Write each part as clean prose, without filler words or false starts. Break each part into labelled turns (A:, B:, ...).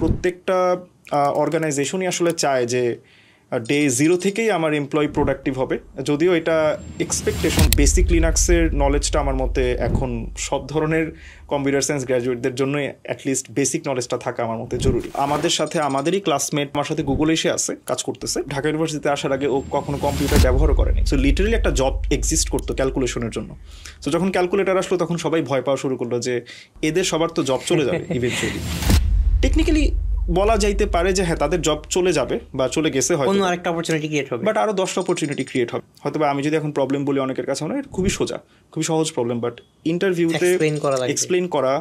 A: প্রত্যেকটা অর্গানাইজেশনই আসলে চায় যে ডে 0 থেকেই আমার এমপ্লয়ি প্রোডাক্টিভ হবে, যদিও এটা এক্সপেকটেশন। বেসিক লিনাক্সের নলেজটা আমার মতে এখন সব ধরনের কম্পিউটার সায়েন্স গ্র্যাজুয়েটদের জন্য অ্যাটলিস্ট বেসিক নলেজটা থাকা আমার মতে জরুরি। আমাদের সাথে আমাদেরই ক্লাসমেট আমার সাথে গুগল এসে আছে, কাজ করতেছে। ঢাকা ইউনিভার্সিটিতে আসার আগে ও কখনো কম্পিউটার ব্যবহারও করেনি। সো লিটারালি একটা জব এক্সিস্ট করতো ক্যালকুলেশনের জন্য। সো যখন ক্যালকুলেটার আসলো তখন সবাই ভয় পাওয়া শুরু করলো যে এদের সবার তো জব চলে যাবে ইভেন্চুয়ালি। টেকনিক্যালি বলা যাইতে পারে যে হ্যাঁ, তাদের জব চলে যাবে বা চলে গেছে, হয়তো
B: অন্য আরেকটা অপরচুনিটি ক্রিয়েট হবে,
A: বাট আরো 10টা অপরচুনিটি ক্রিয়েট হবে। হয়তো আমি যদি এখন প্রবলেম বলি অনেকের কাছে মনে হয় খুবই সোজা, খুবই সহজ প্রবলেম, বাট ইন্টারভিউতে এক্সপ্লেইন করা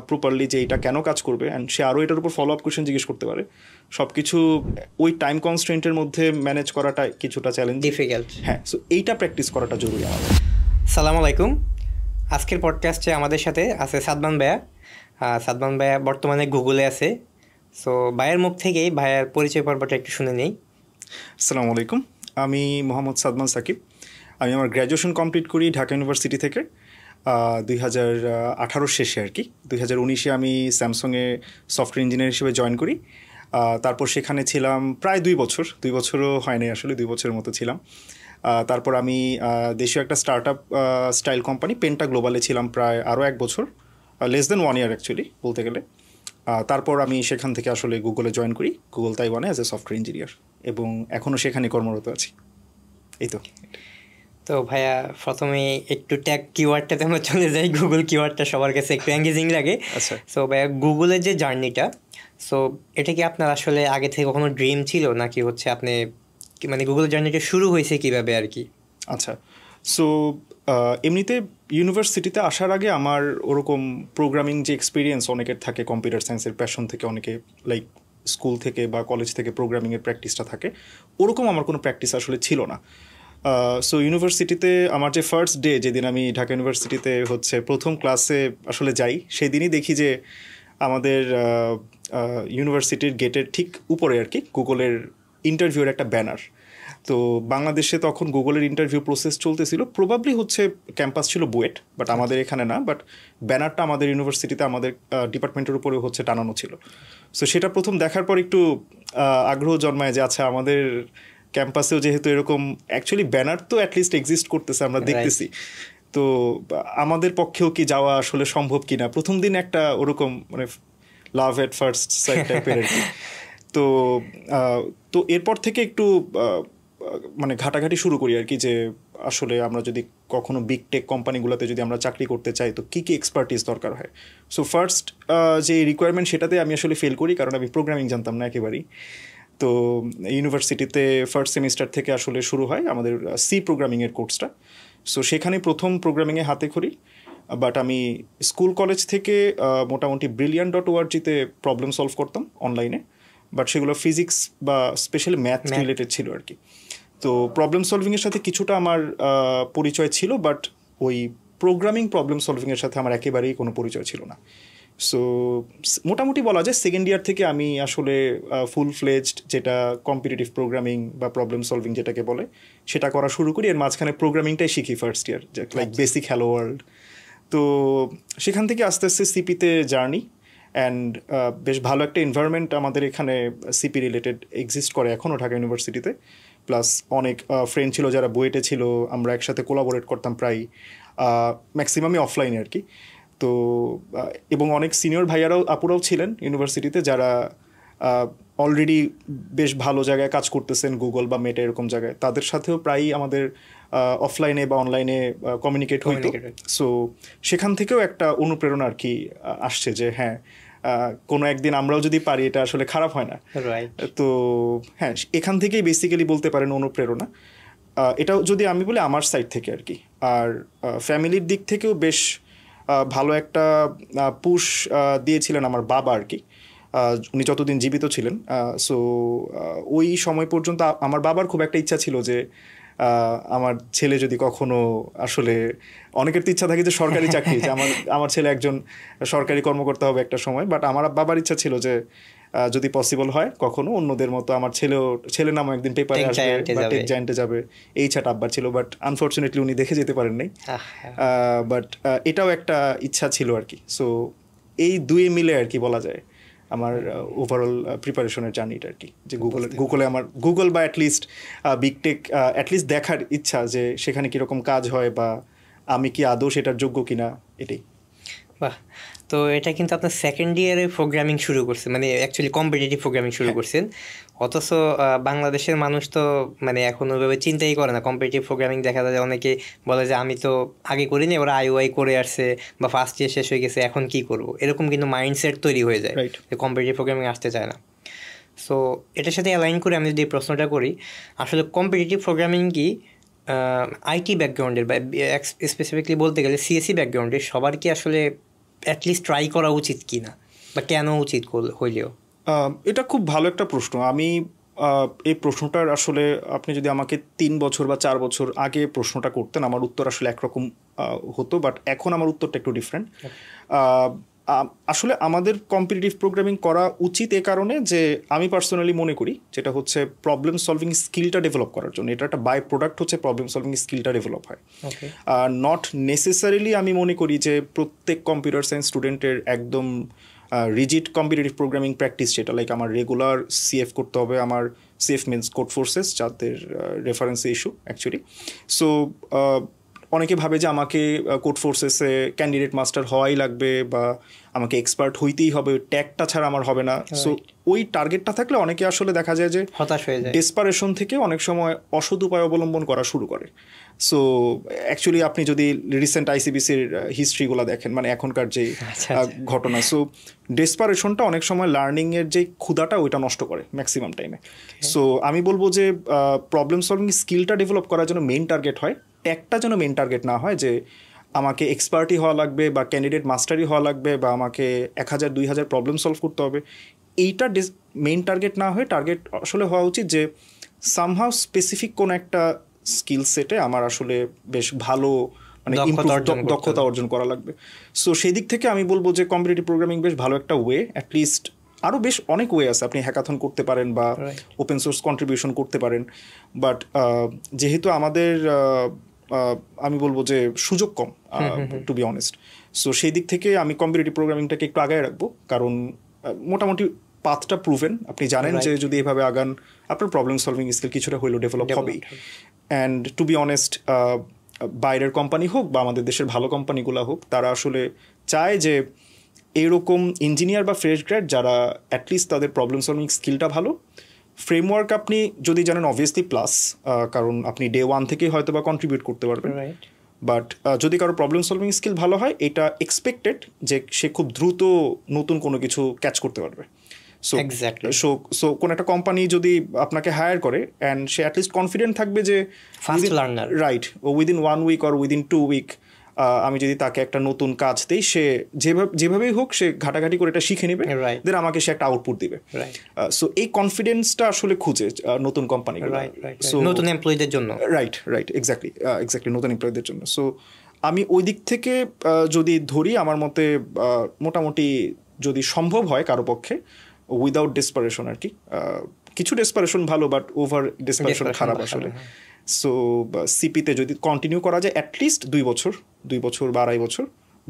A: প্রপারলি যে এটা কেন কাজ করবে, অ্যান্ড সে আরও এটার উপর ফলো আপ কোয়েশ্চেন জিজ্ঞেস করতে পারে, সবকিছু ওই টাইম কনস্ট্রেন্টের মধ্যে ম্যানেজ করাটা কিছুটা চ্যালেঞ্জ,
B: ডিফিকাল্ট।
A: হ্যাঁ, সো এইটা প্র্যাকটিস করাটা জরুরি আমাদের।
B: সালাম আলাইকুম। আজকের পডকাস্টে আমাদের সাথে আছে সাদমান ভাইয়া। সাদমান ভাইয়া বর্তমানে গুগলে আছে। সো ভাইয়ের মুখ থেকেই ভাইয়ার পরিচয় পর্বটা একটু শুনে নেই।
A: আসসালামু আলাইকুম, আমি মোহাম্মদ সাদমান সাকিব। আমি আমার গ্র্যাজুয়েশন কমপ্লিট করি ঢাকা ইউনিভার্সিটি থেকে 2018 শেষে আর কি। 2019-এ আমি স্যামসংয়ে সফটওয়্যার ইঞ্জিনিয়ার হিসেবে জয়েন করি। তারপর সেখানে ছিলাম প্রায় 2 বছর, 2 বছরও হয়নি আসলে, 2 বছরের মতো ছিলাম। তারপর আমি দেশীয় একটা start up style company Penta গ্লোবালে ছিলাম প্রায় আরও 1 বছর, লেস দেন 1 ইয়ার অ্যাকচুয়ালি বলতে গেলে। তারপর আমি সেখান থেকে আসলে গুগলে জয়েন করি, গুগল তাইওয়ানে অ্যাজ এ সফটওয়্যার ইঞ্জিনিয়ার, এবং এখনও সেখানে কর্মরত আছি। এই তো।
B: তো ভাইয়া প্রথমে একটু ট্যাগ কিওয়ার্ডটাতে আমরা চলে যাই। গুগল কিওয়ার্ডটা সবার কাছে একটু এঙ্গেজিং লাগে।
A: আচ্ছা,
B: সো ভাইয়া গুগলের যে জার্নিটা, সো এটা কি আপনার আসলে আগে থেকে কখনো ড্রিম ছিল, নাকি হচ্ছে আপনি মানে গুগল জার্নিটা শুরু হয়েছে কীভাবে আর কি?
A: আচ্ছা, সো এমনিতে ইউনিভার্সিটিতে আসার আগে আমার ওরকম প্রোগ্রামিং যে এক্সপিরিয়েন্স অনেকের থাকে, কম্পিউটার সায়েন্সের প্যাশন থেকে অনেকে লাইক স্কুল থেকে বা কলেজ থেকে প্রোগ্রামিংয়ের প্র্যাকটিসটা থাকে, ওরকম আমার কোনো প্র্যাকটিস আসলে ছিল না। সো ইউনিভার্সিটিতে আমার যে ফার্স্ট ডে, যেদিন আমি ঢাকা ইউনিভার্সিটিতে হচ্ছে প্রথম ক্লাসে আসলে যাই, সেই দিনই দেখি যে আমাদের ইউনিভার্সিটির গেটের ঠিক উপরে আর কি গুগলের ইন্টারভিউর একটা ব্যানার। তো বাংলাদেশে তখন গুগলের ইন্টারভিউ প্রসেস চলতেছিল, প্রবাবলি হচ্ছে ক্যাম্পাস ছিল বুয়েট, বাট আমাদের এখানে না, বাট ব্যানারটা আমাদের ইউনিভার্সিটিতে আমাদের ডিপার্টমেন্টের উপরে হচ্ছে টানানো ছিল। সো সেটা প্রথম দেখার পর একটু আগ্রহ জন্মায় যে আচ্ছা, আমাদের ক্যাম্পাসেও যেহেতু এরকম অ্যাকচুয়ালি ব্যানার তো অ্যাটলিস্ট এক্সিস্ট করতেছে, আমরা দেখতেছি, তো আমাদের পক্ষেও কি যাওয়া আসলে সম্ভব কিনা। প্রথম দিন একটা ওরকম মানে লাভ এট ফার্স্ট সাইট টাইপের আর কি। তো এরপর থেকে একটু মানে ঘাটাঘাটি শুরু করি আর কি, যে আসলে আমরা যদি কখনো বিগ টেক কোম্পানিগুলোতে যদি আমরা চাকরি করতে চাই তো কী কী এক্সপার্টিস দরকার হয়। সো ফার্স্ট যে রিকোয়ারমেন্ট সেটাতে আমি আসলে ফেল করি, কারণ আমি প্রোগ্রামিং জানতাম না একেবারেই। তো ইউনিভার্সিটিতে ফার্স্ট সেমিস্টার থেকে আসলে শুরু হয় আমাদের সি প্রোগ্রামিংয়ের কোর্সটা। সো সেখানে প্রথম প্রোগ্রামিংয়ে হাতে খড়ি, বাট আমি স্কুল কলেজ থেকে মোটামুটি brilliant.org-তে প্রবলেম সলভ করতাম অনলাইনে, বাট সেগুলো ফিজিক্স বা স্পেশালি ম্যাথ রিলেটেড ছিল আর কি। তো প্রবলেম সলভিংয়ের সাথে কিছুটা আমার পরিচয় ছিল, বাট ওই প্রোগ্রামিং প্রবলেম সলভিংয়ের সাথে আমার একেবারেই কোনো পরিচয় ছিল না। সো মোটামুটি বলা যায় সেকেন্ড ইয়ার থেকে আমি আসলে ফুল ফ্লেজড যেটা কম্পিটিটিভ প্রোগ্রামিং বা প্রবলেম সলভিং যেটাকে বলে সেটা করা শুরু করি। এর মাঝখানে প্রোগ্রামিংটাই শিখি first year, like basic hello world. তো সেখান থেকে আস্তে আস্তে সিপিতে জার্নি, অ্যান্ড বেশ ভালো একটা এনভায়রনমেন্ট আমাদের এখানে সিপি রিলেটেড এক্সিস্ট করে এখনও ঢাকা ইউনিভার্সিটিতে। প্লাস অনেক ফ্রেন্ড ছিল যারা বুয়েটে ছিল, আমরা একসাথে কোলাবোরেট করতাম প্রায়, ম্যাক্সিমামই অফলাইনে আর কি। তো এবং অনেক সিনিয়র ভাইয়ারাও আপুরাও ছিলেন ইউনিভার্সিটিতে যারা অলরেডি বেশ ভালো জায়গায় কাজ করতেছেন, গুগল বা মেটা এরকম জায়গায়, তাদের সাথেও প্রায়ই আমাদের অফলাইনে বা অনলাইনে কমিউনিকেট হইতো। সো সেখান থেকেও একটা অনুপ্রেরণা আর কি আসছে যে হ্যাঁ, কোনো একদিন আমরাও যদি পারি এটা আসলে খারাপ হয় না। তো হ্যাঁ, এখান থেকেই বেসিক্যালি বলতে পারেন অনুপ্রেরণা। এটাও যদি আমি বলি আমার সাইড থেকে আর কি। আর ফ্যামিলির দিক থেকেও বেশ ভালো একটা পুশ দিয়েছিলেন আমার বাবা আর কি, উনি যতদিন জীবিত ছিলেন। সো ওই সময় পর্যন্ত আমার বাবার খুব একটা ইচ্ছা ছিল যে আমার ছেলে যদি কখনো, আসলে অনেকের তো ইচ্ছা থাকে যে সরকারি চাকরি, যে আমার ছেলে একজন সরকারি কর্মকর্তা হবে একটা সময়, বাট আমার বাবার ইচ্ছা ছিল যে যদি পসিবল হয় কখনো অন্যদের মতো আমার ছেলে নামও একদিন পেপারে আসবে বা টেক জায়ান্টে যাবে, এই ইচ্ছাটা আব্বার ছিল। বাট আনফর্চুনেটলি উনি দেখে যেতে পারেন নাই, বাট এটাও একটা ইচ্ছা ছিল আর কি। সো এই দুই মিলে আর কি বলা যায় আমার ওভারঅল প্রিপারেশনের জার্নিটা আর কি, যে গুগলে আমার গুগল বা অ্যাটলিস্ট বিগ টেক অ্যাটলিস্ট দেখার ইচ্ছা যে সেখানে কীরকম কাজ হয় বা আমি কি আদৌ সেটার যোগ্য কিনা, এটাই।
B: বাহ, তো এটা কিন্তু আপনার সেকেন্ড ইয়ারে প্রোগ্রামিং শুরু করছে, মানে অ্যাকচুয়ালি কম্পিটিটিভ প্রোগ্রামিং শুরু করছেন, অথচ বাংলাদেশের মানুষ তো মানে এখন ওইভাবে চিন্তাই করে না কম্পিটিটিভ প্রোগ্রামিং। দেখা যায় অনেকে বলে যে আমি তো আগে করিনি, ওরা আইওআই করে আসছে বা ফার্স্ট ইয়ার শেষ হয়ে গেছে, এখন কি করব, এরকম কিন্তু মাইন্ডসেট তৈরি হয়ে যায়, যে কম্পিটিটিভ প্রোগ্রামিং আসতে চায় না। সো এটার সাথে অ্যালাইন করে আমি যদি এই প্রশ্নটা করি, আসলে কম্পিটিটিভ প্রোগ্রামিং কি আইটি ব্যাকগ্রাউন্ডের বা স্পেসিফিকলি বলতে গেলে সিএসসি ব্যাকগ্রাউন্ডের সবার কি আসলে অ্যাটলিস্ট ট্রাই করা উচিত কি না, বা কেন উচিত হইলেও?
A: এটা খুব ভালো একটা প্রশ্ন। আমি এই প্রশ্নটার আসলে আপনি যদি আমাকে 3 বছর বা 4 বছর আগে প্রশ্নটা করতেন, আমার উত্তর আসলে একরকম হতো, বাট এখন আমার উত্তরটা একটু ডিফারেন্ট। আসলে আমাদের কম্পিটিটিভ প্রোগ্রামিং করা উচিত এ কারণে যে আমি পার্সোনালি মনে করি যেটা হচ্ছে প্রবলেম সলভিং স্কিলটা ডেভেলপ করার জন্য। এটা একটা বাই প্রোডাক্ট হচ্ছে প্রবলেম সলভিং স্কিলটা ডেভেলপ হয়, নট নেসেসারিলি আমি মনে করি যে প্রত্যেক কম্পিউটার সায়েন্স স্টুডেন্টের একদম রিজিড কম্পিটিটিভ প্রোগ্রামিং প্র্যাকটিস, যেটা লাইক আমার রেগুলার সিএফ করতে হবে, আমার সিএফ মিনস কোড ফোর্সেস, যাদের রেফারেন্সে ইস্যু অ্যাকচুয়ালি। সো অনেকে ভাবে যে আমাকে কোড ফোর্সেসে ক্যান্ডিডেট মাস্টার হওয়াই লাগবে বা আমাকে এক্সপার্ট হইতেই হবে, ট্যাগটা ছাড়া আমার হবে না। সো ওই টার্গেটটা থাকলে অনেকে আসলে দেখা যায় যে
B: হতাশ হয়ে যায়,
A: ডেসপারেশন থেকে অনেক সময় অসৎ উপায় অবলম্বন করা শুরু করে। সো অ্যাকচুয়ালি আপনি যদি রিসেন্ট আইসিবিসির হিস্ট্রিগুলো দেখেন, মানে এখনকার যে ঘটনা, সো ডেসপারেশনটা অনেক সময় লার্নিংয়ের যে ক্ষুধাটা ওইটা নষ্ট করে ম্যাক্সিমাম টাইমে। সো আমি বলবো যে প্রবলেম সলভিং স্কিলটা ডেভেলপ করার জন্য মেইন টার্গেট হয়, ট্যাগটা যেন মেইন টার্গেট না হয় যে আমাকে এক্সপার্টই হওয়া লাগবে বা ক্যান্ডিডেট মাস্টারই হওয়া লাগবে বা আমাকে 1000-2000 প্রবলেম সলভ করতে হবে। এইটা মেইন টার্গেট না হয়ে টার্গেট আসলে হওয়া উচিত যে সামহাউ স্পেসিফিক কোনো একটা স্কিল সেটে আমার আসলে বেশ ভালো মানে দক্ষতা অর্জন করা লাগবে। সো সেই দিক থেকে আমি বলবো যে কম্পিটিটিভ প্রোগ্রামিং বেশ ভালো একটা ওয়ে। অ্যাটলিস্ট আরও বেশ অনেক ওয়ে আছে, আপনি হ্যাকাথন করতে পারেন বা ওপেন সোর্স কন্ট্রিবিউশন করতে পারেন, বাট যেহেতু আমাদের আমি বলবো যে সুযোগ কম, টু বি অনেস্ট। সো সেই দিক থেকে আমি কম্পিটিটিভ প্রোগ্রামিংটাকে একটু আগায় রাখবো, কারণ মোটামুটি পাথটা প্রুভেন, আপনি জানেন যে যদি এভাবে আগান আপনার প্রবলেম সলভিং স্কিল কিছুটা হইলেও ডেভেলপ হবেই। অ্যান্ড টু বি অনেস্ট, বাইরের কোম্পানি হোক বা আমাদের দেশের ভালো কোম্পানিগুলো হোক, তারা আসলে চায় যে এইরকম ইঞ্জিনিয়ার বা ফ্রেশ গ্র্যাড যারা অ্যাটলিস্ট তাদের প্রবলেম সলভিং স্কিলটা ভালো, ফ্রেমওয়ার্ক আপনি যদি জানেন অবভিয়াসলি প্লাস, কারণ আপনি ডে 1 থেকেই হয়তো বা কন্ট্রিবিউট করতে পারবেন, বাট যদি কারো প্রবলেম সলভিং স্কিল ভালো হয়, এটা এক্সপেক্টেড যে সে খুব দ্রুত নতুন কোনো কিছু ক্যাচ করতে পারবে। সো কোন একটা কোম্পানি যদি আপনাকে হায়ার করে অ্যান্ড সে অ্যাটলিস্ট কনফিডেন্ট থাকবে যে right within 1 week or within 2 week আমি যদি তাকে একটা নতুন কাজ দিই, সে যেভাবেই হোক সে ঘাটাঘাটি করে এটা শিখে নেবে, দেন আমাকে সে একটা আউটপুট দিবে। সো এই কনফিডেন্সটা আসলে খুঁজে নতুন কোম্পানিগুলো,
B: নতুন এমপ্লয়ীদের জন্য।
A: রাইট এক্স্যাক্টলি নতুন এমপ্লয়ীদের জন্য। সো আমি ওই দিক থেকে যদি ধরি, আমার মতে মোটামুটি যদি সম্ভব হয় কারো পক্ষে উইদাউট ডেসপারেশন আর কি, কিছু ডেসপারেশন ভালো বাট ওভার ডেসপারেশন খারাপ আসলে। সো সিপিতে যদি কন্টিনিউ করা যায় অ্যাটলিস্ট 2 বছর বা 2.5 বছর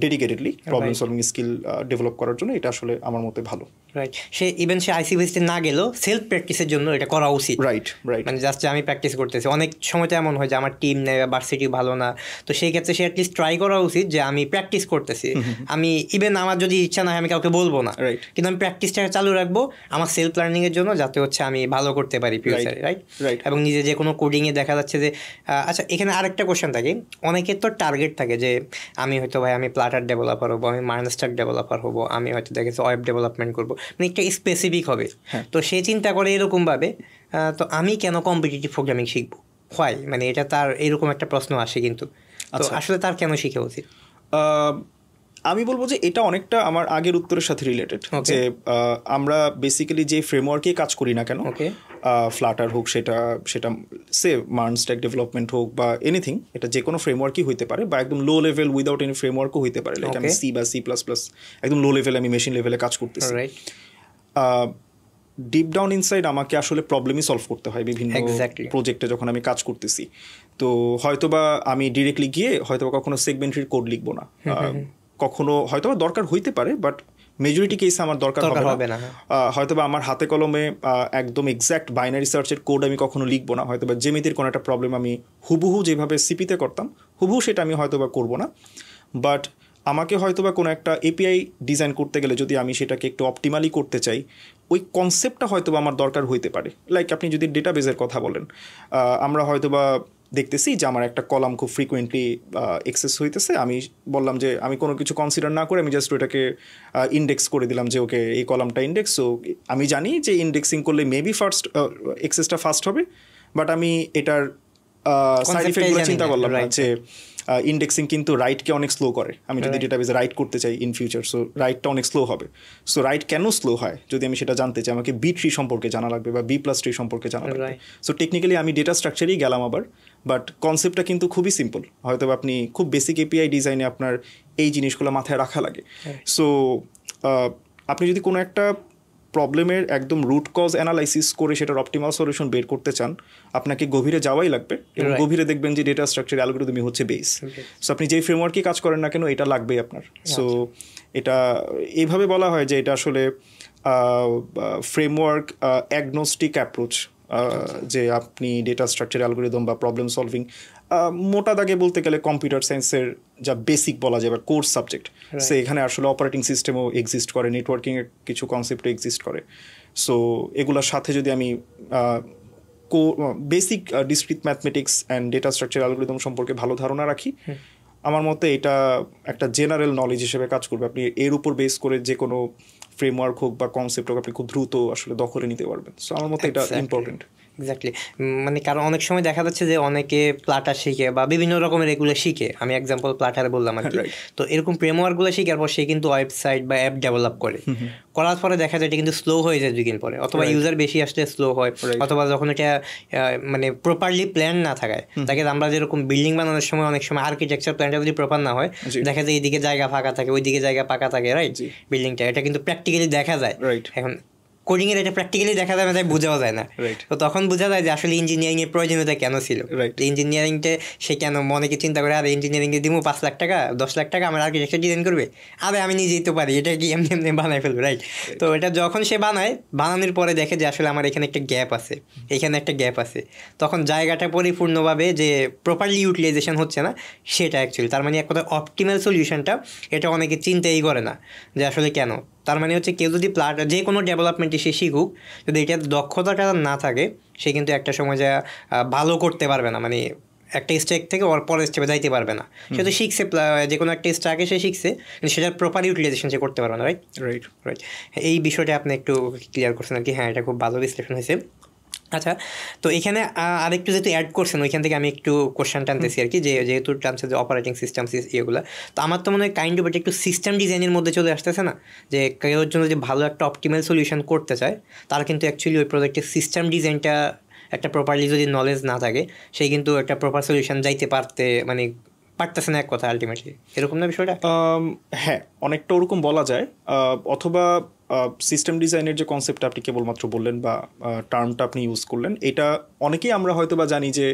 A: dedicatedly problem solving skill develop করার জন্য, এটা আসলে আমার মতে ভালো।
B: রাইট, সে ইভেন সে আইসিবিসিতে না গেলেও সেলফ প্র্যাকটিসের জন্য এটা করা উচিত।
A: রাইট
B: মানে জাস্ট আমি প্র্যাকটিস করতেছি, অনেক সময় তো এমন হয় যে আমার টিম নেই বা ভার্সিটি ভালো না, তো সেই ক্ষেত্রে সে অ্যাটলিস্ট ট্রাই করা উচিত যে আমি প্র্যাকটিস করতেছি, আমি ইভেন আমার যদি ইচ্ছা না হয় আমি কাউকে বলবো না, কিন্তু আমি প্র্যাকটিসটা চালু রাখবো আমার সেলফ লার্নিংয়ের জন্য, যাতে হচ্ছে আমি ভালো করতে পারি ফিউচারে। রাইট, এবং নিজে যে কোনো কোডিংয়ে দেখা যাচ্ছে যে আচ্ছা এখানে আরেকটা কোশ্চেন থাকে, অনেকের তো টার্গেট থাকে যে আমি হয়তো আমি প্লাটার ডেভেলপার হবো, আমি মাইনস্টার ডেভেলপার হবো, আমি হয়তো দেখেছি ওয়েব ডেভেলপমেন্ট করবো, মানে একটা স্পেসিফিক হবে। তো সে চিন্তা করে এরকমভাবে, তো আমি কেন কম্পিটিটিভ প্রোগ্রামিং শিখবো, হয় মানে এটা তার এরকম একটা প্রশ্ন আসে, কিন্তু তো আসলে তার কেন শিখা উচিত?
A: আমি বলবো যে এটা অনেকটা আমার আগের উত্তরের সাথে রিলেটেড, যে আমরা বেসিক্যালি যে ফ্রেমওয়ার্কে কাজ করি না কেন, ফ্লাটার হোক, সেটা সে মার্ন স্ট্যাক ডেভেলপমেন্ট হোক বা এনিথিং, এটা যে কোনো ফ্রেমওয়ার্কই হইতে পারে, বা একদম লো লেভেল উইদাউট এনি ফ্রেমওয়ার্কও হইতে পারে, লাইক আমি সি বা C++, একদম লো লেভেল আমি মেশিন লেভেলে কাজ করতেছি। ডিপ ডাউন ইনসাইড আমাকে আসলে প্রবলেমই সলভ করতে হয় বিভিন্ন প্রজেক্টে যখন আমি কাজ করতেছি। তো হয়তোবা আমি ডিরেক্টলি গিয়ে হয়তোবা কখনো সেগমেন্টারি কোড লিখবো না, কখনো হয়তোবা দরকার হইতে পারে, বাট মেজরিটি কেসে আমার দরকার হবে না। হয়তো বা আমার হাতে কলমে একদম এক্স্যাক্ট বাইনারি সার্চের কোড আমি কখনো লিখবো না, হয়তো বা জ্যামিতির কোনো একটা প্রবলেম আমি হুবহু যেভাবে সিপিতে করতাম হুবহু সেটা আমি হয়তো বা করবো না, বাট আমাকে হয়তো বা কোনো একটা এপিআই ডিজাইন করতে গেলে যদি আমি সেটাকে একটু অপটিমালি করতে চাই, ওই কনসেপ্টটা হয়তো বা আমার দরকার হইতে পারে। লাইক আপনি যদি ডেটাবেজের কথা বলেন, আমরা হয়তো বা দেখতেছি যে আমার একটা কলাম খুব ফ্রিকুয়েন্টলি এক্সেস হইতেছে, আমি বললাম যে আমি কোনো কিছু কনসিডার না করে আমি জাস্ট ওইটাকে ইন্ডেক্স করে দিলাম যে ওকে এই কলামটা ইন্ডেক্স। সো আমি জানি যে ইন্ডেক্সিং করলে মেবি ফার্স্ট এক্সেসটা ফাস্ট হবে, বাট আমি এটার সাইড ইফেক্টগুলো চিন্তা করলাম না যে ইন্ডেক্সিং কিন্তু রাইটকে অনেক স্লো করে। আমি যদি ডেটাবেজে রাইট করতে চাই ইন ফিউচার, সো রাইটটা অনেক স্লো হবে। সো রাইট কেন স্লো হয় যদি আমি সেটা জানতে চাই, আমাকে বি ট্রি সম্পর্কে জানা লাগবে বা বি প্লাস ট্রি সম্পর্কে জানা লাগবে। সো টেকনিক্যালি আমি ডেটা স্ট্রাকচারেই গেলাম আবার, বাট কনসেপ্টটা কিন্তু খুবই সিম্পল। হয়তো আপনি খুব বেসিক এপিআই ডিজাইনে আপনার এই জিনিসগুলো মাথায় রাখা লাগে। সো আপনি যদি কোনো একটা প্রবলেমের একদম রুট কজ অ্যানালাইসিস করে সেটার অপটিমাল সলিউশন বের করতে চান, আপনাকে গভীরে যাওয়াই লাগবে, এবং গভীরে দেখবেন যে ডেটা স্ট্রাকচার অ্যালগরিদমই হচ্ছে বেস। সো আপনি যেই ফ্রেমওয়ার্কে কাজ করেন না কেন এটা লাগবেই আপনার। সো এটা এইভাবে বলা হয় যে এটা আসলে ফ্রেমওয়ার্ক অ্যাগনোস্টিক অ্যাপ্রোচ, যে আপনি ডেটা স্ট্রাকচার অ্যালগরিদম বা প্রবলেম সলভিং মোটা দাগে বলতে গেলে কম্পিউটার সায়েন্সের যা বেসিক বলা যায় বা কোর্স সাবজেক্ট, সে এখানে আসলে অপারেটিং সিস্টেমও এক্সিস্ট করে, নেটওয়ার্কিংয়ের কিছু কনসেপ্টও এক্সিস্ট করে। সো এগুলোর সাথে যদি আমি basic discrete mathematics and data structure algorithm সম্পর্কে ভালো ধারণা রাখি, আমার মতে এটা একটা জেনারেল নলেজ হিসেবে কাজ করবে। আপনি এর উপর বেস করে যে কোনো ফ্রেমওয়ার্ক হোক বা কনসেপ্ট হোক আপনি খুব দ্রুত আসলে দখলে নিতে পারবেন। সো আমার মতে এটা ইম্পর্টেন্ট।
B: এক্স্যাক্টলি, মানে কারণ অনেক সময় দেখা যাচ্ছে যে অনেকে প্লাটার শিখে বা বিভিন্ন রকমের এগুলো শিখে, আমি এক্সাম্পল প্লাটার বললাম আর কি। তো এরকম ফ্রেমওয়ার্কগুলো শিখার পর সে কিন্তু ওয়েবসাইট বা অ্যাপ ডেভেলপ করে, করার পরে দেখা যায় এটা কিন্তু স্লো হয়ে যায় দুদিন পরে, অথবা ইউজার বেশি আসলে স্লো হয়, অথবা যখন এটা মানে প্রপারলি প্ল্যান না থাকায়, তাকে আমরা যেরকম বিল্ডিং বানানোর সময় অনেক সময় আর্কিটেকচার প্ল্যানটা যদি প্রপার না হয়, দেখা যায় এইদিকে জায়গা ফাঁকা থাকে, ওইদিকে জায়গা ফাঁকা থাকে, রাইট? বিল্ডিংটা এটা কিন্তু প্র্যাকটিক্যালি দেখা যায়। এখন কোডিংয়ের এটা প্র্যাকটিক্যালি দেখা যাবে, তাই বোঝাও যায় না। তো তখন বোঝা যায় যে আসলে ইঞ্জিনিয়ারিংয়ের প্রয়োজনীয়তা কেন ছিল, ইঞ্জিনিয়ারিংটা সে কেন অনেকে চিন্তা করে আরে ইঞ্জিনিয়ারিংয়ে দিব 5 লাখ টাকা 10 লাখ টাকা আমার আর্কিটেকচার ডিজাইন করবে, আরে আমি নিজেই তো পারি, এটা কি এমনি এমনি বানাই ফেলবো, রাইট? তো এটা যখন সে বানানোর পরে দেখে যে আসলে আমার এখানে একটা গ্যাপ আছে, এখানে একটা গ্যাপ আছে, তখন জায়গাটা পরিপূর্ণভাবে যে প্রপারলি ইউটিলাইজেশন হচ্ছে না সেটা অ্যাকচুয়ালি, তার মানে এক কথা অপটিমাল সলিউশনটা, এটা অনেকে চিন্তাই করে না যে আসলে কেন। তার মানে হচ্ছে কেউ যদি যে কোনো ডেভেলপমেন্টে সে শিখুক, যদি এটার দক্ষতাটা না থাকে, সে কিন্তু একটা সময় যা ভালো করতে পারবে না, মানে একটা স্টেক থেকে ওর পরের স্টেপে যাইতে পারবে না। সে তো শিখছে, যে কোনো একটা স্ট্রাকে সে শিখছে, কিন্তু সেটার প্রপার ইউটিলাইজেশন সে করতে পারবে না, রাইট? রাইট। এই বিষয়টা আপনি একটু ক্লিয়ার করছেন আর কি। হ্যাঁ, এটা খুব ভালো বিশ্লেষণ হয়েছে। আচ্ছা, তো এখানে আরেকটু যেহেতু অ্যাড করছেন, ওইখান থেকে আমি একটু কোশ্চেন টানতেছি আর কি, যেহেতু টানছে যে অপারেটিং সিস্টেম ইয়েগুলো, তো আমার তো মনে হয় কাইন্ড অফ এটা একটু সিস্টেম ডিজাইনের মধ্যে চলে আসতেছে না, যে কেউর জন্য যে ভালো একটা অপটিমাল সলিউশন করতে চায়, তারা কিন্তু অ্যাকচুয়ালি ওই প্রজেক্টের সিস্টেম ডিজাইনটা একটা প্রপারলি যদি নলেজ না থাকে, সে কিন্তু একটা প্রপার সলিউশন যাইতে পারতেছে না এক কথা আলটিমেটলি, এরকম না বিষয়টা?
A: হ্যাঁ, অনেকটা ওরকম বলা যায়। অথবা সিস্টেম ডিজাইনের যে কনসেপ্টটা আপনি কেবলমাত্র বললেন বা টার্মটা আপনি ইউজ করলেন, এটা অনেকেই আমরা হয়তো বা জানি যে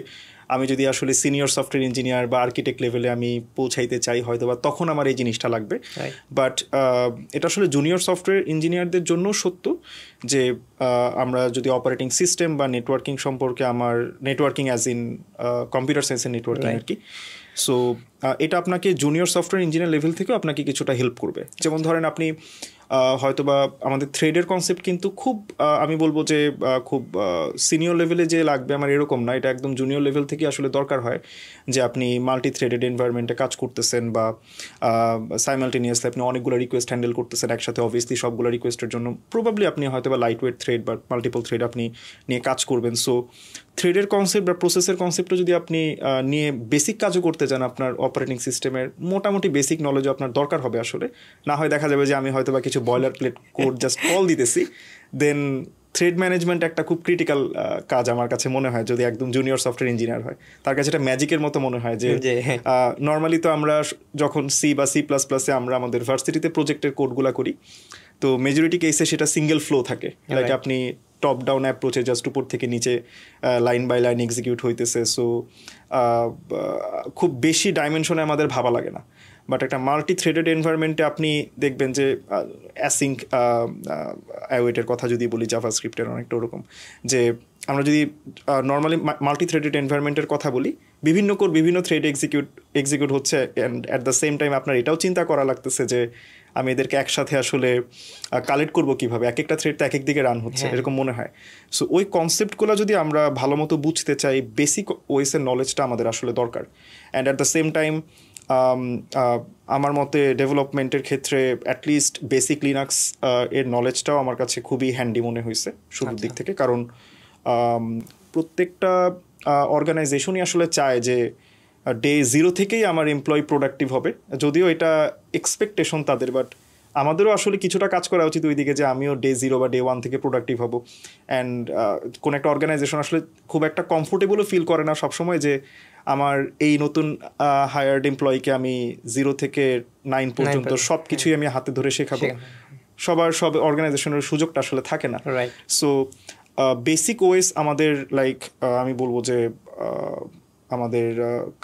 A: আমি যদি আসলে সিনিয়র সফটওয়্যার ইঞ্জিনিয়ার বা আর্কিটেক্ট লেভেলে আমি পৌঁছাইতে চাই হয়তো বা তখন আমার এই জিনিসটা লাগবে। বাট এটা আসলে জুনিয়র সফটওয়্যার ইঞ্জিনিয়ারদের জন্য সত্য যে আমরা যদি অপারেটিং সিস্টেম বা নেটওয়ার্কিং সম্পর্কে, আমার নেটওয়ার্কিং অ্যাজ ইন কম্পিউটার সায়েন্সের নেটওয়ার্কিং আর কি, সো এটা আপনাকে জুনিয়র সফটওয়্যার ইঞ্জিনিয়ার লেভেল থেকেও আপনাকে কিছুটা হেল্প করবে। যেমন ধরেন আপনি হয়তো বা আমাদের থ্রেডের কনসেপ্ট কিন্তু খুব আমি বলবো যে খুব সিনিয়র লেভেলে যে লাগবে আমার এরকম না, এটা একদম জুনিয়র লেভেল থেকে আসলে দরকার হয় যে আপনি মাল্টি থ্রেডেড এনভায়রনমেন্টে কাজ করতেছেন বা সাইমালটেনিয়াসলি আপনি অনেকগুলো রিকোয়েস্ট হ্যান্ডেল করতেছেন একসাথে। অবভিয়াসলি সবগুলো রিকোয়েস্টের জন্য প্রবাবলি আপনি হয়তো বা লাইট ওয়েট থ্রেড বা মাল্টিপল থ্রেড আপনি নিয়ে কাজ করবেন। সো থ্রেডের কনসেপ্ট বা প্রসেসের কনসেপ্টও যদি আপনি নিয়ে বেসিক কাজও করতে চান, আপনার অপারেটিং সিস্টেমের মোটামুটি বেসিক নলেজও আপনার দরকার হবে আসলে। না হয় দেখা যাবে যে আমি হয়তো বা কিছু boiler plate code just call দিতেছি, দেন থ্রেড ম্যানেজমেন্ট একটা খুব ক্রিটিক্যাল কাজ আমার কাছে মনে হয় যদি একদম জুনিয়র সফটওয়্যার ইঞ্জিনিয়ার হয়, তার কাছে এটা ম্যাজিকের মতো মনে হয় যে নর্মালি তো আমরা যখন সি বা সি প্লাস প্লাসে আমরা আমাদের ভার্সিটিতে প্রজেক্টের কোডগুলো করি, তো মেজরিটি কেসে সেটা সিঙ্গেল ফ্লো থাকে, লাইক আপনি টপ ডাউন অ্যাপ্রোচে জাস্ট উপর থেকে নিচে লাইন বাই লাইন এক্সিকিউট হইতেছে। সো খুব বেশি ডাইমেনশনে আমাদের ভাবা লাগে না। বাট একটা মাল্টি থ্রেডেড এনভায়রনমেন্টে আপনি দেখবেন যে অ্যাসিঙ্ক অ্যাওয়েটের কথা যদি বলি জাভাস্ক্রিপ্টের অনেকটা ওরকম, যে আমরা যদি নর্মালি মাল্টি থ্রেডেড এনভায়রনমেন্টের কথা বলি, বিভিন্ন থ্রেড এক্সিকিউট হচ্ছে, and at the same time আপনার এটাও চিন্তা করা লাগতেছে যে আমি এদেরকে একসাথে আসলে কালেক্ট করবো কীভাবে, এক একটা থ্রেড তো এক এক দিকে রান হচ্ছে, এরকম মনে হয়। সো ওই কনসেপ্টগুলো যদি আমরা ভালো মতো বুঝতে চাই, বেসিক ওয়েসের নলেজটা আমাদের আসলে দরকার। And at the same time আমার মতে ডেভেলপমেন্টের ক্ষেত্রে অ্যাটলিস্ট বেসিক লিনাক্স এর নলেজটাও আমার কাছে খুবই হ্যান্ডি মনে হয়েছে শুরুর দিক থেকে, কারণ প্রত্যেকটা অর্গানাইজেশনই আসলে চায় যে ডে 0 থেকেই আমার এমপ্লয়ি প্রোডাক্টিভ হবে, যদিও এটা এক্সপেকটেশন তাদের, বাট আমাদেরও আসলে কিছুটা কাজ করা উচিত ওই দিকে যে আমিও ডে 0 বা ডে 1 থেকে প্রোডাক্টিভ হব। অ্যান্ড কোনো একটা অর্গানাইজেশন আসলে খুব একটা কমফোর্টেবলও ফিল করে না সবসময় যে আমার এই নতুন হায়ার্ড এমপ্লয়িকে আমি 0 থেকে 9 পর্যন্ত সব কিছুই আমি হাতে ধরে শেখাবো। সব অর্গানাইজেশনের সুযোগটা আসলে থাকে না। সো বেসিক ওয়েস আমাদের আমি বলবো যে আমাদের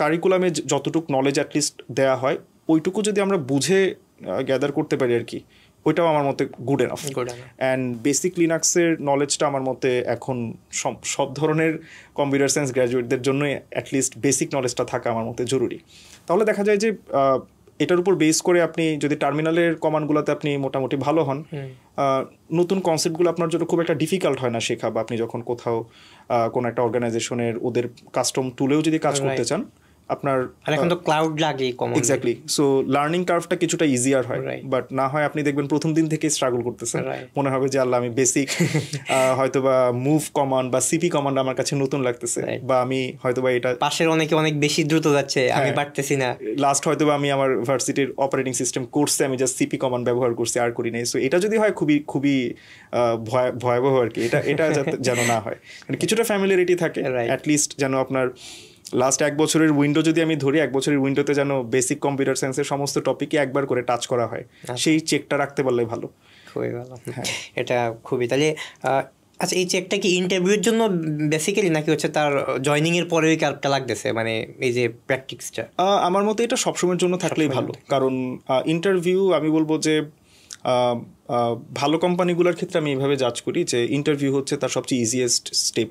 A: কারিকুলামে যতটুকু নলেজ অ্যাটলিস্ট দেওয়া হয় ওইটুকু যদি আমরা বুঝে গ্যাদার করতে পারি আর কি, ওইটাও আমার মতে গুড এনাফ। অ্যান্ড বেসিক লিনাক্সের নলেজটা আমার মতে এখন সব ধরনের কম্পিউটার সায়েন্স গ্র্যাজুয়েটদের জন্য অ্যাটলিস্ট বেসিক নলেজটা থাকা আমার মতে জরুরি। তাহলে দেখা যায় যে এটার উপর বেস করে আপনি যদি টার্মিনালের কমান্ডগুলোতে আপনি মোটামুটি ভালো হন, নতুন কনসেপ্টগুলো আপনার জন্য খুব একটা ডিফিকাল্ট হয় না শেখা, বা আপনি যখন কোথাও কোনো একটা অর্গানাইজেশনের ওদের কাস্টম টুলেও যদি কাজ করতে চান আপনার
B: এখন তো ক্লাউড লাগে কমন,
A: এক্স্যাক্টলি। সো লার্নিং কার্ভটা কিছুটা ইজিয়ার হয়, বাট না হয় আপনি দেখবেন প্রথম দিন থেকে স্ট্রাগল করতেছেন, মনে হবে যে আল্লাহ আমি বেসিক হয়তো বা মুভ কমান্ড বা সিপি কমান্ড আমার কাছে নতুন লাগতেছে, বা আমি হয়তো বা এটা
B: পাশের অনেকে অনেক বেশি দ্রুত যাচ্ছে, আমি পারতেছি না।
A: লাস্ট হয়তো বা আমি আমার ভার্সিটির অপারেটিং সিস্টেম কোর্সে আমি জাস্ট সিপি কমান্ড ব্যবহার করছি, আর করি নাই। সো এটা যদি হয় খুবই খুবই ভয়াবহ আর কি, এটা যেন না হয়, মানে কিছুটা ফ্যামিলিয়ারিটি থাকে অ্যাটলিস্ট, যেন আপনার লাস্ট 1 বছরের উইন্ডো যদি আমি ধরি, 1 বছরের উইন্ডোতে যেন বেসিক কম্পিউটার সায়েন্সের সমস্ত টপিকই একবার করে টাচ করা হয়, সেই চেকটা রাখতে পারলে ভালো,
B: খুবই ভালো। এটা খুবই, তাহলে আচ্ছা এই চেকটা কি ইন্টারভিউর জন্য বেসিক্যালি নাকি হচ্ছে তার জয়নিং এর পরে ওই কার্ডটা লাগতেছে, মানে এই যে প্র্যাকটিসটা?
A: আমার মতে এটা সবসময়ের জন্য থাকলেই ভালো, কারণ ইন্টারভিউ আমি বলবো যে ভালো কোম্পানিগুলোর ক্ষেত্রে আমি এইভাবে জাজ করি যে ইন্টারভিউ হচ্ছে তার সবচেয়ে ইজিয়েস্ট স্টেপ,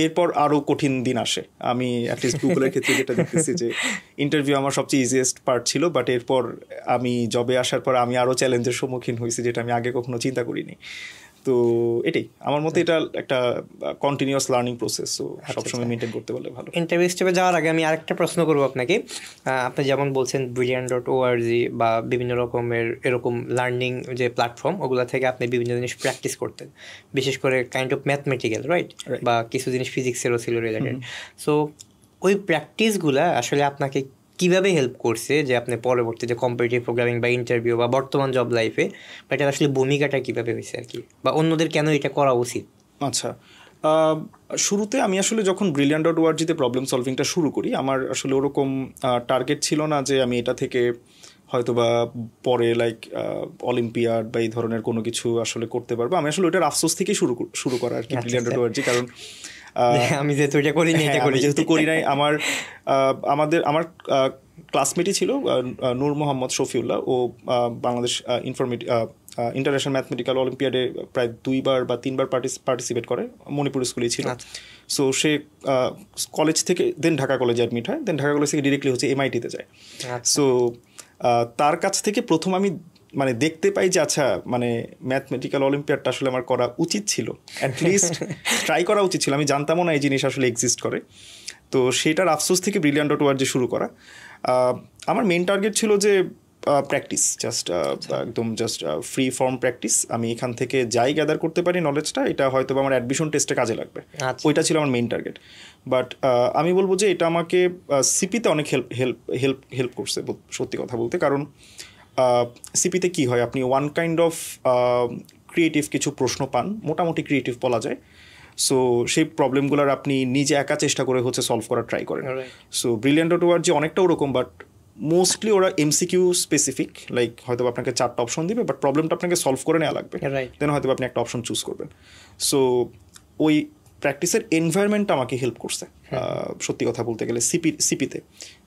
A: এরপর আরও কঠিন দিন আসে। আমি অ্যাটলিস্ট গুগলের ক্ষেত্রে যেটা দেখতেছি যে ইন্টারভিউ আমার সবচেয়ে ইজিয়েস্ট পার্ট ছিল, বাট এরপর আমি জবে আসার পর আমি আরও চ্যালেঞ্জের সম্মুখীন হয়েছি যেটা আমি আগে কখনো চিন্তা করিনি। তো এটাই আমার মতে এটা একটা কন্টিনিউয়াস লার্নিং প্রসেস, সো সবসময় মেনটেন করতে পারলে ভালো।
B: ইন্টারভিউ স্টেপে যাওয়ার আগে আমি আরেকটা প্রশ্ন করবো আপনাকে। আপনি যেমন বলছেন brilliant.org বা বিভিন্ন রকমের এরকম লার্নিং যে প্ল্যাটফর্ম, ওগুলো থেকে আপনি বিভিন্ন জিনিস প্র্যাকটিস করতেন, বিশেষ করে কাইন্ড অফ ম্যাথমেটিক্যাল রাইট, বা কিছু জিনিস ফিজিক্সেরও ছিল রিলেটেড। সো ওই প্র্যাকটিসগুলো আসলে আপনাকে কীভাবে হেল্প করছে যে আপনি পরবর্তীতে কম্পিটিটিভ প্রোগ্রামিং বা ইন্টারভিউ বা বর্তমান জব লাইফে, বা এটার আসলে ভূমিকাটা কীভাবে হয়েছে আর কি, বা অন্যদের কেন এটা করা উচিত?
A: আচ্ছা, শুরুতে আমি আসলে যখন brilliant.org-তে প্রবলেম সলভিংটা শুরু করি, আমার আসলে ওরকম টার্গেট ছিল না যে আমি এটা থেকে হয়তো বা পরে অলিম্পিয়াড বা এই ধরনের কোনো কিছু আসলে করতে পারবো। আমি আসলে ওটার আফসোস থেকেই শুরু করা আর কি brilliant.org, কারণ
B: আমি যেহেতু এটা করিনি,
A: যেহেতু করি নাই, আমার ক্লাসমেটই ছিল নূর মোহাম্মদ শফিউল্লাহ, ও বাংলাদেশ ইন্টারন্যাশনাল ম্যাথমেটিক্যাল অলিম্পিয়াডে প্রায় 2বার বা 3বার পার্টিসিপেট করে, মণিপুর স্কুলেই ছিল। সো সে কলেজ থেকে দেন ঢাকা কলেজে অ্যাডমিট হয়, দেন ঢাকা কলেজ থেকে ডিরেক্টলি হচ্ছে MIT-তে যায়। সো তার কাছ থেকে প্রথম আমি মানে দেখতে পাই যে আচ্ছা মানে ম্যাথমেটিক্যাল অলিম্পিয়াডটা আসলে আমার করা উচিত ছিল, অ্যাটলিস্ট ট্রাই করা উচিত ছিল। আমি জানতামও না এই জিনিস আসলে এক্সিস্ট করে। তো সেটার আফসোস থেকে brilliant.org শুরু করা। আমার মেন টার্গেট ছিল যে প্র্যাকটিস, একদম ফ্রি ফর্ম প্র্যাকটিস। আমি এখান থেকে যাই গ্যাদার করতে পারি নলেজটা, এটা হয়তো আমার অ্যাডমিশন টেস্টে কাজে লাগবে, ওইটা ছিল আমার মেইন টার্গেট। বাট আমি বলবো যে এটা আমাকে সিপিতে অনেক হেল্প করছে সত্যি কথা বলতে, কারণ সিপিতে কি হয়, আপনি ওয়ান কাইন্ড অফ ক্রিয়েটিভ কিছু প্রশ্ন পান, মোটামুটি ক্রিয়েটিভ বলা যায়। সো সেই প্রবলেমগুলোর আপনি নিজে একা চেষ্টা করে হচ্ছে সলভ করার ট্রাই করেন। সো brilliant.org অনেকটা ওরকম, বাট মোস্টলি ওরা MCQ স্পেসিফিক, হয়তো আপনাকে 4টা অপশন দিবে, বাট প্রবলেমটা আপনাকে সলভ করে নেওয়া লাগবে, দেন হয়তো আপনি একটা অপশন চুজ করবেন। সো ওই প্র্যাকটিসের এনভায়রনমেন্টটা আমাকে হেল্প করছে সত্যি কথা বলতে গেলে সিপিতে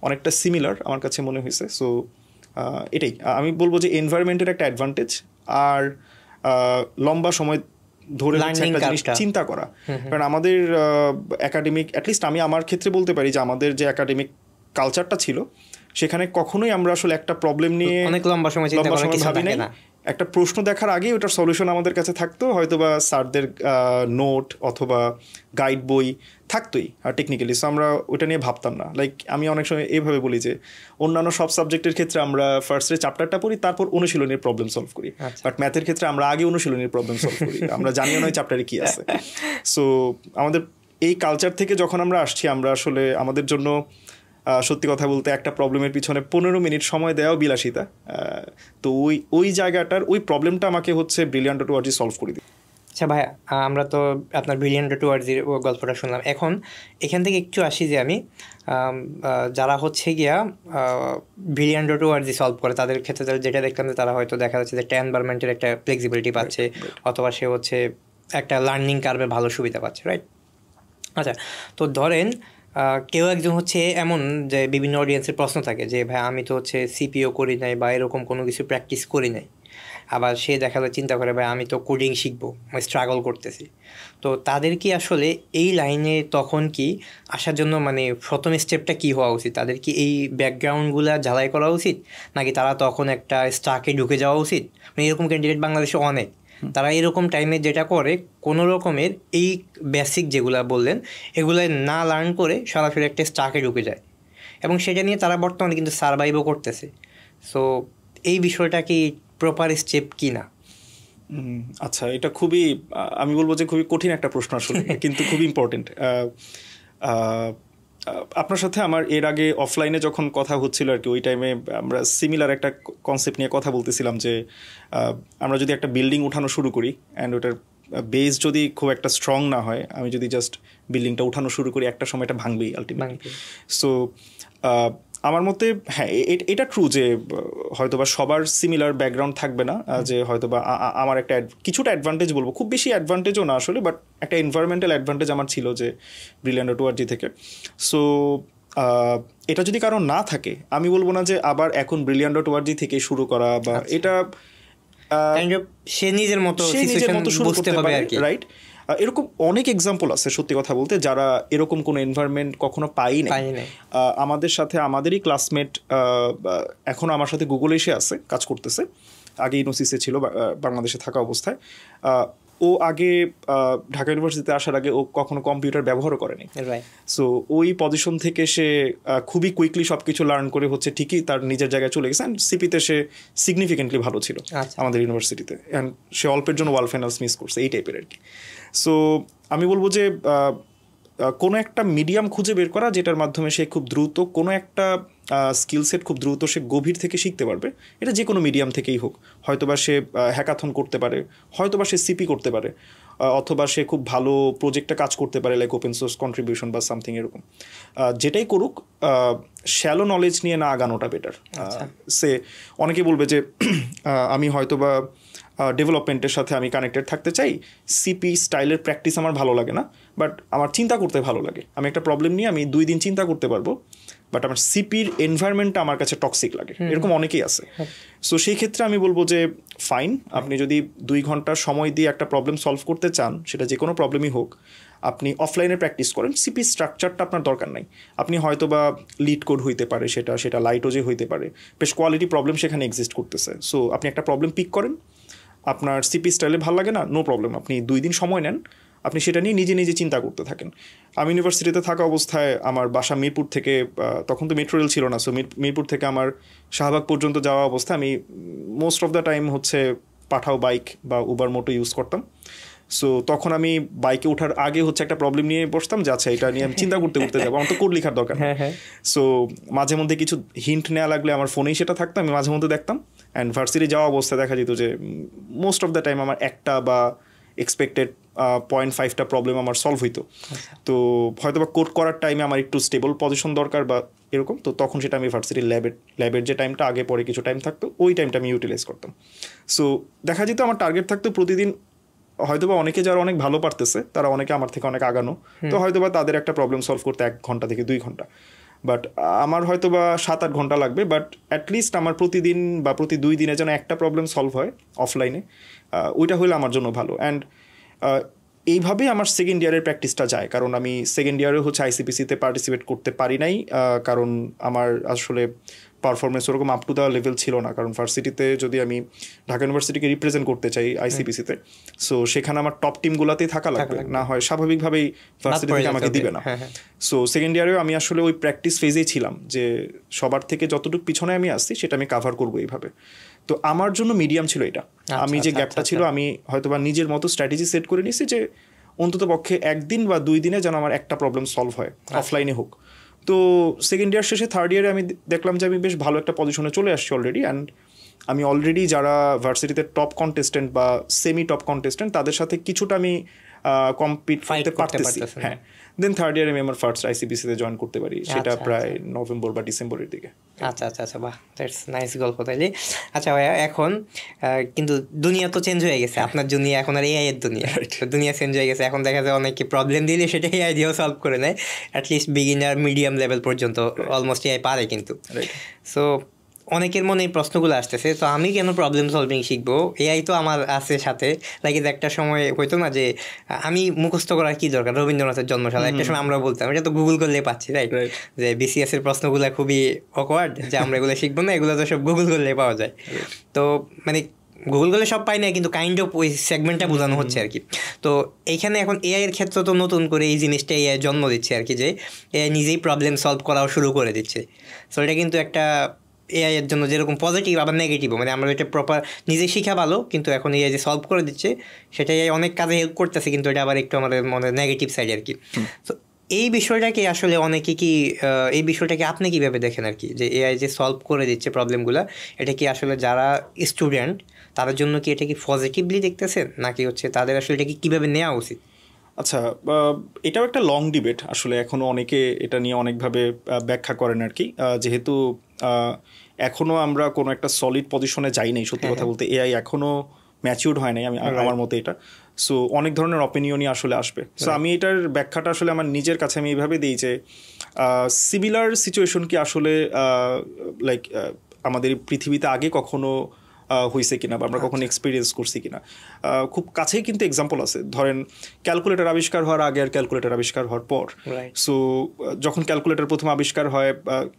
A: অনেকটা সিমিলার আমার কাছে মনে হয়েছে। সো এটাই আমি বলবো যে এনভায়রনমেন্টের একটা অ্যাডভান্টেজ, আর লম্বা সময় ধরে একটা জিনিস চিন্তা করা। কারণ আমাদের একাডেমিক, অ্যাটলিস্ট আমি আমার ক্ষেত্রে বলতে পারি যে আমাদের যে একাডেমিক কালচারটা ছিল সেখানে কখনোই আমরা আসলে একটা প্রবলেম নিয়ে
B: অনেক লম্বা সময়
A: ভাবি নাই। একটা প্রশ্ন দেখার আগে ওটার সলিউশন আমাদের কাছে থাকতো, হয়তো বা স্যারদের নোট অথবা গাইড বই থাকতোই টেকনিক্যালি। সো আমরা ওটা নিয়ে ভাবতাম না। লাইক আমি অনেক সময় এইভাবে বলি যে অন্যান্য সব সাবজেক্টের ক্ষেত্রে আমরা ফার্স্টে চ্যাপ্টারটা পড়ি, তারপর অনুশীলনের প্রবলেম সলভ করি, বাট ম্যাথের ক্ষেত্রে আমরা আগে অনুশীলনের প্রবলেম সলভ করি, আমরা জানিও নয় চ্যাপ্টারে কী আছে। সো আমাদের এই কালচার থেকে যখন আমরা আসছি, আমরা আসলে আমাদের জন্য সত্যি কথা বলতে একটা প্রবলেমের পিছনে 15 মিনিট সময় দেওয়াও বিলাসিতা। তো ওই জায়গাটার ওই প্রবলেমটা আমাকে হচ্ছে Brilliant.org সলভ করে দিই।
B: আচ্ছা ভাইয়া, আমরা তো আপনার Brilliant.org গল্পটা শুনলাম। এখন এখান থেকে একটু আসি যে আমি যারা হচ্ছে গিয়া Brilliant.org সলভ করে তাদের ক্ষেত্রে যেটা দেখলাম যে তারা হয়তো দেখা যাচ্ছে যে একটা এনভায়রনমেন্টের একটা ফ্লেক্সিবিলিটি পাচ্ছে, অথবা সে হচ্ছে একটা লার্নিং কার্ভে ভালো সুবিধা পাচ্ছে, রাইট? আচ্ছা, তো ধরেন কেউ একজন হচ্ছে এমন যে বিভিন্ন অডিয়েন্সের প্রশ্ন থাকে যে ভাই আমি তো হচ্ছে সিপিও করি নাই বা এরকম কোনো কিছু প্র্যাকটিস করি নাই, আবার সে দেখা যায় চিন্তা করে ভাই আমি তো কোডিং শিখবো, আমি স্ট্রাগল করতেছি। তো তাদের কি আসলে এই লাইনে তখন কি আসার জন্য মানে প্রথম স্টেপটা কী হওয়া উচিত? তাদের কি এই ব্যাকগ্রাউন্ডগুলো ঝালাই করা উচিত, নাকি তারা তখন একটা স্টাকে ঢুকে যাওয়া উচিত? মানে এরকম ক্যান্ডিডেট বাংলাদেশে অনেক, তারা এরকম টাইমে যেটা করে কোনো রকমের এই বেসিক যেগুলো বললেন এগুলো না লার্ন করে সরাসরি একটা স্টাকে ঢুকে যায়, এবং সেটা নিয়ে তারা বর্তমানে কিন্তু সারভাইভও করতেছে। সো এই বিষয়টা কি প্রপার স্টেপ কি না?
A: আচ্ছা, এটা খুবই, আমি বলবো যে খুবই কঠিন একটা প্রশ্ন আসলে, কিন্তু খুবই ইম্পর্টেন্ট। আপনার সাথে আমার এর আগে অফলাইনে যখন কথা হচ্ছিল আর কি, ওই টাইমে আমরা সিমিলার একটা কনসেপ্ট নিয়ে কথা বলতেছিলাম যে আমরা যদি একটা বিল্ডিং উঠানো শুরু করি অ্যান্ড ওটার বেস যদি খুব একটা স্ট্রং না হয়, আমি যদি জাস্ট বিল্ডিংটা উঠানো শুরু করি, একটা সময় এটা ভাঙবেই আলটিমেটলি। সো আমার মতে হ্যাঁ, এটা ট্রু যে হয়তোবা সবার সিমিলার ব্যাকগ্রাউন্ড থাকবে না, যে হয়তোবা আমার একটা কিছুটা অ্যাডভান্টেজ বলবো, খুব বেশি অ্যাডভান্টেজও না আসলে, বাট একটা এনভায়রনমেন্টাল অ্যাডভান্টেজ আমার ছিল যে Brilliant.org থেকে। সো এটা যদি কারো না থাকে, আমি বলবো না যে আবার এখন Brilliant.org থেকে শুরু করা, বা এটা
B: সে নিজের মতো
A: শুরু করতে পারে, রাইট? এরকম অনেক এক্সাম্পল আছে সত্যি কথা বলতে, যারা এরকম কোনো এনভায়রনমেন্ট কখনো পাই নাই। আমাদের সাথে আমাদেরই ক্লাসমেট এখন আমার সাথে গুগলে এসে আছে, কাজ করতেছে, আগে ইনোসিসে ছিল বাংলাদেশে থাকা অবস্থায়। ও আগে ঢাকা ইউনিভার্সিটিতে আসার আগে ও কখনো কম্পিউটার ব্যবহারও করেনি। সো ওই পজিশন থেকে সে খুবই কুইকলি সব কিছু লার্ন করে হচ্ছে ঠিকই তার নিজের জায়গায় চলে গেছে, অ্যান্ড সিপিতে সে সিগনিফিকেন্টলি ভালো ছিল আমাদের ইউনিভার্সিটিতে, অ্যান্ড সে অল্পের জন্য ওয়ার্ল্ড ফাইনালস মিস করছে, এই টাইপের আর কি। সো আমি বলবো যে কোনো একটা মিডিয়াম খুঁজে বের করা যেটার মাধ্যমে সে খুব দ্রুত কোনো একটা স্কিল সেট খুব দ্রুত সে গভীর থেকে শিখতে পারবে, এটা যে কোনো মিডিয়াম থেকেই হোক। হয়তোবা সে হ্যাকাথন করতে পারে, হয়তোবা সে সিপি করতে পারে, অথবা সে খুব ভালো প্রজেক্টে কাজ করতে পারে, লাইক ওপেন সোর্স কন্ট্রিবিউশন বা সামথিং এরকম। যেটাই করুক, শ্যালো নলেজ নিয়ে না আগানোটা বেটার। সে অনেকে বলবে যে আমি হয়তোবা ডেভেলপমেন্টের সাথে আমি কানেক্টেড থাকতে চাই, সিপি স্টাইলের প্র্যাকটিস আমার ভালো লাগে না, বাট আমার চিন্তা করতে ভালো লাগে, আমি একটা প্রবলেম নিয়ে আমি 2 দিন চিন্তা করতে পারবো, বাট আমার সিপির এনভায়রনমেন্টটা আমার কাছে টক্সিক লাগে, এরকম অনেকেই আছে। সো সেই ক্ষেত্রে আমি বলবো যে ফাইন, আপনি যদি 2 ঘন্টা সময় দিয়ে একটা প্রবলেম সলভ করতে চান, সেটা যে কোনো প্রবলেমই হোক, আপনি অফলাইনে প্র্যাকটিস করেন, সিপি স্ট্রাকচারটা আপনার দরকার নাই। আপনি হয়তো বা লিড কোড হইতে পারে, সেটা লাইটোজে হইতে পারে, বেশ কোয়ালিটি প্রবলেম সেখানে এক্সিস্ট করতেছে। সো আপনি একটা প্রবলেম পিক করেন, আপনার সিপি স্টাইলে ভালো লাগে না, নো প্রবলেম, আপনি 2 দিন সময় নেন, আপনি সেটা নিয়ে নিজে নিজে চিন্তা করতে থাকেন। আমি ইউনিভার্সিটিতে থাকা অবস্থায় আমার বাসা মিরপুর থেকে, তখন তো মেট্রো রেল ছিল না, সো মিরপুর থেকে আমার শাহবাগ পর্যন্ত যাওয়া অবস্থায় আমি মোস্ট অফ দ্য টাইম হচ্ছে পাঠাও বাইক বা উবার মোটো ইউজ করতাম। সো তখন আমি বাইকে ওঠার আগে হচ্ছে একটা প্রবলেম নিয়ে বসতাম যে আচ্ছা এটা নিয়ে আমি চিন্তা করতে যাবো, আমার তো কোড লেখার দরকার। সো মাঝে মধ্যে কিছু হিন্ট নেওয়া লাগলে আমার ফোনেই সেটা থাকতাম, আমি মাঝে মধ্যে দেখতাম, অ্যান্ড ভার্সিটি যাওয়া অবস্থায় দেখা যেত যে মোস্ট অফ দ্য টাইম আমার একটা বা এক্সপেক্টেড 0.5টা প্রবলেম আমার সলভ হইতো। তো হয়তো বা কোড করার টাইমে আমার একটু স্টেবল পজিশন দরকার বা এরকম, তো তখন সেটা আমি ভার্সিটির ল্যাবের যে টাইমটা আগে পরে কিছু টাইম থাকতো, ওই টাইমটা আমি ইউটিলাইজ করতাম। সো দেখা যেত আমার টার্গেট থাকতো প্রতিদিন হয়তোবা অনেকে যারা অনেক ভালো পারতেছে তারা অনেকে আমার থেকে অনেক আগানো, তো হয়তোবা তাদের একটা প্রবলেম সলভ করতে 1 ঘন্টা থেকে 2 ঘন্টা, বাট আমার হয়তোবা 7-8 ঘন্টা লাগবে, বাট অ্যাটলিস্ট আমার প্রতিদিন বা প্রতি 2 দিনে যেন একটা প্রবলেম সলভ হয় অফলাইনে, ওইটা হলে আমার জন্য ভালো। অ্যান্ড এইভাবেই আমার সেকেন্ড ইয়ারের প্র্যাকটিসটা যায়, কারণ আমি সেকেন্ড ইয়ারে হচ্ছে আইসিপিসিতে পার্টিসিপেট করতে পারি নাই, কারণ আমার আসলে পারফরমেন্স ওরকম আপ টু দ্য লেভেল ছিল না, কারণ ভার্সিটিতে যদি আমি ঢাকা ইউনিভার্সিটিকে রিপ্রেজেন্ট করতে চাই আইসিপিসিতে, সো সেখানে আমার টপ টিমগুলোতেই থাকা লাগবে, না হয় স্বাভাবিকভাবেই ভার্সিটি থেকে আমাকে দিবে না। সো সেকেন্ড ইয়ারেও আমি আসলে ওই প্র্যাকটিস ফেজেই ছিলাম যে সবার থেকে যতটুকু পিছনে আমি আসছি সেটা আমি কাভার করবো এইভাবে। তো আমার জন্য মিডিয়াম ছিল এটা, আমি যে গ্যাপটা ছিল আমি হয়তোবা নিজের মতো স্ট্র্যাটেজি সেট করে নিয়েছি যে অন্তত পক্ষে 1 দিন বা 2 দিনে যেন আমার একটা প্রবলেম সলভ হয়, অফলাইনে হোক। তো সেকেন্ড ইয়ার শেষে থার্ড ইয়ারে আমি দেখলাম যে আমি বেশ ভালো একটা পজিশনে চলে আসছি অলরেডি, অ্যান্ড আমি অলরেডি যারা ভার্সিটিতে টপ কন্টেস্টেন্ট বা সেমি টপ কন্টেস্টেন্ট তাদের সাথে কিছুটা আমি কম্পিট করতে পারতেছি। হ্যাঁ, দেন থার্ড ইয়ারে আমি আমার ফার্স্ট আইসিপিসিতে জয়েন করতে পারি, সেটা প্রায় নভেম্বর বা ডিসেম্বরের দিকে।
B: আচ্ছা আচ্ছা আচ্ছা, বাহ, দ্যাটস নাইস গল্প তাইলে। আচ্ছা ভাইয়া, এখন কিন্তু দুনিয়া তো চেঞ্জ হয়ে গেছে, আপনার দুনিয়া এখন আর এআই এর দুনিয়া, দুনিয়া চেঞ্জ হয়ে গেছে। এখন দেখা যায় অনেকে প্রবলেম দিলে সেটা এআই দিয়েও সলভ করে নেয়, অ্যাটলিস্ট বিগিনার মিডিয়াম লেভেল পর্যন্ত অলমোস্ট এআই পারে কিন্তু। সো অনেকের মনে এই প্রশ্নগুলো আসতেছে, তো আমি কেন প্রবলেম সলভিং শিখবো, এআই তো আমার আছে সাথে। লাইক একটা সময় হইতো না যে আমি মুখস্থ করার কি দরকার, রবীন্দ্রনাথের জন্মশালা একটা সময় আমরা বলতাম, এটা তো গুগল করলে পাচ্ছি, রাইট? যে বিসিএস এর প্রশ্নগুলো খুবই অকওয়ার্ড, যে আমরা এগুলো শিখবো না, এগুলো তো সব গুগল করলে পাওয়া যায়। তো মানে গুগল করলে সব পাই না, কিন্তু কাইন্ড অফ ওই সেগমেন্টটা বোঝানো হচ্ছে আর কি। তো এইখানে এখন এআই এর ক্ষেত্রে তো নতুন করে এই জিনিসটা এআই জন্ম দিচ্ছে আর কি, যে এআই নিজেই প্রবলেম সলভ করাও শুরু করে দিচ্ছে। সো এটা কিন্তু একটা এআই এর জন্য যেরকম পজিটিভ আবার নেগেটিভও, মানে আমরা এটা প্রপার নিজে শিখা ভালো, কিন্তু এখন এআই যে সলভ করে দিচ্ছে সেটা এআই অনেক কাজে হেল্প করতেছে, কিন্তু এটা আবার একটু আমাদের মনে নেগেটিভ সাইড আর কি। তো এই বিষয়টাকে আসলে অনেকে কি এই বিষয়টাকে আপনি কীভাবে দেখেন আর কি, যে এআই যে সলভ করে দিচ্ছে প্রবলেমগুলো, এটা কি আসলে যারা স্টুডেন্ট তাদের জন্য কি এটা কি পজিটিভলি দেখতেছেন, নাকি হচ্ছে তাদের আসলে এটা কি কীভাবে নেওয়া উচিত?
A: আচ্ছা, এটাও একটা লং ডিবেট আসলে, এখনও অনেকে এটা নিয়ে অনেকভাবে ব্যাখ্যা করেন আর কি, যেহেতু এখনও আমরা কোনো একটা সলিড পজিশনে যাই নাই, সত্যি কথা বলতে এআই এখনও ম্যাচিউরড হয় নাই আমার মতে এটা। সো অনেক ধরনের অপিনিয়নই আসলে আসবে। সো আমি এটার ব্যাখ্যাটা আসলে আমার নিজের কাছে আমি এইভাবে দিই যে সিমিলার সিচুয়েশন কি আসলে লাইক আমাদের পৃথিবীতে আগে কখনো হয়েছে কিনা, বা আমরা কখনো এক্সপিরিয়েন্স করছি কিনা। খুব কাছেই কিন্তু এক্সাম্পল আছে, ধরেন ক্যালকুলেটর আবিষ্কার হওয়ার আগে আর ক্যালকুলেটর আবিষ্কার হওয়ার পর। সো যখন ক্যালকুলেটর প্রথম আবিষ্কার হয়,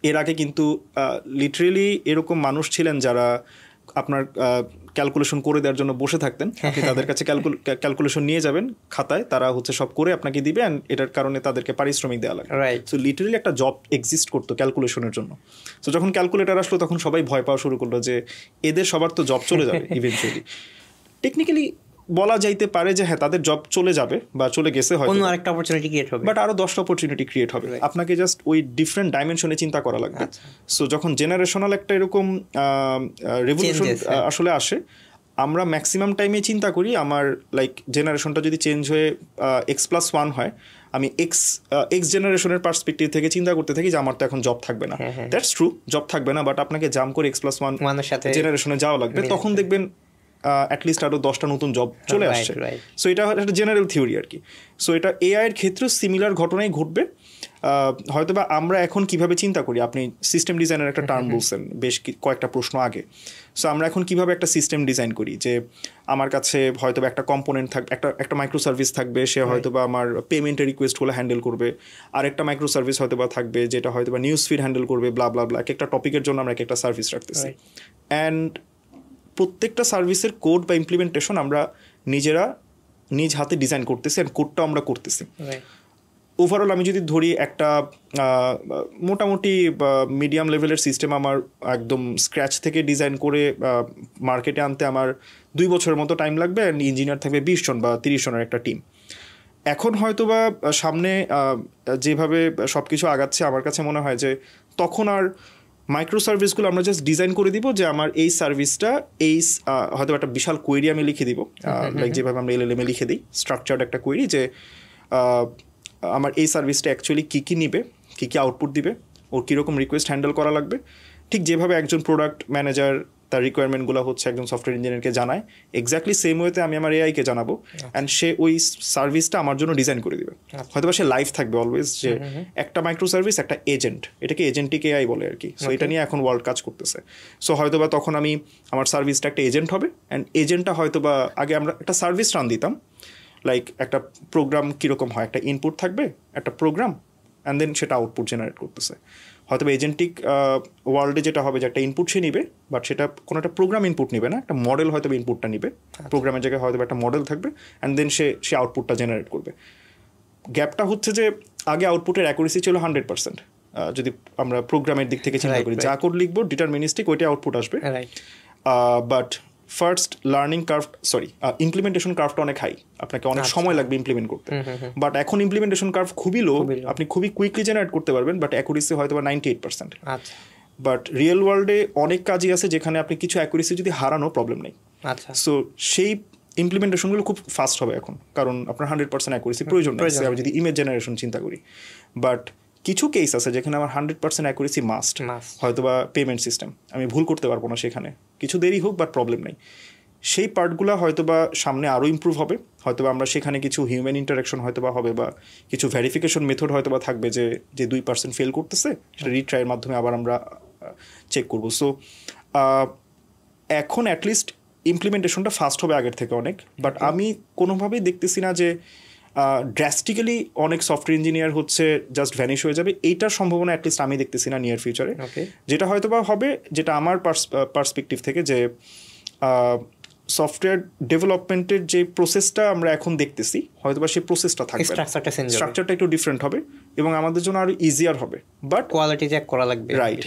A: এর আগে কিন্তু লিটারেলি এরকম মানুষ ছিলেন যারা আপনার ক্যালকুলেশন করে দেওয়ার জন্য বসে থাকতেন, আপনি তাদের কাছে ক্যালকুলেশন নিয়ে যাবেন খাতায়, তারা হচ্ছে সব করে আপনাকে দিবে, অ্যান্ড এটার কারণে তাদেরকে পারিশ্রমিক দেওয়া লাগে। সো লিটারেলি একটা জব এক্সিস্ট করতো ক্যালকুলেশনের জন্য। সো যখন ক্যালকুলেটর আসলো তখন সবাই ভয় পাওয়া শুরু করলো যে এদের সবার তো জব চলে যাবে ইভেন্চুয়ালি। টেকনিক্যালি বলা যাইতে পারে যে হ্যাঁ, তাদের জব চলে যাবে বা চলে গেছে, হয়তো
B: অন্য আরেকটা অপরচুনিটি ক্রিয়েট হবে,
A: বাট আরো 10টা অপরচুনিটি ক্রিয়েট হবে। আপনাকে জাস্ট ওই ডিফারেন্ট ডাইমেনশনে চিন্তা করা লাগবে। সো যখন জেনারেশনাল একটা এরকম রেভলিউশন আসলে আসে, আমরা ম্যাক্সিমাম টাইমে চিন্তা করি আমার লাইক জেনারেশনটা যদি চেঞ্জ হয়ে X+1 হয়, আমি এক্স জেনারেশনের পার্সপেক্টিভ থেকে চিন্তা করতে থাকি যে আমার তো এখন জব থাকবে না। দ্যাটস ট্রু, জব থাকবে না, বাট আপনাকে জাম্প করে X+1 জেনারেশনে যাওয়া লাগবে, তখন দেখবেন অ্যাটলিস্ট আরও 10টা নতুন জব চলে আসছে। সো এটা একটা জেনারেল থিওরি আর কি। সো এটা এআই এর ক্ষেত্রেও সিমিলার ঘটনাই ঘটবে। হয়তোবা আমরা এখন কিভাবে চিন্তা করি, আপনি সিস্টেম ডিজাইনের একটা টার্ম বলছেন বেশ কয়েকটা প্রশ্ন আগে। সো আমরা এখন কিভাবে একটা সিস্টেম ডিজাইন করি, যে আমার কাছে হয়তোবা একটা কম্পোনেন্ট থাকবে, একটা মাইক্রো সার্ভিস থাকবে, সে হয়তোবা আমার পেমেন্টের রিকোয়েস্টগুলো হ্যান্ডেল করবে, আর একটা মাইক্রো সার্ভিস হয়তোবা থাকবে যেটা হয়তোবা নিউজ ফিড হ্যান্ডেল করবে, ব্লা ব্লা ব্লা। এক একটা টপিকের জন্য আমরা এক একটা সার্ভিস রাখতেছি, অ্যান্ড প্রত্যেকটা সার্ভিসের কোড বা ইমপ্লিমেন্টেশন আমরা নিজেরা নিজ হাতে ডিজাইন করতেছি, অ্যান্ড কোডটা আমরা করতেছি। ওভারঅল আমি যদি ধরি একটা মোটামুটি মিডিয়াম লেভেলের সিস্টেম আমার একদম স্ক্র্যাচ থেকে ডিজাইন করে মার্কেটে আনতে আমার 2 বছরের মতো টাইম লাগবে, অ্যান্ড ইঞ্জিনিয়ার থাকবে 20 জন বা 30 জনের একটা টিম। এখন হয়তোবা সামনে যেভাবে সব কিছু আগাচ্ছে, আমার কাছে মনে হয় যে তখন আর মাইক্রো সার্ভিসগুলো আমরা জাস্ট ডিজাইন করে দিব যে আমার এই সার্ভিসটা এই হয়তো একটা বিশাল কোয়েরি আমি লিখে দিব, লাইক যেভাবে আমরা এলএলএমে লিখে দিই স্ট্রাকচার্ড একটা কোয়েরি, যে আমার এই সার্ভিসটা অ্যাকচুয়ালি কী কী নিবে, কী কী আউটপুট দিবে, ওর কীরকম রিকোয়েস্ট হ্যান্ডেল করা লাগবে। ঠিক যেভাবে একজন প্রোডাক্ট ম্যানেজার তার রিকোয়ারমেন্টগুলো হচ্ছে একজন সফটওয়্যার ইঞ্জিনিয়ারকে জানায়, এক্স্যাক্টলি সেম ওয়েতে আমি আমার এআইকে জানাবো, অ্যান্ড সে ওই সার্ভিসটা আমার জন্য ডিজাইন করে দিবে। হয়তো বা সে লাইভ থাকবে অলওয়েজ, যে একটা মাইক্রো সার্ভিস, একটা এজেন্ট, এটাকে এজেন্টিক এআই বলে আর কি। সো এটা নিয়ে এখন ওয়ার্ল্ড কাজ করতেছে। সো হয়তো বা তখন আমি আমার সার্ভিসটা একটা এজেন্ট হবে, অ্যান্ড এজেন্টটা হয়তো বা আগে আমরা একটা সার্ভিস রান দিতাম, লাইক একটা প্রোগ্রাম কীরকম হয়, একটা ইনপুট থাকবে, একটা প্রোগ্রাম, অ্যান্ড দেন সেটা আউটপুট জেনারেট করতেছে। হয়তো এজেন্টিক ওয়ার্ল্ডে যেটা হবে যে একটা ইনপুট সে নিবে, বাট সেটা কোনো একটা প্রোগ্রাম ইনপুট নিবে না, একটা মডেল হয়তো ইনপুটটা নিবে, প্রোগ্রামের জায়গায় হয়তো একটা মডেল থাকবে, অ্যান্ড দেন সে আউটপুটটা জেনারেট করবে। গ্যাপটা হচ্ছে যে আগে আউটপুটের অ্যাকুরেসি ছিল 100%, যদি আমরা প্রোগ্রামের দিক থেকে চিন্তা করি, যা কোড লিখবো ডিটারমিনিস্টিক, ওইটা আউটপুট আসবে। But first learning curve, implementation কার্ভটা অনেক হাই, আপনাকে অনেক সময় লাগবে ইমপ্লিমেন্ট করতে। বাট এখন ইমপ্লিমেন্টেশন কার্ভ খুবই লো, আপনি খুবই কুইকলি জেনারেট করতে পারবেন, বাট অ্যাকুরেসি হয়তো বা 98%। বাট রিয়েল ওয়ার্ল্ডে অনেক কাজই আছে যেখানে আপনি কিছু অ্যাকুরেসি যদি হারানো প্রবলেম নেই। সো সেই ইমপ্লিমেন্টেশনগুলো খুব ফাস্ট হবে এখন, কারণ আপনার 100% অ্যাকুরেসি প্রয়োজন নেই, আমি যদি ইমেজ জেনারেশন চিন্তা করি। বাট কিছু কেস আছে যেখানে আমার 100% অ্যাকুরেসি মাস্ট, হয়তো বা পেমেন্ট সিস্টেম, আমি ভুল করতে পারবো না সেখানে, কিছু দেরি হোক বাট প্রবলেম নেই। সেই পার্টগুলো হয়তো বা সামনে আরও ইমপ্রুভ হবে, হয়তো বা আমরা সেখানে কিছু হিউম্যান ইন্টারাকশন হয়তো বা হবে, বা কিছু ভেরিফিকেশন মেথড হয়তো বা থাকবে, যে 2% ফেল করতেছে, সেটা রিট্রাইয়ের মাধ্যমে আবার আমরা চেক করবো। সো এখন অ্যাটলিস্ট ইমপ্লিমেন্টেশনটা ফাস্ট হবে আগের থেকে অনেক, বাট আমি কোনোভাবেই দেখতেছি না যে ড্রাস্টিক্যালি অনেক সফটওয়্যার ইঞ্জিনিয়ার হচ্ছে জাস্ট ভ্যানিশ হয়ে যাবে, এইটার সম্ভাবনা অ্যাটলিস্ট আমি দেখতেছি না নিয়ার ফিউচারে। যেটা হয়তো বা হবে, যেটা আমার পার্সপেক্টিভ থেকে, যে সফটওয়্যার ডেভেলপমেন্টের যে প্রসেসটা আমরা এখন দেখতেছি, হয়তো বা সেই প্রসেসটা থাকবে, স্ট্রাকচারটা একটু ডিফারেন্ট হবে এবং আমাদের জন্য আরো ইজিয়ার হবে, বাট
B: কোয়ালিটি চেক করা লাগবে,
A: রাইট।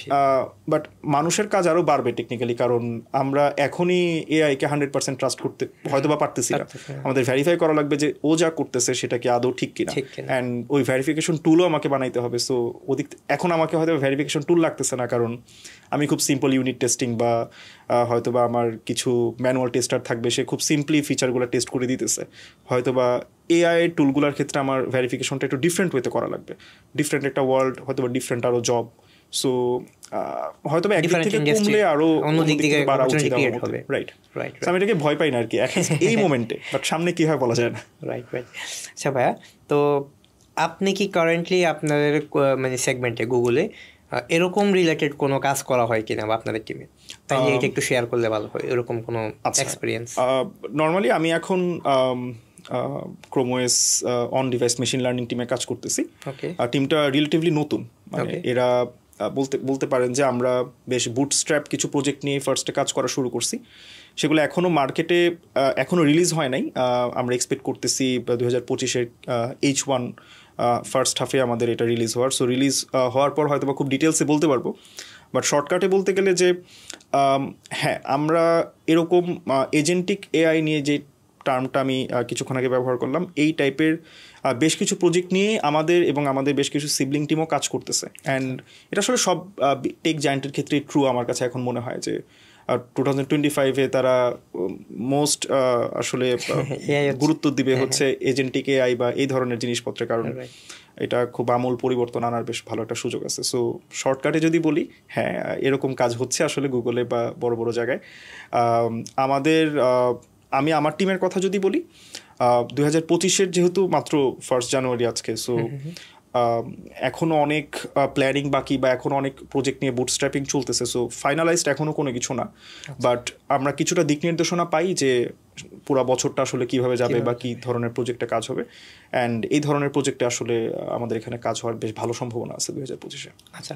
A: বাট মানুষের কাজ আরো বাড়বে টেকনিক্যালি, কারণ আমরা এখনই এআইকে 100% ট্রাস্ট করতে হয়তো বা পারতেছি না, আমাদের ভেরিফাই করা লাগবে যে ও যা করতেছে সেটা কি আদৌ ঠিক কিনা, অ্যান্ড ওই ভেরিফিকেশন টুলও আমাকে বানাইতে হবে। সো ওদিক এখন আমাকে হয়তো ভেরিফিকেশন টুল লাগতেছে না, কারণ আমি খুব সিম্পল ইউনিট টেস্টিং বা হয়তো বা আমার কিছু ম্যানুয়াল টেস্টার থাকবে, সে খুব সিম্পলি ফিচারগুলো টেস্ট করে দিতেছে। হয়তো বা এআই টুলগুলোর ক্ষেত্রে আমার ভেরিফিকেশনটা একটু ডিফারেন্ট ওয়েতে করা লাগবে, ডিফারেন্ট একটা ওয়ার্ল্ড, হয়তো বা ডিফারেন্ট আরও জব। সো হয়তো বা একদিক থেকে কমলে আরও অন্যদিক থেকে বাড়া উচিত হবে। রাইট, আমি এটাকে ভয় পাই না আর কি এই মোমেন্টে, বাট সামনে কী হয় বলা যায় না।
B: রাইট। আচ্ছা ভাইয়া, তো আপনি কি কারেন্টলি আপনাদের মানে সেগমেন্টে গুগলে এরকম রিলেটেড কোনো কাজ করা হয় কিনা বা আপনাদের টিমে, তাইলে এটা একটু শেয়ার করলে ভালো হয়, এরকম কোনো এক্সপিরিয়েন্স?
A: নর্মালি আমি এখন Chrome OS on device machine learning টিমে কাজ করতেছি। টিমটা রিলেটিভলি নতুন, মানে এরা বলতে পারেন যে আমরা বেশ বুটস্ট্র্যাপ কিছু প্রজেক্ট নিয়ে ফার্স্টে কাজ করা শুরু করছি, সেগুলো এখনও মার্কেটে এখনও রিলিজ হয় নাই। আমরা এক্সপেক্ট করতেছি 2025-এর H1 ফার্স্ট হাফে আমাদের এটা রিলিজ হওয়ার। সো রিলিজ হওয়ার পর হয়তো বা খুব ডিটেলসে বলতে পারবো, বাট শর্টকাটে বলতে গেলে যে হ্যাঁ, আমরা এরকম এজেন্টিক এআই নিয়ে যে টার্মটা আমি কিছুক্ষণ আগে ব্যবহার করলাম, এই টাইপের বেশ কিছু প্রজেক্ট নিয়ে আমাদের বেশ কিছু সিবলিং টিমও কাজ করতেছে। অ্যান্ড এটা আসলে সব টেক জায়ান্টের ক্ষেত্রে ট্রু আমার কাছে এখন মনে হয়, যে 2025-এ তারা মোস্ট আসলে গুরুত্ব দিবে হচ্ছে এজেন্টিক এআই বা এই ধরনের জিনিসপত্রের, কারণ এটা খুব আমূল পরিবর্তন আনার বেশ ভালো একটা সুযোগ আছে। সো শর্টকাটে যদি বলি, হ্যাঁ এরকম কাজ হচ্ছে আসলে গুগলে বা বড় বড় জায়গায়। আমি আমার টিমের কথা যদি বলি, 2025-এর যেহেতু মাত্র 1 জানুয়ারি আজকে, সো এখনও অনেক প্ল্যানিং বাকি বা এখনও অনেক প্রজেক্ট নিয়ে বুটস্ট্র্যাপিং চলতেছে। সো ফাইনালাইজড এখনও কোনো কিছু না, বাট আমরা কিছুটা দিক নির্দেশনা পাই যে পুরো বছরটা আসলে কীভাবে যাবে বা কী ধরনের প্রজেক্টে কাজ হবে। অ্যান্ড এই ধরনের প্রজেক্টে আসলে আমাদের এখানে কাজ হওয়ার বেশ ভালো সম্ভাবনা আছে 2025-এ।
B: আচ্ছা,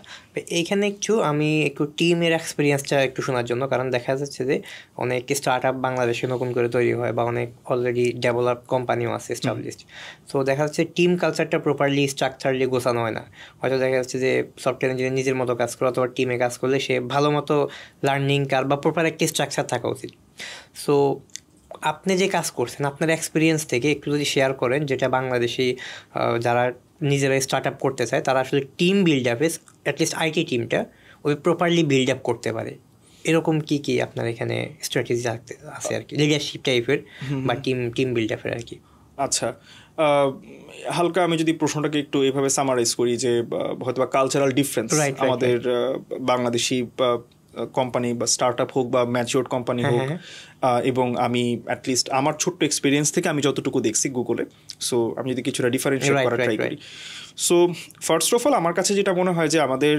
B: এইখানে আমি একটু টিমের এক্সপিরিয়েন্সটা একটু শোনার জন্য, কারণ দেখা যাচ্ছে যে অনেক স্টার্ট আপ বাংলাদেশে নতুন করে তৈরি হয় বা অনেক অলরেডি ডেভেলপ কোম্পানিও আছে এস্টাবলিশড। তো দেখা যাচ্ছে টিম কালচারটা প্রপারলি স্ট্রাকচারলি গোছানো হয় না। হয়তো দেখা যাচ্ছে যে সফটওয়্যার ইঞ্জিনিয়ার নিজের মতো কাজ করে, অথবা টিমে কাজ করলে সে ভালো মতো লার্নিং কার বা প্রপার একটা স্ট্রাকচার থাকা উচিত। সো আপনি যে কাজ করছেন, আপনার এক্সপিরিয়েন্স থেকে একটু যদি শেয়ার করেন, যেটা বাংলাদেশি যারা নিজেরা স্টার্ট আপ করতে চায় তারা আসলে টিম বিল্ড আপে অ্যাটলিস্ট আইটি টিমটা ওই প্রপারলি বিল্ড আপ করতে পারে, এরকম কি আপনার এখানে স্ট্র্যাটেজি আছে আর কি, লিডারশিপ টাইপের বা টিম বিল্ড আপের আর কি?
A: আচ্ছা, হালকা আমি যদি প্রশ্নটাকে একটু এভাবে সামারাইজ করি, যে হয়তো বা কালচারাল ডিফারেন্স আমাদের বাংলাদেশি কোম্পানি বা স্টার্ট আপ হোক বা ম্যাচিওর্ড কোম্পানি হোক, এবং আমি অ্যাটলিস্ট আমার ছোট্ট এক্সপিরিয়েন্স থেকে আমি যতটুকু দেখছি গুগলে, সো আমি যদি কিছুটা ডিফারেন্সিয়েট করার ট্রাই করি। সো ফার্স্ট অফ অল আমার কাছে যেটা মনে হয় যে আমাদের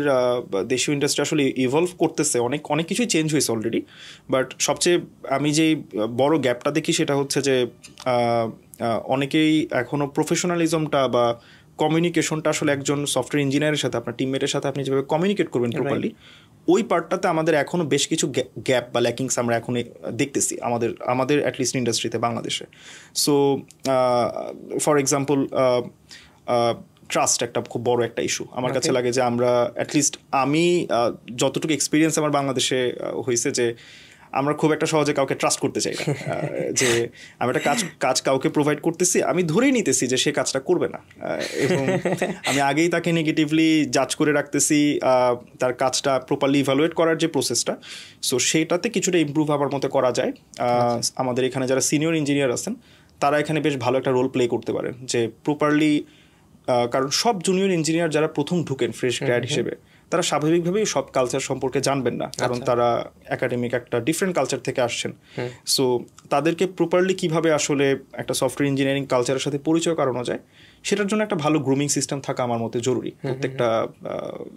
A: দেশীয় ইন্ডাস্ট্রি আসলে ইভলভ করতেছে, অনেক অনেক কিছুই চেঞ্জ হয়েছে অলরেডি, বাট সবচেয়ে আমি যেই বড় গ্যাপটা দেখি সেটা হচ্ছে যে অনেকেই এখনও প্রফেশনালিজমটা বা কমিউনিকেশনটা আসলে একজন সফটওয়্যার ইঞ্জিনিয়ারের সাথে আপনার টিমমেটের সাথে আপনি যেভাবে কমিউনিকেট করবেন প্রপারলি, ওই পার্টটাতে আমাদের এখনও বেশ কিছু গ্যাপ বা ল্যাকিংস আমরা এখন দেখতেছি আমাদের অ্যাটলিস্ট ইন্ডাস্ট্রিতে বাংলাদেশে। সো ফর এক্সাম্পল ট্রাস্ট একটা খুব বড় একটা ইস্যু আমার কাছে লাগে, যে আমরা অ্যাটলিস্ট আমি যতটুকু এক্সপিরিয়েন্স আমার বাংলাদেশে হয়েছে যে আমরা খুব একটা সহজে কাউকে ট্রাস্ট করতে চাই না, যে আমি একটা কাজ কাউকে প্রোভাইড করতেছি, আমি ধরেই নিতেছি যে সে কাজটা করবে না, এবং আমি আগেই তাকে নেগেটিভলি জাজ করে রাখতেছি তার কাজটা প্রপারলি ইভ্যালুয়েট করার যে প্রসেসটা, সো সেইটাতে কিছুটা ইমপ্রুভ আমার মতে করা যায়। আমাদের এখানে যারা সিনিয়র ইঞ্জিনিয়ার আছেন তারা এখানে বেশ ভালো একটা রোল প্লে করতে পারেন, যে প্রপারলি, কারণ সব জুনিয়র ইঞ্জিনিয়ার যারা প্রথম ঢুকেন ফ্রেশ গ্র্যাড হিসেবে তারা স্বাভাবিকভাবেই সব কালচার সম্পর্কে জানবেন না, কারণ তারা একাডেমিক একটা ডিফারেন্ট কালচার থেকে আসছেন। সো তাদেরকে প্রপারলি কিভাবে আসলে একটা সফটওয়্যার ইঞ্জিনিয়ারিং কালচারের সাথে পরিচয় করানো যায় সেটার জন্য একটা ভালো গ্রুমিং সিস্টেম থাকা আমার মতে জরুরি, প্রত্যেকটা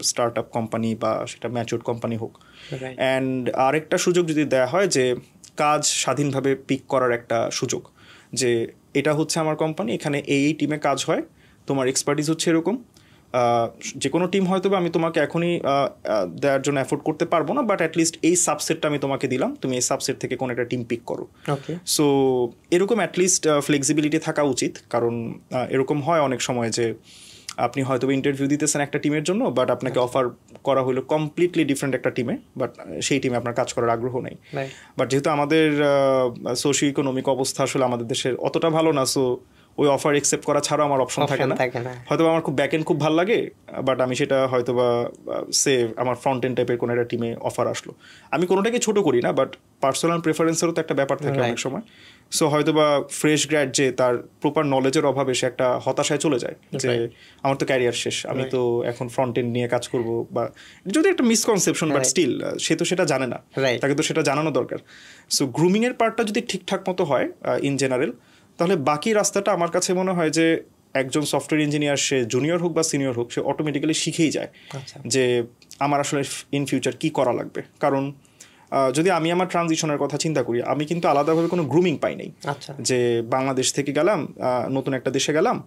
A: স্টার্ট আপ কোম্পানি বা সেটা ম্যাচিওর্ড কোম্পানি হোক। অ্যান্ড আরেকটা সুযোগ যদি দেওয়া হয় যে কাজ স্বাধীনভাবে পিক করার একটা সুযোগ, যে এটা হচ্ছে আমার কোম্পানি, এখানে এই টিমে কাজ হয়, তোমার এক্সপার্টিস হচ্ছে এরকম, যে কোনো টিম হয়তো বা আমি তোমাকে এখনই দেওয়ার জন্য অ্যাফোর্ড করতে পারবো না, বাট অ্যাটলিস্ট এই সাবসেটটা আমি তোমাকে দিলাম, তুমি এই সাবসেট থেকে কোনো একটা টিম পিক করো। সো এরকম অ্যাটলিস্ট ফ্লেক্সিবিলিটি থাকা উচিত, কারণ এরকম হয় অনেক সময় যে আপনি হয়তো ইন্টারভিউ দিতেছেন একটা টিমের জন্য, বাট আপনাকে অফার করা হলো কমপ্লিটলি ডিফারেন্ট একটা টিমে, বাট সেই টিমে আপনার কাজ করার আগ্রহ নেই। বাট যেহেতু আমাদের সোশিও ইকোনমিক অবস্থা আসলে আমাদের দেশের অতটা ভালো না, সো ওই অফার অ্যাকসেপ্ট করা ছাড়াও আমার অপশন থাকে না। হয়তো আমার খুব ব্যাক এন্ড খুব ভালো লাগে, বাট আমি সেটা হয়তো বা আমার ফ্রন্ট এন্ড টাইপের কোনো একটা টিমে অফার আসলো, আমি কোনোটাকে ছোটো করি না, বাট পার্সোনাল প্রেফারেন্সেরও তো একটা ব্যাপার থাকে অনেক সময়। সো হয়তো বা ফ্রেশ গ্র্যাড যে তার প্রপার নলেজের অভাবে সে একটা হতাশায় চলে যায়, যে আমার তো ক্যারিয়ার শেষ, আমি তো এখন ফ্রন্ট এন্ড নিয়ে কাজ করব, বা যদি একটা মিসকনসেপশন, বাট স্টিল সে তো সেটা জানে না, তাকে তো সেটা জানানো দরকার। সো গ্রুমিংয়ের পার্টটা যদি ঠিকঠাক মতো হয় ইন জেনারেল, তাহলে বাকি রাস্তাটা আমার কাছে মনে হয় যে একজন সফটওয়্যার ইঞ্জিনিয়ার, সে জুনিয়র হোক বা সিনিয়র হোক, সে অটোমেটিক্যালি শিখেই যায় যে আমার আসলে ইন ফিউচার কী করা লাগবে। কারণ যদি আমি আমার ট্রানজিশনের কথা চিন্তা করি, আমি কিন্তু আলাদাভাবে কোনো গ্রুমিং পাই নাই, যে বাংলাদেশ থেকে গেলাম নতুন একটা দেশে গেলাম,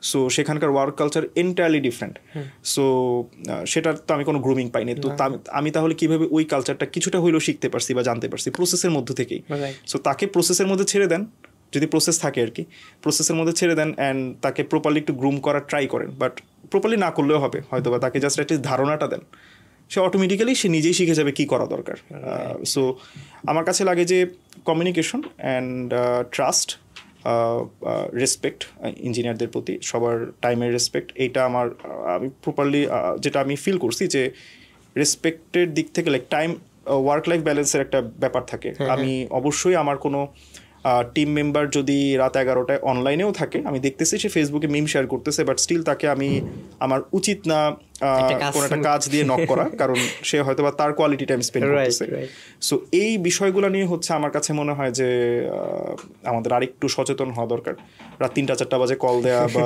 A: সো সেখানকার work culture entirely different, so সেটার তো আমি কোনো গ্রুমিং পাইনি। তো আমি তাহলে কীভাবে ওই কালচারটা কিছুটা হইলেও শিখতে পারছি বা জানতে পারছি প্রসেসের মধ্যে থেকেই। সো তাকে প্রসেসের মধ্যে ছেড়ে দেন, যদি প্রসেস থাকে আর কি, প্রসেসের মধ্যে ছেড়ে দেন অ্যান্ড তাকে প্রপারলি একটু গ্রুম করার ট্রাই করেন, বাট প্রপারলি না করলেও হবে, হয়তো বা তাকে জাস্ট একটা ধারণাটা দেন, সে অটোমেটিক্যালি সে নিজেই শিখে যাবে কী করা দরকার। সো আমার কাছে লাগে যে কমিউনিকেশন অ্যান্ড ট্রাস্ট, রেসপেক্ট ইঞ্জিনিয়ারদের প্রতি, সবার টাইমের রেসপেক্ট, এইটা আমি প্রপারলি যেটা আমি ফিল করছি যে রেসপেক্টের দিক থেকে লাইক টাইম ওয়ার্ক লাইফ ব্যালেন্সের একটা ব্যাপার থাকে। আমি অবশ্যই আমার কোনো টিম মেম্বার যদি রাত 11টায় অনলাইনেও থাকে, আমি দেখতেছি সে ফেসবুকে মিম শেয়ার করতেছে, বাট স্টিল তাকে আমার উচিত না কোনো একটা কাজ দিয়ে নক করা, কারণ সে হয়তো বা তার কোয়ালিটি টাইম স্পেন্ড করতেছে। সো এই বিষয়গুলো নিয়ে হচ্ছে আমার কাছে মনে হয় যে আমাদের আরেকটু সচেতন হওয়া দরকার। রাত 3-4 বাজে কল দেওয়া বা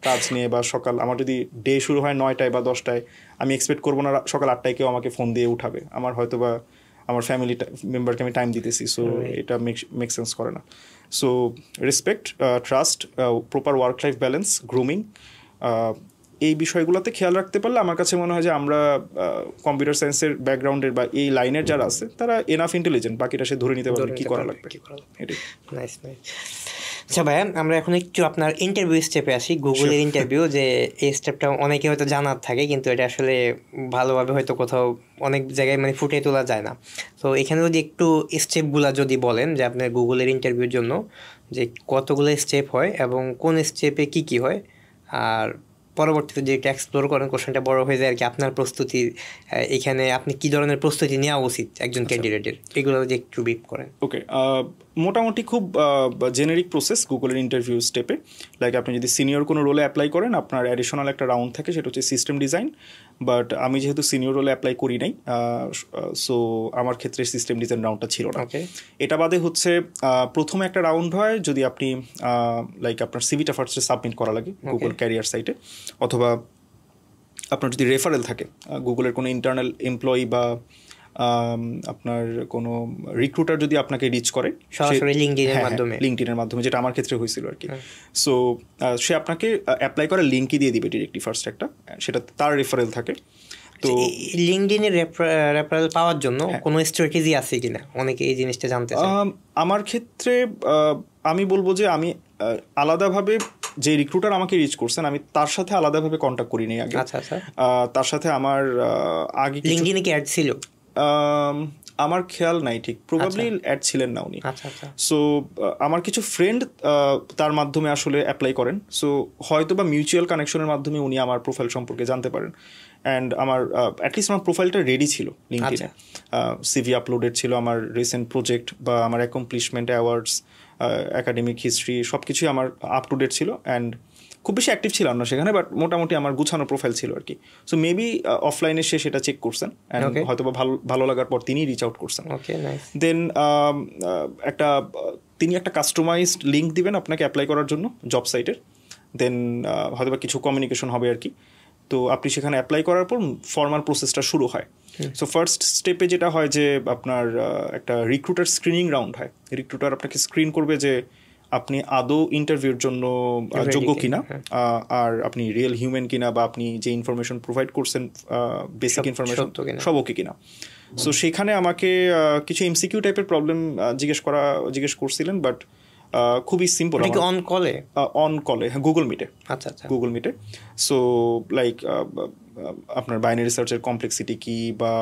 A: কাজ নিয়ে, বা সকাল আমার যদি ডে শুরু হয় 9টায় বা 10টায়, আমি এক্সপেক্ট করবো না সকাল 8টায় কেউ আমাকে ফোন দিয়ে উঠাবে, আমার হয়তো বা আমার ফ্যামিলি মেম্বারকে আমি টাইম দিতেছি, সো এটা মেক সেন্স করে না। So respect, trust, proper work life balance, grooming, এই বিষয়গুলোতে খেয়াল রাখতে পারলে আমার কাছে মনে হয় যে আমরা কম্পিউটার সায়েন্সের ব্যাকগ্রাউন্ডের বা এই লাইনের যারা আছে তারা এনাফ ইন্টেলিজেন্ট, বাকিটা সে ধরে নিতে পারবে কী করা লাগবে।
B: আচ্ছা ভাইয়া, আমরা এখন একটু আপনার ইন্টারভিউ স্টেপে আসি, গুগলের ইন্টারভিউ, যে এই স্টেপটা অনেকে হয়তো জানার থাকে, কিন্তু এটা আসলে ভালোভাবে হয়তো কোথাও অনেক জায়গায় মানে ফুটিয়ে তোলা যায় না। তো এখানে যদি একটু স্টেপগুলো যদি বলেন যে আপনার গুগলের ইন্টারভিউর জন্য যে কতগুলো স্টেপ হয় এবং কোন স্টেপে কী কী হয়, আর পরবর্তীতে যে একটা এক্সপ্লোর করেন কোশ্চেনটা বড় হয়ে যায় আর কি, আপনার প্রস্তুতি এখানে আপনি কী ধরনের প্রস্তুতি নেওয়া উচিত একজন ক্যান্ডিডেটের, এগুলো যদি একটু ব্রিফ করেন।
A: ওকে, মোটামুটি খুব জেনেরিক প্রসেস গুগলের ইন্টারভিউ স্টেপে। লাইক আপনি যদি সিনিয়র কোনো রোলে অ্যাপ্লাই করেন, আপনার অ্যাডিশনাল একটা রাউন্ড থাকে, সেটা হচ্ছে সিস্টেম ডিজাইন। বাট আমি যেহেতু সিনিয়র রোলে অ্যাপ্লাই করি নাই, সো আমার ক্ষেত্রে সিস্টেম ডিজাইন রাউন্ডটা ছিল না। এটা বাদে হচ্ছে প্রথমে একটা রাউন্ড হয় যদি আপনি লাইক আপনার সিভিটা ফার্স্টে সাবমিট করা লাগে গুগল ক্যারিয়ার সাইটে, অথবা আপনার যদি রেফারেল থাকে গুগলের কোনো ইন্টারনাল এমপ্লয়ি বা আপনার কোনো রিক্রুটার যদি আপনাকে রিচ করে লিঙ্কডইনের মাধ্যমে, যেটা আমার ক্ষেত্রে হয়েছিল আর কি। সো সে আপনাকে অ্যাপ্লাই করে লিঙ্কই দিয়ে দিবে ডিরেক্টলি ফার্স্ট একটা, সেটা তার রেফারেল থাকে।
B: তো লিঙ্কডইনে রেফারেল পাওয়ার জন্য কোনো স্ট্র্যাটেজি আছে কিনা, অনেকে এই জিনিসটা জানতে চায়।
A: আমার ক্ষেত্রে আমি বলবো যে আমি আলাদাভাবে যে রিক্রুটার আমাকে রিচ করছেন, আমি তার সাথে আলাদাভাবে কন্ট্যাক্ট করি নাই আগে। তার সাথে আমার আগে
B: লিঙ্কডইনে কি অ্যাড ছিল
A: আমার খেয়াল নাই ঠিক, প্রবাবলি অ্যাড ছিলেন না উনি। সো আমার কিছু ফ্রেন্ড তার মাধ্যমে আসলে অ্যাপ্লাই করেন, সো হয়তো বা মিউচুয়াল কানেকশনের মাধ্যমে উনি আমার প্রোফাইল সম্পর্কে জানতে পারেন। অ্যান্ড আমার অ্যাটলিস্ট আমার প্রোফাইলটা রেডি ছিল লিঙ্কডইনে, সিভি আপলোডেড ছিল, আমার রিসেন্ট প্রজেক্ট বা আমার অ্যাকমপ্লিশমেন্ট, অ্যাওয়ার্ডস, অ্যাকাডেমিক হিস্ট্রি সব কিছুই আমার আপ টু ডেট ছিল। অ্যান্ড খুব বেশি অ্যাক্টিভ ছিলাম না সেখানে, বাট মোটামুটি আমার গুছানো প্রোফাইল ছিল আর কি। সো মেবি অফলাইনে সে সেটা চেক করছেন, অ্যান্ড হয়তো বা ভালো লাগার পর তিনি রিচ আউট করছেন। দেন তিনি একটা কাস্টমাইজড লিঙ্ক দিবেন আপনাকে অ্যাপ্লাই করার জন্য জব সাইটের। দেন হয়তো বা কিছু কমিউনিকেশন হবে আর কি। তো আপনি সেখানে অ্যাপ্লাই করার পর ফর্মাল প্রসেসটা শুরু হয়। সো ফার্স্ট স্টেপে যেটা হয় যে আপনার একটা রিক্রুটার স্ক্রিনিং রাউন্ড হয়। রিক্রুটার আপনাকে স্ক্রিন করবে যে আপনি আদৌ ইন্টারভিউর জন্য যোগ্য কিনা, আর আপনি রিয়েল হিউম্যান কিনা, বা আপনি যে ইনফরমেশন প্রোভাইড করছেন বেসিক ইনফরমেশন সব ওকে কিনা। সো সেখানে আমাকে কিছু এমসিকিউ টাইপের প্রবলেম জিজ্ঞেস করছিলেন, বাট খুবই সিম্পল। অন কলে গুগল মিটে। গুগল মিটে। সো লাইক আপনার বাইনারি সার্চের কমপ্লেক্সিটি কি, বা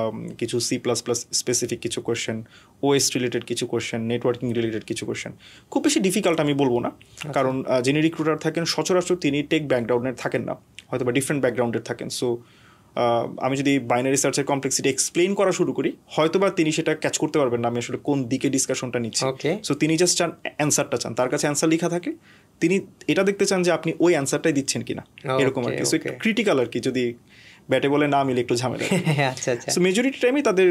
A: কিছু C++ স্পেসিফিক কিছু কোয়েশ্চেন, ওএস রিলেটেড কিছু কোয়েশ্চেন, নেটওয়ার্কিং রিলেটেড কিছু কোয়েশ্চেন। খুব বেশি ডিফিকাল্ট আমি বলবো না, কারণ যিনি রিক্রুটার থাকেন সচরাচর তিনি টেক ব্যাকগ্রাউন্ডের থাকেন না, হয়তো বা ডিফারেন্ট ব্যাকগ্রাউন্ডের থাকেন। সো আমি যদি বাইনারি সার্চের কমপ্লেক্সিটি এক্সপ্লেইন করা শুরু করি, হয়তো বা তিনি সেটা ক্যাচ করতে পারবেন না আমি আসলে কোন দিকে ডিসকাশনটা নিচ্ছি। সো তিনি জাস্ট চান অ্যান্সারটা, চান তার কাছে অ্যান্সার লেখা থাকে, তিনি এটা দেখতে চান যে আপনি ওই অ্যান্সারটাই দিচ্ছেন কিনা, এরকম আর কি। সো একটু ক্রিটিক্যাল আর কি, যদি ব্যাটে বলে না মিলে একটু ঝামেলা। সো মেজরিটি টাইমে তাদের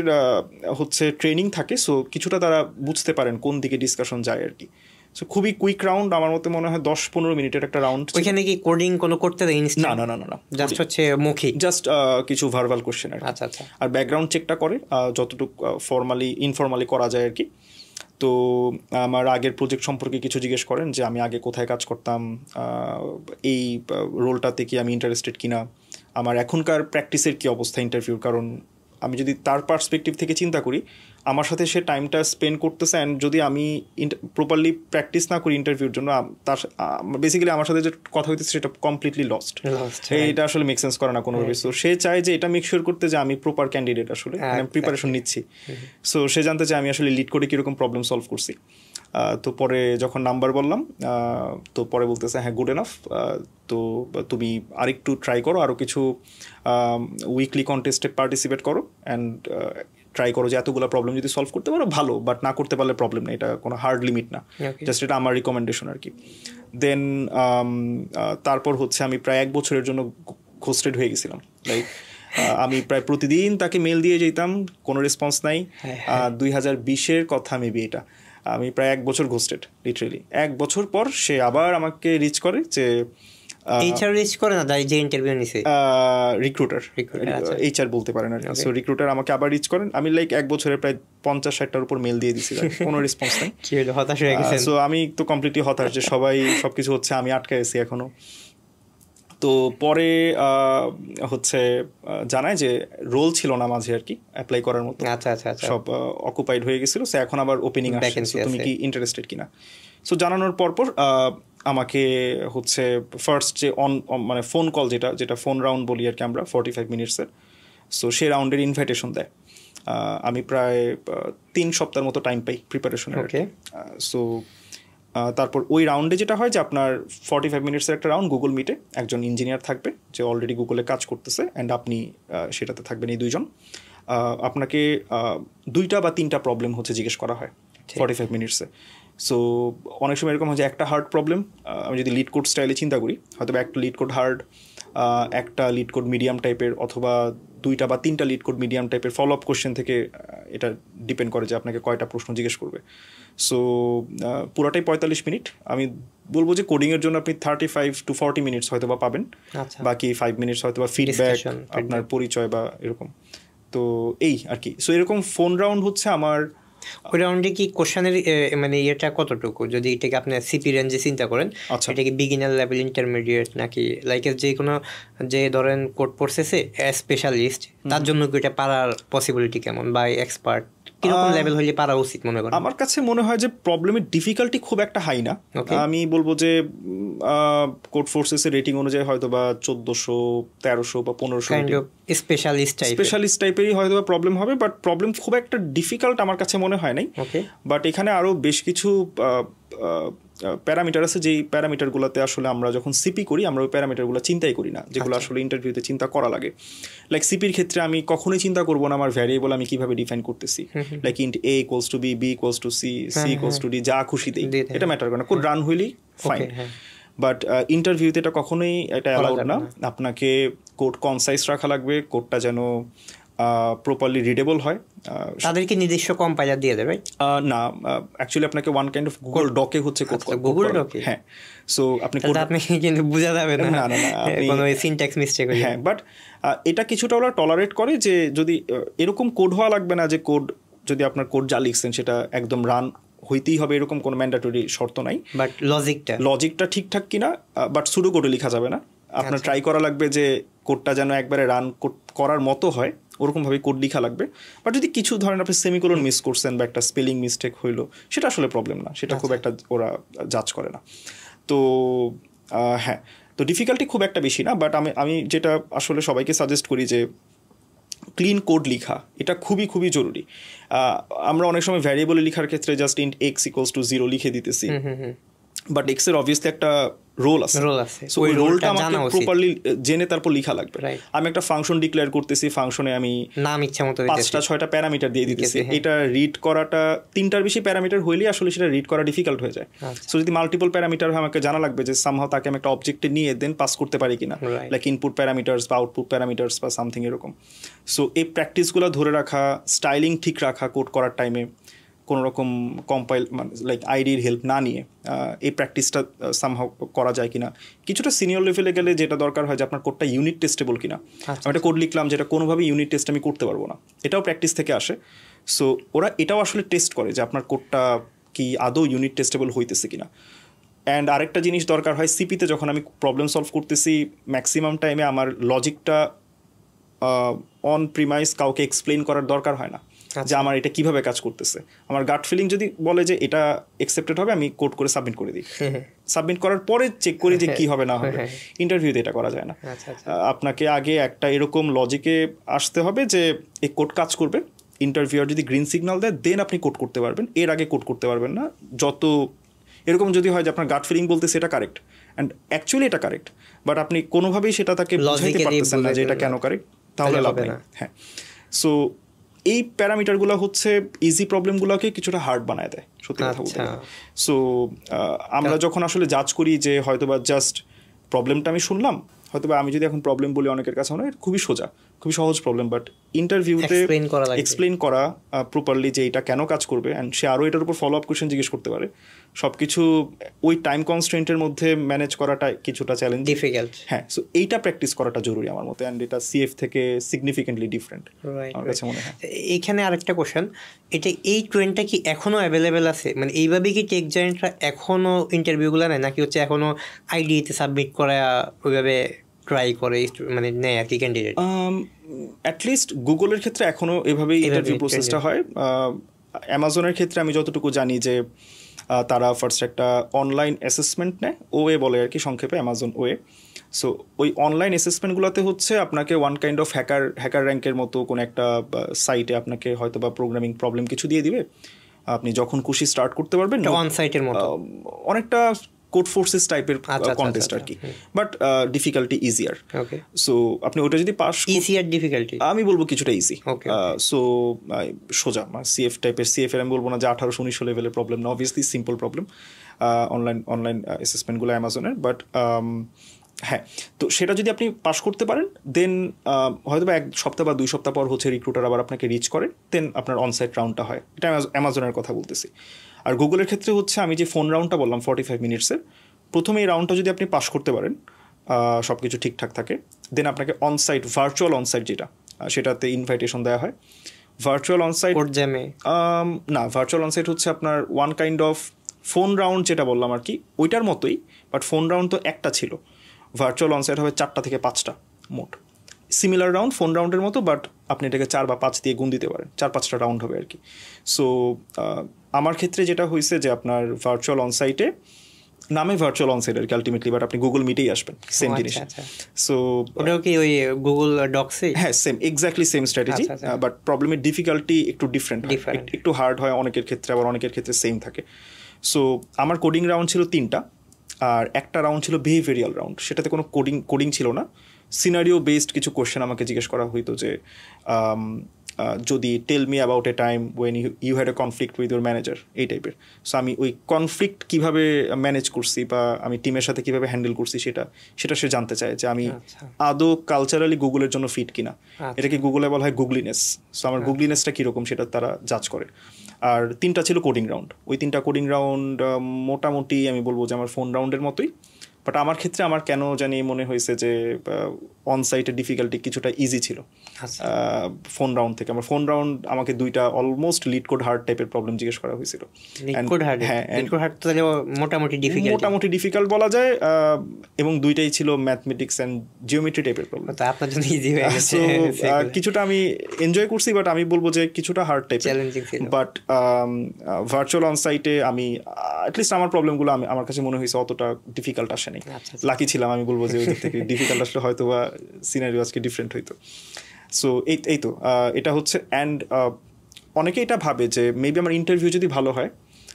A: হচ্ছে ট্রেনিং থাকে, সো কিছুটা তারা বুঝতে পারেন কোন দিকে ডিসকাশন যায় আর কি। সো খুবই কুইক রাউন্ড, আমার মতে মনে হয় 10-15 মিনিটের একটা রাউন্ড।
B: ওইখানে কি কোডিং কোনো করতে দেয়?
A: না,
B: জাস্ট হচ্ছে মৌখিক,
A: জাস্ট কিছু ভার্বাল কোশ্চেন আর কি। আর ব্যাকগ্রাউন্ড চেকটা করে যতটুকু ইনফর্মালি করা যায় আর কি। তো আমার আগের প্রজেক্ট সম্পর্কে কিছু জিজ্ঞেস করেন, যে আমি আগে কোথায় কাজ করতাম, এই রোলটাতে কি আমি ইন্টারেস্টেড কিনা, আমার এখনকার প্র্যাকটিসের কি অবস্থা ইন্টারভিউর। কারণ আমি যদি তার পার্সপেক্টিভ থেকে চিন্তা করি, আমার সাথে সে টাইমটা স্পেন্ড করতেছে, অ্যান্ড যদি আমি প্রপারলি প্র্যাকটিস না করি ইন্টারভিউর জন্য, তার বেসিক্যালি আমার সাথে যে কথা হইতেছে সেটা কমপ্লিটলি লস্ট। এটা আসলে মেক সেন্স করে না কোনোভাবে। সো সে চায় যে এটা মেক শিওর করতে যে আমি প্রপার ক্যান্ডিডেট, আসলে আমি প্রিপারেশন নিচ্ছি। সো সে জানতে চায় আমি আসলে লিড করে কীরকম প্রবলেম সলভ করছি। তো পরে যখন নাম্বার বললাম, তো পরে বলতেছে হ্যাঁ গুড এনাফ, তো তুমি আরেকটু ট্রাই করো, আরও কিছু উইকলি কন্টেস্টে পার্টিসিপেট করো, অ্যান্ড ট্রাই করো যে এতগুলো প্রবলেম যদি সলভ করতে পারো ভালো, বাট না করতে পারলে প্রবলেম নেই, এটা কোনো হার্ড লিমিট না, জাস্ট এটা আমার রিকমেন্ডেশন আর কি। দেন তারপর হচ্ছে আমি প্রায় 1 বছরের জন্য ঘোস্টেড হয়ে গেছিলাম। লাইক আমি প্রায় প্রতিদিন তাকে মেল দিয়ে যেতাম, কোনো রেসপন্স নাই। 2020-এর কথা মেবি এটা, আমি প্রায় 1 বছর ঘোস্টেড, লিটারেলি 1 বছর পর সে আবার আমাকে রিচ করে, যে
B: এইচআর রিচ করে না, যে ইন্টারভিউ নিছে
A: রিক্রুটার, এইচআর বলতে পারেন আর কি। সো রিক্রুটার আমাকে আবার রিচ করেন, আমি লাইক 1 বছরে প্রায় 50-60টার উপর মেল দিয়ে দিছি, কোনো রেসপন্স নাই।
B: হতাশ হয়ে গেছেন?
A: সো আমি তো কমপ্লিটলি হতাশ যে সবাই সবকিছু হচ্ছে, আমি আটকে আছি এখনো। তো পরে হচ্ছে জানায় যে রোল ছিল না মাঝে আর কি অ্যাপ্লাই করার মতো, সব অকুপাইড হয়ে গেছিল। সো এখন আবার ওপেনিং আসছে, তুমি কি ইন্টারেস্টেড কিনা। সো জানানোর পরপর আমাকে হচ্ছে ফার্স্ট যে মানে ফোন কল, যেটা ফোন রাউন্ড বলি আর কি আমরা, 45 মিনিটসের। সো সে রাউন্ডের ইনভাইটেশন দেয়। আমি প্রায় 3 সপ্তাহের মতো টাইম পাই প্রিপারেশনের। সো তারপর ওই রাউন্ডে যেটা হয় যে আপনার 45 মিনিটসের একটা রাউন্ড গুগল মিটে, একজন ইঞ্জিনিয়ার থাকবে যে অলরেডি গুগলে কাজ করতেছে, অ্যান্ড আপনি সেটাতে থাকবেন এই 2 জন। আপনাকে 2টা বা 3টা প্রবলেম হচ্ছে জিজ্ঞেস করা হয় 45 মিনিটসে। সো অনেক সময় এরকম হয় যে একটা হার্ড প্রবলেম, আমি যদি লিড কোড স্টাইলে চিন্তা করি, হয়তো একটা লিড কোড হার্ড, একটা লিড কোড মিডিয়াম টাইপের, অথবা 2টা বা 3টা লিড কোড মিডিয়াম টাইপের। ফলো আপ কোশ্চেন থেকে এটা ডিপেন্ড করে যে আপনাকে কয়টা প্রশ্ন জিজ্ঞেস করবে। সো পুরোটাই 45 মিনিট। আমি বলবো যে কোডিংয়ের জন্য আপনি 35 to 40 মিনিটস হয়তো বা পাবেন, বাকি 5 মিনিটস হয়তো বা ফিডব্যাক, আপনার পরিচয় বা এরকম। তো এই আর কি। সো এরকম ফোন রাউন্ড হচ্ছে আমার।
B: ওই রাউন্ডে কি কোশ্চেনের মানে এটা কতটুকু, যদি এটাকে আপনি সিপি রেঞ্জে চিন্তা করেন, এটা কি বিগিনার লেভেল, ইন্টারমিডিয়েট, নাকি লাইক যে কোনো যে ধরেন কোড প্রসেসে স্পেশালিস্ট, তার জন্য কি এটা পারার পসিবিলিটি কেমন, বা এক্সপার্ট কিরকম লেভেল হলে পারা উচিত মনে করেন?
A: আমার কাছে মনে হয় যে প্রবলেমের ডিফিকাল্টি খুব একটা হাই না। আমি বলবো যে কোড ফোর্সেসের রেটিং অনুযায়ী হয়তো বা 1400, 1300 বা 1500 স্পেশালিস্ট টাইপেরই হয়তো বা প্রবলেম হবে, বাট প্রবলেম খুব একটা ডিফিকাল্ট আমার কাছে মনে হয় নাই। বাট এখানে আরও বেশ কিছু প্যারামিটার আছে, যেই প্যারামিটারগুলোতে আসলে আমরা যখন সিপি করি আমরা ওই প্যারামিটারগুলো চিন্তাই করি না, যেগুলো আসলে ইন্টারভিউতে চিন্তা করা লাগে। লাইক সিপির ক্ষেত্রে আমি কখনোই চিন্তা করবো না আমার ভ্যারিয়েবল আমি কিভাবে ডিফাইন করতেছি, like int a equals to b, b equals to c, c equals to d, যা খুশি দেই, এটা ম্যাটার করে না, কোড রান হইলেই ফাইন। বাট ইন্টারভিউতে এটা কখনোই এটা অ্যালাউড না। আপনাকে কোড কনসাইজ রাখা লাগবে, কোডটা যেন প্রপারলি রিডেবল হয়।
B: তাদেরকে নিজস্ব কম্পাইলার দিয়ে দেবে
A: না, অ্যাকচুয়ালি আপনাকে ওয়ান কাইন্ড অফ গুগল ডকে হচ্ছে কোড,
B: গুগল ডকে।
A: হ্যাঁ, সো আপনি
B: কিন্তু বোঝা যাবে না কোনো সিনট্যাক্স মিস্টেক হলে।
A: হ্যাঁ, বাট এটা কিছুটা ওরা টলারেট করে যে যদি এরকম কোড হওয়া লাগবে না যে কোড, যদি আপনার কোড যা লিখছেন সেটা একদম রান হইতেই হবে এরকম কোনো ম্যান্ডেটরি শর্ত নাই।
B: বাট
A: লজিকটা ঠিকঠাক কিনা, বাট সুডো কোডে লেখা যাবে না। আপনার ট্রাই করা লাগবে যে কোডটা যেন একবারে রান করার মতো হয়, ওরকমভাবে কোড লেখা লাগবে। বাট যদি কিছু ধরেন আপনি সেমিকোলন মিস করছেন বা একটা স্পেলিং মিস্টেক হইলো, সেটা আসলে প্রবলেম না, সেটা খুব একটা ওরা জাজ করে না। তো হ্যাঁ, তো ডিফিকাল্টি খুব একটা বেশি না। বাট আমি যেটা আসলে সবাইকে সাজেস্ট করি যে ক্লিন কোড লেখা এটা খুবই খুবই জরুরি। আমরা অনেক সময় ভ্যারিয়েবলে লেখার ক্ষেত্রে just int x equals to 0 লিখে দিতেছি, বাট এক্স এর অবভিয়াসলি একটা রোল আছে, সো ওই রোলটা আমাকে প্রপারলি জেনে তারপর লেখা লাগবে। আমি একটা ফাংশন ডিক্লেয়ার করতেছি, ফাংশনে আমি
B: নাম ইচ্ছা মতো
A: 5টা-6টা প্যারামিটার দিয়ে দিতেছি, এটা রিড করাটা 3টার বেশি প্যারামিটার হইলেই আসলে সেটা রিড করা ডিফিকাল্ট হয়ে যায়। সো যদি মাল্টিপল প্যারামিটার হয় আমাকে জানা লাগবে যে সামহাও তাকে আমি একটা অবজেক্টে নিয়ে দেন পাস করতে পারি কিনা, লাইক ইনপুট প্যারামিটার্স বা আউটপুট প্যারামিটার্স বা সামথিং এরকম। সো এই প্র্যাকটিসগুলো ধরে রাখা, স্টাইলিং ঠিক রাখা কোড করার টাইমে, কোনো রকম কম্পাইল মানে লাইক আইডির হেল্প না নিয়ে এই প্র্যাকটিসটা সামহাও করা যায় কিনা। কিছুটা সিনিয়র লেভেলে গেলে যেটা দরকার হয় যে আপনার কোডটা ইউনিট টেস্টেবল কিনা। আমি একটা কোড লিখলাম যেটা কোনোভাবেই ইউনিট টেস্ট আমি করতে পারবো না, এটাও প্র্যাকটিস থেকে আসে। সো ওরা এটাও আসলে টেস্ট করে যে আপনার কোডটা কি আদৌ ইউনিট টেস্টেবল হইতেছে কিনা। অ্যান্ড আরেকটা জিনিস দরকার হয় সিপিতে, যখন আমি প্রবলেম সলভ করতেছি ম্যাক্সিমাম টাইমে আমার লজিকটা অন প্রিমাইস কাউকে এক্সপ্লেইন করার দরকার হয় না যে আমার এটা কিভাবে কাজ করতেছে। আমার গাট ফিলিং যদি বলে যে এটা অ্যাকসেপ্টেড হবে, আমি কোড করে সাবমিট করে দিই। সাবমিট করার পরে চেক করি যে কি হবে না হবে। ইন্টারভিউতে এটা করা যায় না। আপনাকে আগে একটা এরকম লজিকে আসতে হবে যে এই কোড কাজ করবে, ইন্টারভিউয়ার যদি গ্রিন সিগন্যাল দেয় দেন আপনি কোড করতে পারবেন, এর আগে কোড করতে পারবেন না। যত এরকম যদি হয় যে আপনার গাট ফিলিং বলতে সেটা কারেক্ট অ্যান্ড অ্যাকচুয়ালি এটা কারেক্ট, বাট আপনি কোনোভাবেই সেটা তাকে বুঝাইতে পারতেছেন না যে এটা কেন কারেক্ট, তাহলে লাভ নেই। হ্যাঁ, সো এই প্যারামিটারগুলো হচ্ছে ইজি প্রবলেমগুলোকে কিছুটা হার্ড বানায় দেয়, সত্যি কথা বলতে। সো আমরা যখন আসলে জাজ করি যে হয়তোবা জাস্ট প্রবলেমটা আমি শুনলাম, হয়তোবা আমি যদি এখন প্রবলেম বলি অনেকের কাছে মনে হয় খুবই সোজা, খুবই সহজ প্রবলেম, বাট ইন্টারভিউতে এক্সপ্লেইন করা প্রপারলি যে এটা কেন কাজ করবে, অ্যান্ড সে আরও এটার উপর ফলো আপ কোয়েশ্চেন জিজ্ঞেস করতে পারে, সব কিছু ওই টাইম কনস্ট্রেন্টের মধ্যে ম্যানেজ করাটা কিছুটা চ্যালেঞ্জ,
B: ডিফিকাল্ট।
A: হ্যাঁ, সো এইটা প্র্যাকটিস করাটা জরুরি আমার মতে, অ্যান্ড এটা সিএফ থেকে সিগনিফিকেন্টলি ডিফারেন্ট আমার কাছে মনে হয়।
B: এইখানে আরেকটা কোশ্চেন, এটা এই ট্রেন্ডটা কি এখনও অ্যাভেলেবেল আছে? মানে এইভাবে কি টেক জায়ান্টরা এখনও ইন্টারভিউগুলো নেয়, নাকি হচ্ছে এখনও আইডিতে সাবমিট করা ওইভাবে ট্রাই করে মানে নেয় আর কি ক্যান্ডিডেট?
A: অ্যাটলিস্ট গুগলের ক্ষেত্রে এখনও এভাবেই ইন্টারভিউ প্রসেসটা হয়। অ্যামাজনের ক্ষেত্রে আমি যতটুকু জানি যে তারা ফার্স্ট একটা অনলাইন অ্যাসেসমেন্ট নেয়, ওয়ে বলে আর কি সংক্ষেপে, অ্যামাজন ওয়ে। সো ওই অনলাইন অ্যাসেসমেন্টগুলোতে হচ্ছে আপনাকে ওয়ান কাইন্ড অফ হ্যাকার র্যাঙ্কের মতো কোনো একটা সাইটে আপনাকে হয়তো বা প্রোগ্রামিং প্রবলেম কিছু দিয়ে দিবে, আপনি যখন খুশি স্টার্ট করতে পারবেন,
B: অন সাইটের মতো
A: অনেকটা কোড ফোর্সেস টাইপের কন্টেস্ট আর কি, বাট ডিফিকাল্টি ইজিয়ার। সো আপনি ওটা যদি পাস,
B: ইজিয়ার ডিফিকাল্টি আমি
A: বলবো কিছুটা ইজি। সো সোজা সিএফ টাইপের, সিএফ এর আমি বলবো না যে 1800-1900 লেভেলের প্রবলেম না, অবভিয়াসলি সিম্পল প্রবলেম অনলাইন অ্যাসেসমেন্টগুলো অ্যামাজনের। বাট হ্যাঁ, তো সেটা যদি আপনি পাস করতে পারেন দেন হয়তো বা 1 সপ্তাহ বা 2 সপ্তাহ পর হচ্ছে রিক্রুটার আবার আপনাকে রিচ করে, দেন আপনার অনসাইট রাউন্ডটা হয়। এটা অ্যামাজনের কথা বলতেছি। আর গুগলের ক্ষেত্রে হচ্ছে আমি যে ফোন রাউন্ডটা বললাম 45 মিনিটসের, প্রথমে এই রাউন্ডটা যদি আপনি পাস করতে পারেন, সব কিছু ঠিকঠাক থাকে, দেন আপনাকে অনসাইট, ভার্চুয়াল অনসাইট যেটা, সেটাতে ইনভাইটেশন দেওয়া হয়। ভার্চুয়াল অনসাইট না, ভার্চুয়াল অনসাইট হচ্ছে আপনার one kind of phone round যেটা বললাম আর কি, ওইটার মতোই, বাট ফোন রাউন্ড তো একটা ছিল, ভার্চুয়াল অনসাইট হবে 4টা থেকে 5টা মোট। সিমিলার রাউন্ড, ফোন রাউন্ডের মতো, বাট আপনি এটাকে 4 বা 5 দিয়ে গুণ দিতে পারেন, 4-5টা রাউন্ড হবে আর কি। সো আমার ক্ষেত্রে যেটা হয়েছে যে আপনার ভার্চুয়াল অনসাইটে, নামে ভার্চুয়াল অনসাইট আর কি আলটিমেটলি, বাট আপনি গুগল মিটেই আসবেন, সেম জিনিস। সো
B: ওটাও কি ওই গুগল ডক্সে?
A: হ্যাঁ, same, exactly same strategy, but প্রবলেমের ডিফিকাল্টি একটু ডিফারেন্ট, একটু হার্ড হয় অনেকের ক্ষেত্রে, আবার অনেকের ক্ষেত্রে সেম থাকে। সো আমার কোডিং রাউন্ড ছিল 3টা, আর একটা রাউন্ড ছিল বিহেভিয়ারিয়াল রাউন্ড। সেটাতে কোনো কোডিং ছিল না, সিনারিও বেসড কিছু কোশ্চেন আমাকে জিজ্ঞেস করা হইতো যে যদি tell me about a time when you had a conflict with your manager, এই টাইপের। সো আমি ওই কনফ্লিক্ট কীভাবে ম্যানেজ করছি বা আমি টিমের সাথে কীভাবে হ্যান্ডেল করছি সেটা সে জানতে চায়, যে আমি আদৌ কালচারালি গুগলের জন্য ফিট কিনা। এটাকে গুগলে বলা হয় গুগলিনেস। সো আমার গুগলিনেসটা কীরকম সেটা তারা জাজ করে। আর 3টা ছিল কোডিং রাউন্ড। ওই 3টা কোডিং রাউন্ড মোটামুটি আমি বলবো যে আমার ফোন রাউন্ডের মতোই, বাট আমার ক্ষেত্রে আমার কেন জানি মনে হয়েছে যে অনসাইটের ডিফিকাল্টি কিছুটা ইজি ছিল ফোন রাউন্ড থেকে। আমার ফোন রাউন্ড আমাকে 2টা অলমোস্ট লিড কোড হার্ড টাইপের প্রবলেম জিজ্ঞেস করা হয়েছিল। মোটামুটি ডিফিকাল্ট বলা যায়, এবং 2টাই ছিল ম্যাথমেটিক্স অ্যান্ড জিওমেট্রি টাইপের প্রবলেম। কিছুটা আমি এনজয় করছি, বাট আমি বলবো যে কিছুটা হার্ড টাইপের। বাট ভার্চুয়াল অনসাইটে আমি অ্যাটলিস্ট আমার প্রবলেমগুলো আমার কাছে মনে হয়েছে অতটা ডিফিকাল্ট আসে নাই। লাকি ছিলাম আমি বলবো যে ওই দিক থেকে। ডিফিকাল্ট আসলে হয়তো বা সিনারিও আজকে ডিফারেন্ট হইতো। সো এই তো এটা হচ্ছে। অ্যান্ড অনেকে এটা ভাবে যে মেবি আমার ইন্টারভিউ যদি ভালো হয়,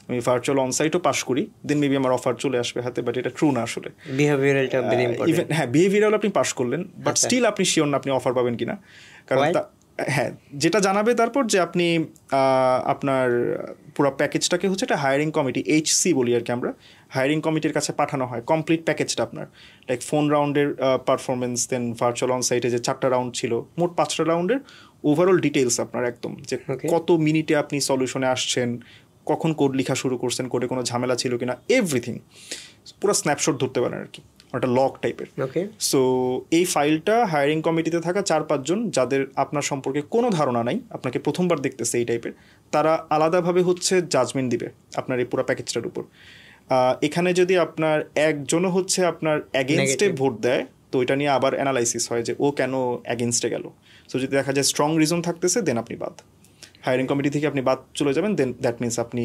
A: আমি ভার্চুয়াল অনসাইটও পাস করি, দেন মেবি আমার অফার চলে আসবে হাতে, বাট এটা ট্রু না আসলে। হ্যাঁ, বিহেভিয়ারাল আপনি পাস করলেন, বাট স্টিল আপনি শিওর না আপনি অফার পাবেন কিনা। কারণ হ্যাঁ, যেটা জানাবে তারপর যে আপনি আপনার পুরো প্যাকেজটাকে হচ্ছে একটা হায়ারিং কমিটি, এইচসি বলি আর কি আমরা, হায়ারিং কমিটির কাছে পাঠানো হয় কমপ্লিট প্যাকেজটা আপনার, লাইক ফোন রাউন্ডের পারফরমেন্স, দেন ভার্চুয়াল অনসাইটে যে 4টা রাউন্ড ছিল, মোট 5টা রাউন্ডের ওভারঅল ডিটেলস আপনার একদম, যে কত মিনিটে আপনি সলিউশনে আসছেন, কখন কোড লেখা শুরু করছেন, কোডে কোনো ঝামেলা ছিল কিনা, এভরিথিং পুরো স্ন্যাপশট ধরতে পারেন আর কি, একটা লগ টাইপের। সো এই ফাইলটা হায়ারিং কমিটিতে থাকা 4-5 জন যাদের আপনার সম্পর্কে কোনো ধারণা নাই, আপনাকে প্রথমবার দেখতেছে এই টাইপের, তারা আলাদাভাবে হচ্ছে জাজমেন্ট দিবে আপনার এই পুরো প্যাকেজটার উপর। এখানে যদি আপনার একজনও হচ্ছে আপনার অ্যাগেনস্টে ভোট দেয়, তো এটা নিয়ে আবার অ্যানালাইসিস হয় যে ও কেন অ্যাগেনস্টে গেল। সো যদি দেখা যায় স্ট্রং রিজন থাকতেছে, দেন আপনি বাদ, হায়ারিং কমিটি থেকে আপনি বাদ চলে যাবেন, দেন দ্যাট মিনস আপনি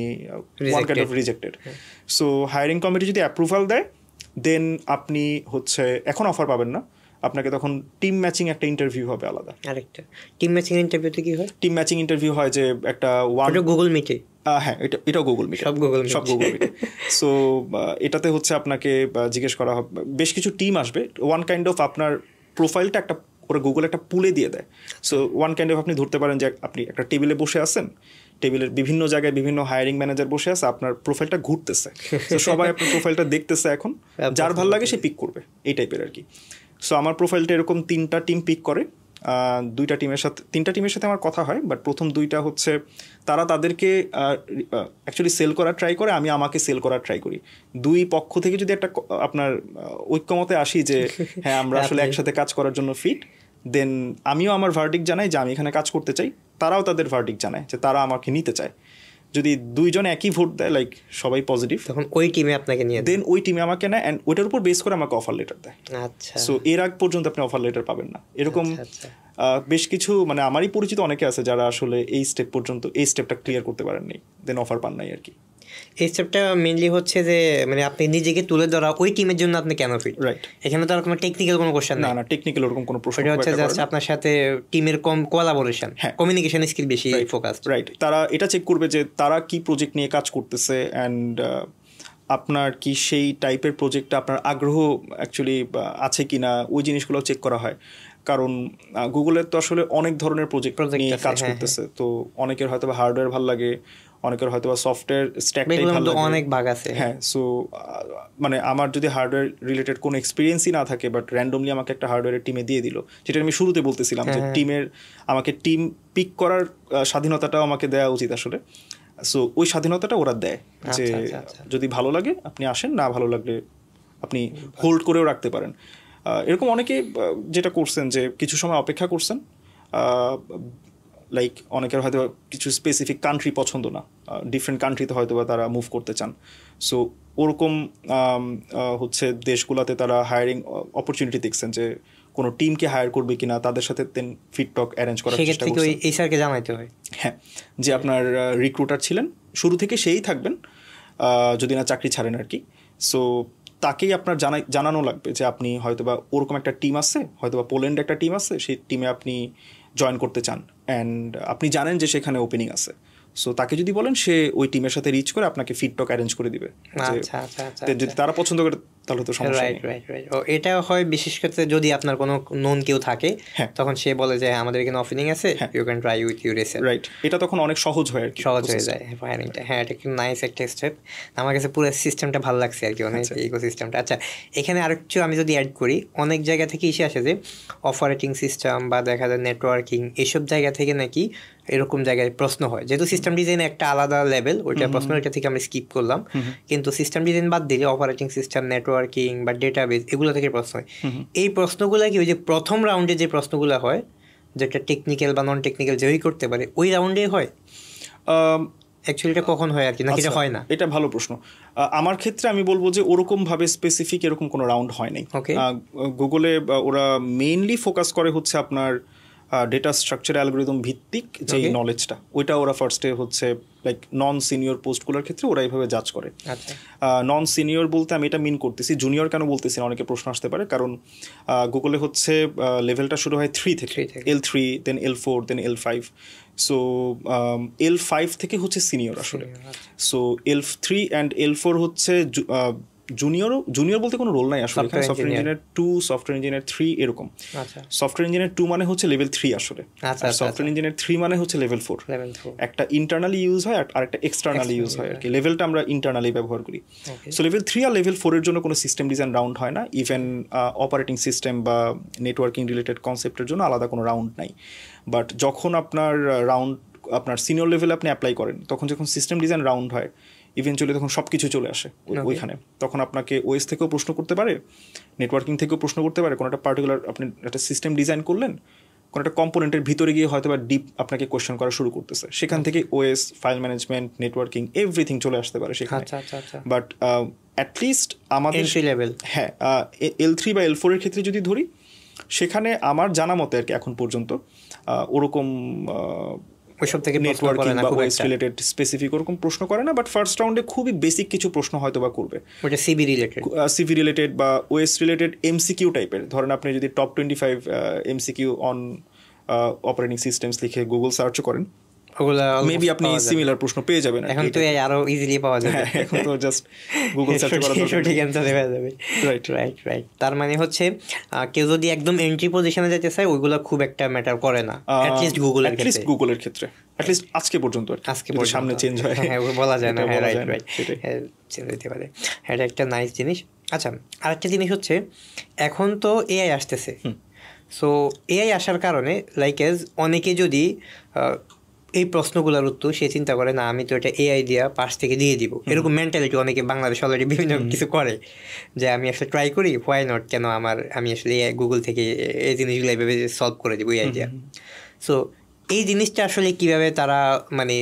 A: one kind of rejected. So hiring committee যদি অ্যাপ্রুভাল দেয়, দেন আপনি হচ্ছে এখন অফার পাবেন না, আপনাকে তখন টিম ম্যাচিং একটা ইন্টারভিউ হবে আলাদা।
B: আরেকটা টিম ম্যাচিং ইন্টারভিউতে কি হয়?
A: টিম ম্যাচিং ইন্টারভিউ হয় যে একটা
B: গুগল মিটে,
A: হ্যাঁ এটাও গুগল মিট, সব গুগল মিট। সো এটাতে হচ্ছে আপনাকে জিজ্ঞেস করা হবে, বেশ কিছু টিম আসবে, ওয়ান কাইন্ড অফ আপনার প্রোফাইলটা একটা ওরা গুগল একটা পুলে দিয়ে দেয়। সো ওয়ান কাইন্ড অফ আপনি ধরতে পারেন যে আপনি একটা টেবিলে বসে আছেন, টেবিলের বিভিন্ন জায়গায় বিভিন্ন হায়ারিং ম্যানেজার বসে আছে, আপনার প্রোফাইলটা ঘুরতেছে, তো সবাই আপনার প্রোফাইলটা দেখতেছে, এখন যার ভালো লাগে সে পিক করবে, এই টাইপের আর কি। সো আমার প্রোফাইলটা এরকম 3টা টিম পিক করে, 3টা টিমের সাথে আমার কথা হয়, বাট প্রথম 2টা হচ্ছে তারা তাদেরকে অ্যাকচুয়ালি সেল করার ট্রাই করে, আমি আমাকে সেল করার ট্রাই করি। 2 পক্ষ থেকে যদি একটা আপনার ঐক্যমতে আসি যে হ্যাঁ আমরা আসলে একসাথে কাজ করার জন্য ফিট, দেন আমিও আমার ভার্ডিক্ট জানাই যে আমি এখানে কাজ করতে চাই, তারাও তাদের ভার্ডিক্ট জানায় যে তারা আমাকে নিতে চায়। যদি 2 জন একই ভোট দেয়, লাইক সবাই পজিটিভ,
B: তখন ওই টিমে আপনাকে নিয়ে,
A: দেন ওই টিমে আমাকে নেয়, অ্যান্ড ওইটার উপর বেস করে আমাকে অফার লেটার দেয়। আচ্ছা, সো এর আগ পর্যন্ত আপনি অফার লেটার পাবেন না। এরকম বেশ কিছু, মানে আমারই পরিচিত অনেকে আছে যারা আসলে এই স্টেপটা ক্লিয়ার করতে পারেননি, দেন অফার পান নাই আর কি।
B: এই স্টেপটা মেইনলি হচ্ছে যে মানে আপনি নিজেকে তুলে ধরা, ওই টিমের জন্য আপনি কেন ফিট,
A: রাইট।
B: এখানে তো আর কোনো টেকনিক্যাল কোনো কোশ্চেন
A: না, টেকনিক্যাল ওরকম কোনো প্রশ্ন
B: হচ্ছে জাস্ট আপনার সাথে টিমের কোলাবোরেশন, কমিউনিকেশন স্কিল বেশি ফোকাস,
A: রাইট। তারা এটা চেক করবে যে তারা কি প্রজেক্ট নিয়ে কাজ করতেছে, অ্যান্ড আপনার কি সেই টাইপের প্রজেক্টটা আপনার আগ্রহ অ্যাকচুয়ালি আছে কি না, ওই জিনিসগুলো চেক করা হয়। কারণ গুগলের তো আসলে অনেক ধরনের প্রজেক্ট নিয়ে কাজ করতেছে, তো অনেকের হয়তো বা হার্ডওয়্যার ভালো লাগে, অনেকের হয়তো বা সফটওয়্যার স্ট্যাকটাই ভালো লাগে,
B: অনেক ভাগ আছে।
A: হ্যাঁ, সো মানে আমার যদি হার্ডওয়্যার রিলেটেড কোনো এক্সপিরিয়েন্সই না থাকে, বাট র্যান্ডমলি আমাকে একটা হার্ডওয়্যারের টিমে দিয়ে দিল, যেটা আমি শুরুতে বলতেছিলাম যে আমাকে টিম পিক করার স্বাধীনতাটাও আমাকে দেওয়া উচিত আসলে। সো ওই স্বাধীনতাটা ওরা দেয় যে যদি ভালো লাগে আপনি আসেন, না ভালো লাগলে আপনি হোল্ড করেও রাখতে পারেন। এরকম অনেকে যেটা করছেন যে কিছু সময় অপেক্ষা করছেন, লাইক অনেকের হয়তো কিছু স্পেসিফিক কান্ট্রি পছন্দ না, ডিফারেন্ট কান্ট্রিতে হয়তো বা তারা মুভ করতে চান, সো ওরকম হচ্ছে দেশগুলোতে তারা হায়ারিং অপরচুনিটি দেখছেন যে কোনো টিমকে হায়ার করবে কিনা, তাদের সাথে ফিডটক অ্যারেঞ্জ করার চেষ্টা করছেন।
B: এইচআরকে জানাইতে হয়,
A: হ্যাঁ, যে আপনার রিক্রুটার ছিলেন শুরু থেকে সেই থাকবেন যদি না চাকরি ছাড়েন আর কি। সো তাকেই আপনার জানানো লাগবে যে আপনি হয়তোবা ওরকম একটা টিম আছে, হয়তোবা পোল্যান্ডে একটা টিম আছে, সেই টিমে আপনি জয়েন করতে চান অ্যান্ড আপনি জানেন যে সেখানে ওপেনিং আছে। সো তাকে যদি বলেন, সে ওই টিমের সাথে রিচ করে আপনাকে ফিডটক অ্যারেঞ্জ করে দিবে। যদি তারা পছন্দ করে তাহলে তো সমস্যা নেই।
B: ও এটা হয় বিশেষ ক্ষেত্রে যদি আপনার কোনো নোন কেউ থাকে, তখন সে বলে যে আমাদের এখানে ওপেনিং আছে, you can try with your research.
A: Right, এটা তখন অনেক সহজ হয় আর কি,
B: সহজ হয়ে যায় ফায়ারিংটা। হ্যাঁ, এটা একটু নাইস একটা স্টেপ। আমার কাছে পুরো সিস্টেমটা ভালো লাগছে আর কি, অনেক ইকোসিস্টেমটা। আচ্ছা, এখানে আরেকটু আমি যদি অ্যাড করি, অনেক জায়গা থেকে এসে আসে যে অপারেটিং সিস্টেম বা দেখা যায় নেটওয়ার্কিং, এইসব জায়গা থেকে নাকি এরকম জায়গায় প্রশ্ন হয়। যেহেতু সিস্টেম ডিজাইন একটা আলাদা লেভেল, ওইটা প্রশ্ন ওইটা থেকে আমরা স্কিপ করলাম, কিন্তু সিস্টেম ডিজাইন বাদ দিলে অপারেটিং সিস্টেম, নেটওয়ার্কিং বা ডেটাবেস, এগুলো থেকে প্রশ্ন হয়। এই প্রশ্নগুলো কি ওই যে প্রথম রাউন্ডে যে প্রশ্নগুলো হয়, যেটা টেকনিক্যাল বা নন টেকনিক্যাল যেই করতে পারে, ওই রাউন্ডে হয় অ্যাকচুয়ালি? এটা কখন হয় আর কি, নাকি এটা হয় না?
A: এটা ভালো প্রশ্ন। আমার ক্ষেত্রে আমি বলবো যে ওরকমভাবে স্পেসিফিক এরকম কোনো রাউন্ড হয় নাই। গুগলে ওরা মেইনলি ফোকাস করে হচ্ছে আপনার ডেটা স্ট্রাকচার অ্যালগরিদম ভিত্তিক যে নলেজটা, ওইটা ওরা ফার্স্টে হচ্ছে লাইক নন সিনিয়র পোস্টগুলোর ক্ষেত্রে ওরা এইভাবে জাজ করে। নন সিনিয়র বলতে আমি এটা মিন করতেছি, জুনিয়র কেন বলতেছি অনেকে প্রশ্ন আসতে পারে, কারণ গুগলে হচ্ছে লেভেলটা শুরু হয় 3 থেকে, L3, দেন L4, দেন L5। সো L5 থেকে হচ্ছে সিনিয়র আসলে। সো L3 অ্যান্ড L4 হচ্ছে জুনিয়র বলতে কোনো রোল নাই আসলে, সফটওয়্যার ইঞ্জিনিয়ার 2, সফটওয়্যার ইঞ্জিনিয়ার 3 এরকম। সফটওয়্যার ইঞ্জিনিয়ার 2 মানে হচ্ছে লেভেল 3 আসলে, আর সফটওয়্যার ইঞ্জিনিয়ার 3 মানে হচ্ছে লেভেল 4। একটা ইন্টারনালি ইউজ হয় আর একটা এক্সটার্নালি ইউজ হয় আর কি। লেভেলটা আমরা ইন্টারনালি ব্যবহার করি। সো লেভেল 3 আর লেভেল 4 এর জন্য কোনো সিস্টেম ডিজাইন রাউন্ড হয় না, ইভেন অপারেটিং সিস্টেম বা নেটওয়ার্কিং রিলেটেড কনসেপ্টের জন্য আলাদা কোনো রাউন্ড নাই। বাট যখন আপনার সিনিয়র লেভেলে আপনি অ্যাপ্লাই করেন, তখন যখন সিস্টেম ডিজাইন রাউন্ড হয়, ইভেনচুয়ালি তখন সব কিছু চলে আসে ওইখানে। তখন আপনাকে ওএস থেকেও প্রশ্ন করতে পারে, নেটওয়ার্কিং থেকেও প্রশ্ন করতে পারে। কোনো একটা পার্টিকুলার আপনি একটা সিস্টেম ডিজাইন করলেন, কোনো একটা কম্পোনেন্টের ভিতরে গিয়ে হয়তো বা ডিপ আপনাকে কোয়েশ্চেন করা শুরু করতেছে, সেখান থেকে OS, file management, networking, everything চলে আসতে পারে সেখানে। বাট অ্যাটলিস্ট আমাদের হ্যাঁ L3 বা L4 এর ক্ষেত্রে যদি ধরি, সেখানে আমার জানা মতে আর কি এখন পর্যন্ত ওরকম
B: ওইসব থেকে
A: নেটওয়ার্কিং বা ওএস রিলেটেড স্পেসিফিক ওরকম প্রশ্ন করে না। বাট ফার্স্ট রাউন্ডে খুবই বেসিক কিছু প্রশ্ন হয়তো বা করবে,
B: ওটা সিভি রিলেটেড বা ওএস রিলেটেড এমসিকিউ টাইপের। ধরেন আপনি যদি top 25 MCQ on operating systems লিখে গুগল সার্চ করেন, মেবি আপনি সিমিলার প্রশ্ন পেয়ে যাবেন। এখন তো আরো ইজিলি পাওয়া যাবে,
A: এখন তো জাস্ট গুগল সার্চ করা তো
B: সঠিক অ্যানসার দেওয়া যাবে। রাইট। তার মানে হচ্ছে কেউ যদি একদম এন্ট্রি পজিশনে যেতে চায়, ওইগুলো খুব একটা ম্যাটার করে না, অ্যাটলিস্ট গুগলের ক্ষেত্রে অ্যাটলিস্ট আজকে পর্যন্ত। সামনে চেঞ্জ হয়, হ্যাঁ বলা যায় না। হ্যাঁ, রাইট, চেঞ্জ হতে পারে। এটা একটা নাইস জিনিস। আচ্ছা, আরেকটা জিনিস হচ্ছে এখন তো এআই আসতেছে। সো এআই আসার কারণে লাইক অনেকে যদি এই প্রশ্নগুলোর উত্তর সে চিন্তা করে না, আমি তো এটা এআই দিয়া পাশ থেকে দিয়ে দিব, এরকম মেন্টালিটি অনেকে বাংলাদেশে অলরেডি বিভিন্ন কিছু করে, যে আমি আসলে ট্রাই করি, হোয়াই নট, কেন আমি আসলে এআই গুগল থেকে এই জিনিসগুলো এইভাবে সলভ করে দিব এআই দিয়া। সো এই জিনিসটা আসলে কিভাবে তারা মানে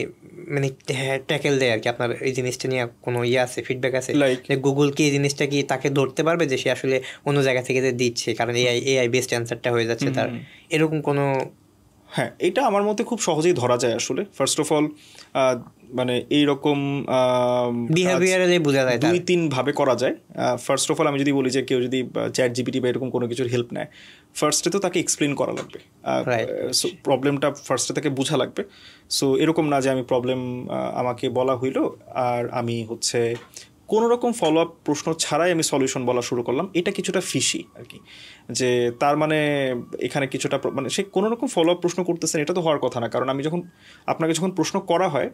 B: ট্যাকেল দেয় আর কি? আপনার এই জিনিসটা নিয়ে কোনো আছে, ফিডব্যাক আছে যে গুগল কি এই জিনিসটা কি তাকে ধরতে পারবে যে সে আসলে অন্য জায়গা থেকে দিচ্ছে, কারণ এআই বেস্ট অ্যান্সারটা হয়ে যাচ্ছে তার, এরকম কোনো?
A: হ্যাঁ, এটা আমার মতে খুব সহজেই ধরা যায় আসলে। ফার্স্ট অফ অল মানে এইরকম
B: বিহেভিয়ারালি বোঝা যায়,
A: 2-3 ভাবে করা যায়। ফার্স্ট অফ অল আমি যদি বলি যে কেউ যদি চ্যাট জিপিটি বা এরকম কোনো কিছুর হেল্প নেয়, ফার্স্টে তো তাকে এক্সপ্লেন করা লাগবে, সো প্রবলেমটা ফার্স্টে তাকে বোঝা লাগবে। সো এরকম না যে আমি প্রবলেম আমাকে বলা হইলো আর আমি হচ্ছে কোনো রকম ফলো আপ প্রশ্ন ছাড়াই আমি সলিউশন বলা শুরু করলাম, এটা কিছুটা ফিশি আর কি। যে তার মানে এখানে কিছুটা মানে সে কোনো রকম ফলো আপ প্রশ্ন করতেছেন, এটা তো হওয়ার কথা না। কারণ আমি যখন আপনাকে যখন প্রশ্ন করা হয়,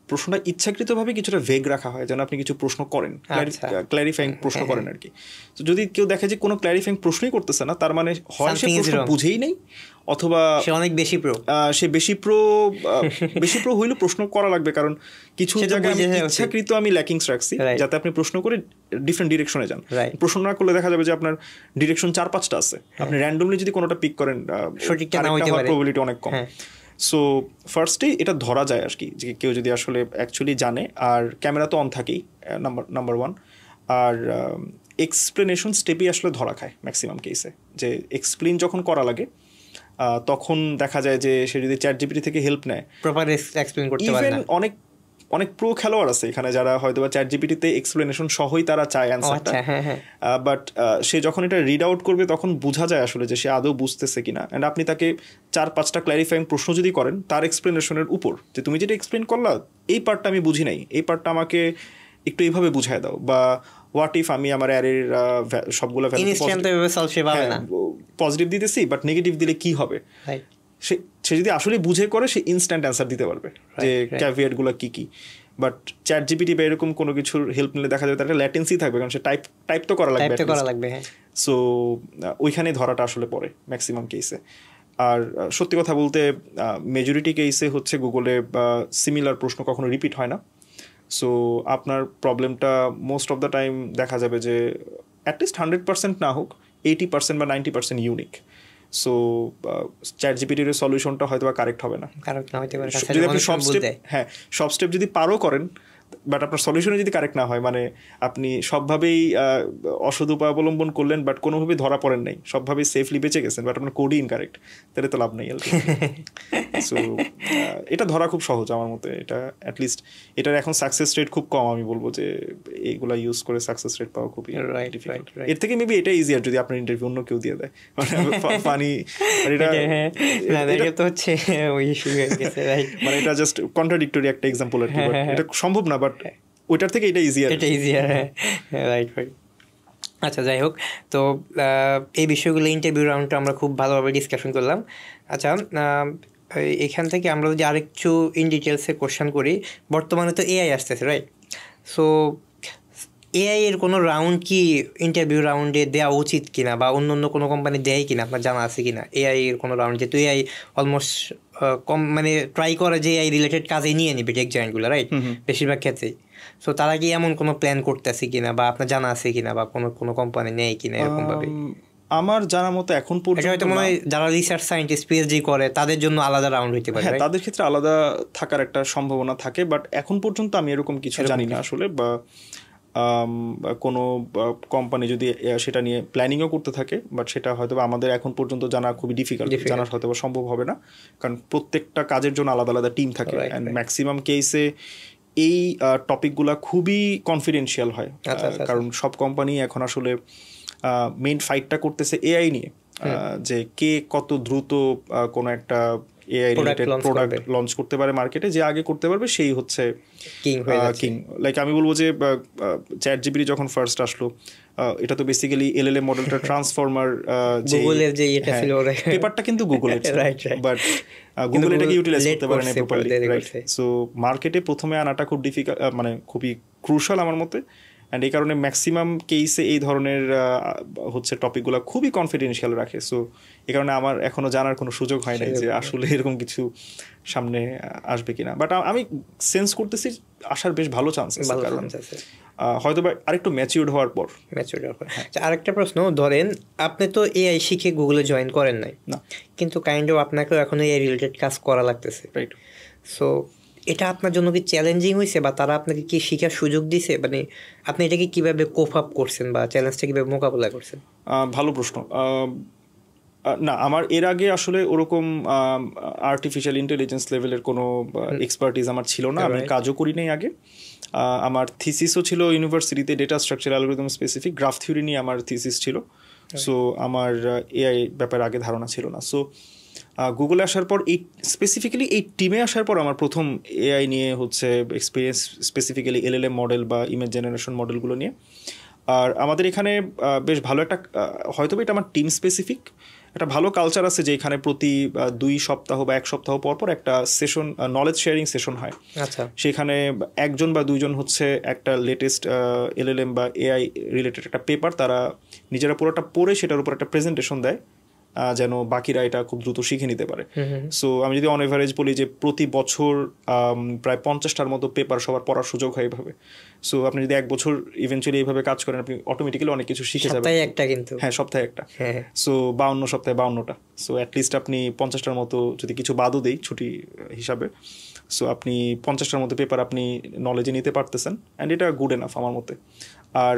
A: প্রশ্নটা ইচ্ছাকৃতভাবে কিছুটা ভেগ রাখা হয় যেন আপনি কিছু প্রশ্ন করেন, ক্ল্যারিফাইং প্রশ্ন করেন আর কি। তো যদি কেউ দেখে যে কোনো ক্ল্যারিফাইং প্রশ্নই করতেছে না, তার মানে হয় সে প্রশ্ন বুঝেই নেই, অথবা
B: অনেক বেশি প্রো,
A: সে বেশি প্রো হইলে প্রশ্ন করা লাগবে। কারণ কিছু জায়গায় ইচ্ছাকৃত আমি ল্যাকিংস রাখছি যাতে আপনি প্রশ্ন করে ডিফারেন্ট ডিরেকশনে যান। প্রশ্ন না করলে দেখা যাবে যে আপনার ডিরেকশন 4-5টা আছে, আপনি র্যান্ডমলি যদি কোনোটা পিক করেন
B: সঠিকটা না হইতে পারে,
A: প্রবাবিলিটি অনেক কম। সো ফার্স্টেই এটা ধরা যায় আর কি, যে কেউ যদি আসলে অ্যাকচুয়ালি জানে। আর ক্যামেরা তো অন থাকেই নাম্বার 1। আর এক্সপ্লেনেশন স্টেপই আসলে ধরা খায় ম্যাক্সিমাম কেসে। যে এক্সপ্লেন যখন করা লাগে তখন দেখা যায় যে সে যদি চ্যাটজিপিটি থেকে হেল্প নেয়,
B: প্রপার এক্সপ্লেন করতে পারে না।
A: অনেক প্রো খেলোয়াড় আছে এখানে যারা হয়তো বা চ্যাটজিপিটিতে এক্সপ্লেনেশন সহই তারা চায় অ্যান্সারটা, বাট সে যখন এটা রিড আউট করবে তখন বোঝা যায় আসলে যে সে আদৌ বুঝতেছে কিনা। অ্যান্ড আপনি তাকে 4-5টা ক্ল্যারিফাইং প্রশ্ন যদি করেন তার এক্সপ্লেনেশনের উপর, যে তুমি যেটা এক্সপ্লেন করলা এই পার্টটা আমি বুঝি নাই, এই পার্টটা আমাকে একটু এইভাবে বুঝায় দাও, বা হোয়াট ইফ আমি আমার অ্যারের সবগুলো পজিটিভ দিতেছি বাট নেগেটিভ দিলে কি হবে, সে যদি আসলে বুঝে করে সে ইনস্ট্যান্ট অ্যান্সার দিতে পারবে যে ক্যাভিয়েটগুলো কী কী। বাট চ্যাটজিপিটি বা এরকম কোনো কিছুর হেল্প নিলে দেখা যাবে তার একটা ল্যাটেন্সি থাকবে, কারণ সে টাইপ তো করা লাগবে। সো ওইখানে ধরাটা আসলে পড়ে ম্যাক্সিমাম কেসে। আর সত্যি কথা বলতে মেজরিটি কেসে হচ্ছে গুগলে সিমিলার প্রশ্ন কখনো রিপিট হয় না। সো আপনার প্রবলেমটা মোস্ট অফ দ্য টাইম দেখা যাবে যে অ্যাটলিস্ট 100% না হোক 80% বা 90% ইউনিক। সো চ্যাটজিপিটির সলিউশনটা হয়তো বা কারেক্ট হবে না, যদি আপনি সব স্টেপ যদি পারও করেন, বাট আপনার সলিউশনে যদি কারেক্ট না হয়, মানে আপনি সবভাবেই অসৎ উপায় অবলম্বন করলেন বাট কোনোভাবেই ধরা পড়েন নাই, সবভাবেই সেফলি বেঁচে গেছেন, বাট আপনার কোডই ইনকারেক্ট, তাহলে তো লাভ নেই। সো এটা ধরা খুব সহজ আমার মতে। এটা অ্যাটলিস্ট এটার এখন সাকসেস রেট খুব কম, আমি বলবো যে এইগুলা ইউজ করে সাকসেস রেট পাওয়া খুবই ডিফিকাল্ট। এর থেকে মেবি এটা ইজিয়ার যদি আপনার ইন্টারভিউ অন্য কেউ দিয়ে দেয়, মানে ফানি। মানে এটা জাস্ট কন্ট্রাডিক্টরি একটা এক্সাম্পল আর কি, এটা সম্ভব না, বাট ওইটার থেকে এটা ইজিয়ার।
B: রাইট। আচ্ছা, যাই হোক, তো এই বিষয়গুলো ইন্টারভিউ রাউন্ডটা আমরা খুব ভালোভাবে ডিসকাশন করলাম। আচ্ছা, এখান থেকে আমরা যদি আরেকটু ইন ডিটেলসে কোশ্চেন করি, বর্তমানে তো এআই আসতেছে, রাইট? সো এআই এর কোনো রাউন্ড কি ইন্টারভিউ রাউন্ডে দেওয়া উচিত কিনা, বা অন্য কোনো কোম্পানি দেয় কিনা, আপনার জানা আছে কিনা এআই এর কোনো রাউন্ড? যেহেতু এআই অলমোস্ট মানে ট্রাই করে যে এআই রিলেটেড কাজে নিয়ে নিবে টেক জায়ান্টগুলো, রাইট, বেশিরভাগ ক্ষেত্রেই। সো তারা কি এমন কোনো প্ল্যান করতেছে কিনা, বা আপনার জানা আছে কিনা, বা কোনো কোম্পানি নেয় কিনা এরকম ভাবে?
A: আমার জানার মতো এখন পর্যন্ত
B: মনে হয় যারা রিসার্চ সায়েন্টিস্ট পিএইচডি করে তাদের জন্য আলাদা রাউন্ড হইতে পারে,
A: তাদের ক্ষেত্রে আলাদা থাকার একটা সম্ভাবনা থাকে, বাট এখন পর্যন্ত আমি এরকম কিছু জানি না আসলে। বা কোনো কোম্পানি যদি সেটা নিয়ে প্ল্যানিংও করতে থাকে, বাট সেটা হয়তো আমাদের এখন পর্যন্ত জানা খুবই ডিফিকাল্ট, জানা হয়তো সম্ভব হবে না, কারণ প্রত্যেকটা কাজের জন্য আলাদা আলাদা টিম থাকে। অ্যান্ড ম্যাক্সিমাম কেসে এই টপিকগুলা খুবই কনফিডেন্সিয়াল হয়, কারণ সব কোম্পানি এখন আসলে মেইন ফাইটটা করতেছে এআই নিয়ে, যে কে কত দ্রুত কোনো একটা এআই রিলেটেড প্রোডাক্ট লঞ্চ করতে পারে মার্কেটে, যে আগে করতে পারবে সেই হচ্ছে কিং। লাইক আমি বলবো যে চ্যাটজিপিটি যখন ফার্স্ট আসলো, এটা তো বেসিক্যালি এলএলএম মডেলটা ট্রান্সফর্মার, যে পেপারটা কিন্তু গুগলের, বাট গুগল এটাকে ইউটিলাইজ করতে পারে না প্রপারলি, রাইট? সো মার্কেটে প্রথমে আনাটা খুব ডিফিকাল্ট, মানে খুবই ক্রুশাল আমার মতে। অ্যান্ড এই কারণে ম্যাক্সিমাম কেসে এই ধরনের হচ্ছে টপিকগুলো খুবই কনফিডেন্সিয়াল রাখে। সো এই কারণে আমার এখনও জানার কোনো সুযোগ হয় নাই যে আসলে এরকম কিছু সামনে আসবে কিনা, বাট আমি সেন্স করতেছি আসার বেশ ভালো চান্স আছে, কারণ হয়তো বা আরেকটু ম্যাচিউরড হওয়ার পর।
B: আরেকটা প্রশ্ন, ধরেন আপনি তো এআই শিখে গুগলে জয়েন করেন নাই না, কিন্তু কাইন্ড অফ আপনাকেও এখন এআই রিলেটেড কাজ করা লাগতেছে, রাইট? সো এটা আপনার জন্য কি চ্যালেঞ্জিং হয়েছে, বা তারা আপনাকে কি শেখার সুযোগ দিছে? মানে আপনি এটাকে কিভাবে কোপ আপ করছেন, বা চ্যালেঞ্জটা কিভাবে মোকাবিলা করছেন?
A: ভালো প্রশ্ন। না, আমার এর আগে আসলে ওরকম আর্টিফিশিয়াল ইন্টেলিজেন্স লেভেলের কোনো এক্সপার্টিস আমার ছিল না, আমি কাজও করি নাই আগে। আমার থিসিসও ছিল ইউনিভার্সিটিতে data structure algorithm specific graph theory নিয়ে আমার থিসিস ছিল। সো আমার এআই ব্যাপারে আগে ধারণা ছিল না। সো গুগলে আসার পর এই স্পেসিফিক্যালি এই টিমে আসার পর আমার প্রথম এআই নিয়ে হচ্ছে এক্সপিরিয়েন্স, স্পেসিফিক্যালি এলএলএম মডেল বা ইমেজ জেনারেশন মডেলগুলো নিয়ে। আর আমাদের এখানে বেশ ভালো একটা, হয়তো এটা আমার টিম স্পেসিফিক একটা ভালো কালচার আছে যে এখানে প্রতি 2 সপ্তাহ বা 1 সপ্তাহ পর পর একটা সেশন, নলেজ শেয়ারিং সেশন হয়।
B: আচ্ছা,
A: সেখানে 1জন বা 2জন হচ্ছে একটা লেটেস্ট এলএলএম বা এআই রিলেটেড একটা পেপার তারা নিজেরা পুরোটা পড়ে সেটার উপর একটা প্রেজেন্টেশন দেয় যেন বাকিরা এটা খুব দ্রুত শিখে নিতে পারে। সো আমি যদি অন এভারেজ বলি যে প্রতি বছর প্রায় 50টার মতো পেপার সবার পড়ার সুযোগ হয় এইভাবে। সো আপনি যদি 1 বছর ইভেনচুয়ালি এইভাবে কাজ করেন আপনি অটোমেটিক্যালি অনেক কিছু শিখে যাবেন।
B: সপ্তাহে একটা, কিন্তু
A: হ্যাঁ সপ্তাহে একটা। সো 52 সপ্তাহে 52টা। সো অ্যাটলিস্ট আপনি 50টার মতো, যদি কিছু বাদও দেই ছুটি হিসাবে, সো আপনি 50টার মতো পেপার আপনি নলেজে নিতে পারতেছেন, অ্যান্ড এটা গুড এনাফ আমার মতে। আর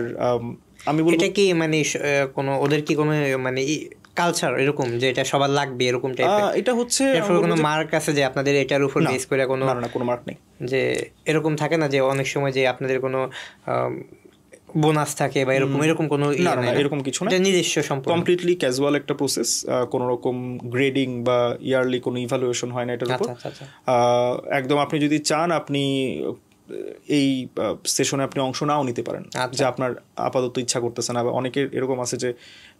A: আমি বলবো
B: এটা কি মানে কোনো ওদের কি কোনো মানে কালচার এরকম যে এটা সবার লাগবে এরকম টাইপের?
A: এটা হচ্ছে
B: কোনো মার্ক আছে যে আপনাদের এটার উপর বেস করে? কোনো
A: না, কোনো মার্ক নেই।
B: যে এরকম থাকে না যে অনেক সময় যে আপনাদের কোনো বোনাস থাকে বা এরকম কোনো?
A: না, এরকম কিছু না,
B: নিজস্ব সম্পূর্ণ
A: কমপ্লিটলি ক্যাজুয়াল একটা প্রসেস। কোনো রকম গ্রেডিং বা ইয়ারলি কোনো ইভ্যালুয়েশন হয় না এটার উপর। একদম আপনি যদি চান আপনি এই সেশনে আপনি অংশ নাও নিতে পারেন, যে আপনার আপাতত ইচ্ছা করতেছে না। অনেকের এরকম আছে যে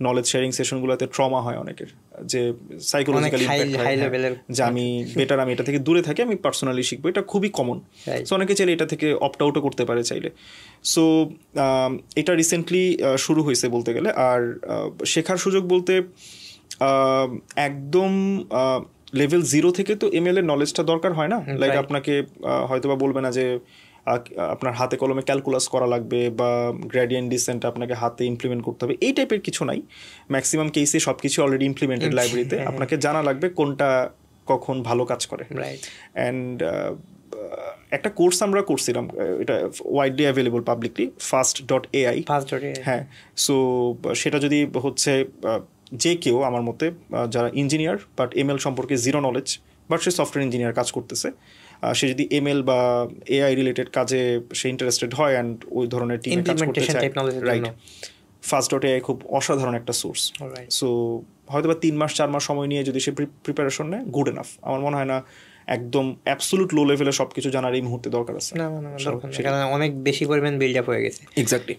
A: নলেজ শেয়ারিং সেশনগুলোতে ট্রমা হয় অনেকের, যে সাইকোলজিক্যাল ইমপ্যাক্ট হয়, যে আমি বেটার আমি এটা থেকে দূরে থাকি, আমি পার্সোনালি শিখবো, এটা খুবই কমন। সো অনেকে চাইলে এটা থেকে অপ্ট আউটও করতে পারে চাইলে। সো এটা রিসেন্টলি শুরু হয়েছে বলতে গেলে। আর শেখার সুযোগ বলতে একদম লেভেল 0 থেকে তো এমএল এর নলেজটা দরকার হয় না। লাইক আপনাকে হয়তো বা বলবে না যে আপনার হাতে কলমে ক্যালকুলাস করা লাগবে বা গ্রেডিয়েন্ট ডিসেন্ট আপনাকে হাতে ইমপ্লিমেন্ট করতে হবে, এই টাইপের কিছু নাই। ম্যাক্সিমাম কেসে সব কিছু অলরেডি ইমপ্লিমেন্টেড লাইব্রেরিতে। আপনাকে জানা লাগবে কোনটা কখন ভালো কাজ করে। অ্যান্ড একটা কোর্স আমরা করছিলাম, এটা ওয়াইডলি অ্যাভেলেবল পাবলিকলি, fast.ai। হ্যাঁ, সো সেটা যদি হচ্ছে যে কেউ আমার মতে যারা ইঞ্জিনিয়ার বাট এমএল সম্পর্কে zero knowledge, but say software engineer কাজ করতেছে, সে যদি এমএল বা এআই রিলেটেড কাজে সে ইন্টারেস্টেড হয় অ্যান্ড ওই ধরনের টিমে কাজ করতে চায়, রাইট, fast.ai খুব অসাধারণ একটা সোর্স। সো হয়তো বা 3 মাস 4 মাস সময় নিয়ে যদি সে প্রিপারেশন নেয়, গুড এনাফ। আমার মনে হয় না একদম অ্যাবসলিউট লো লেভেলে সবকিছু জানার এই মুহূর্তে দরকার আছে।
B: সেখানে অনেক বেশি পরিমাণ বিল্ড আপ হয়ে গেছে।
A: এক্স্যাক্টলি,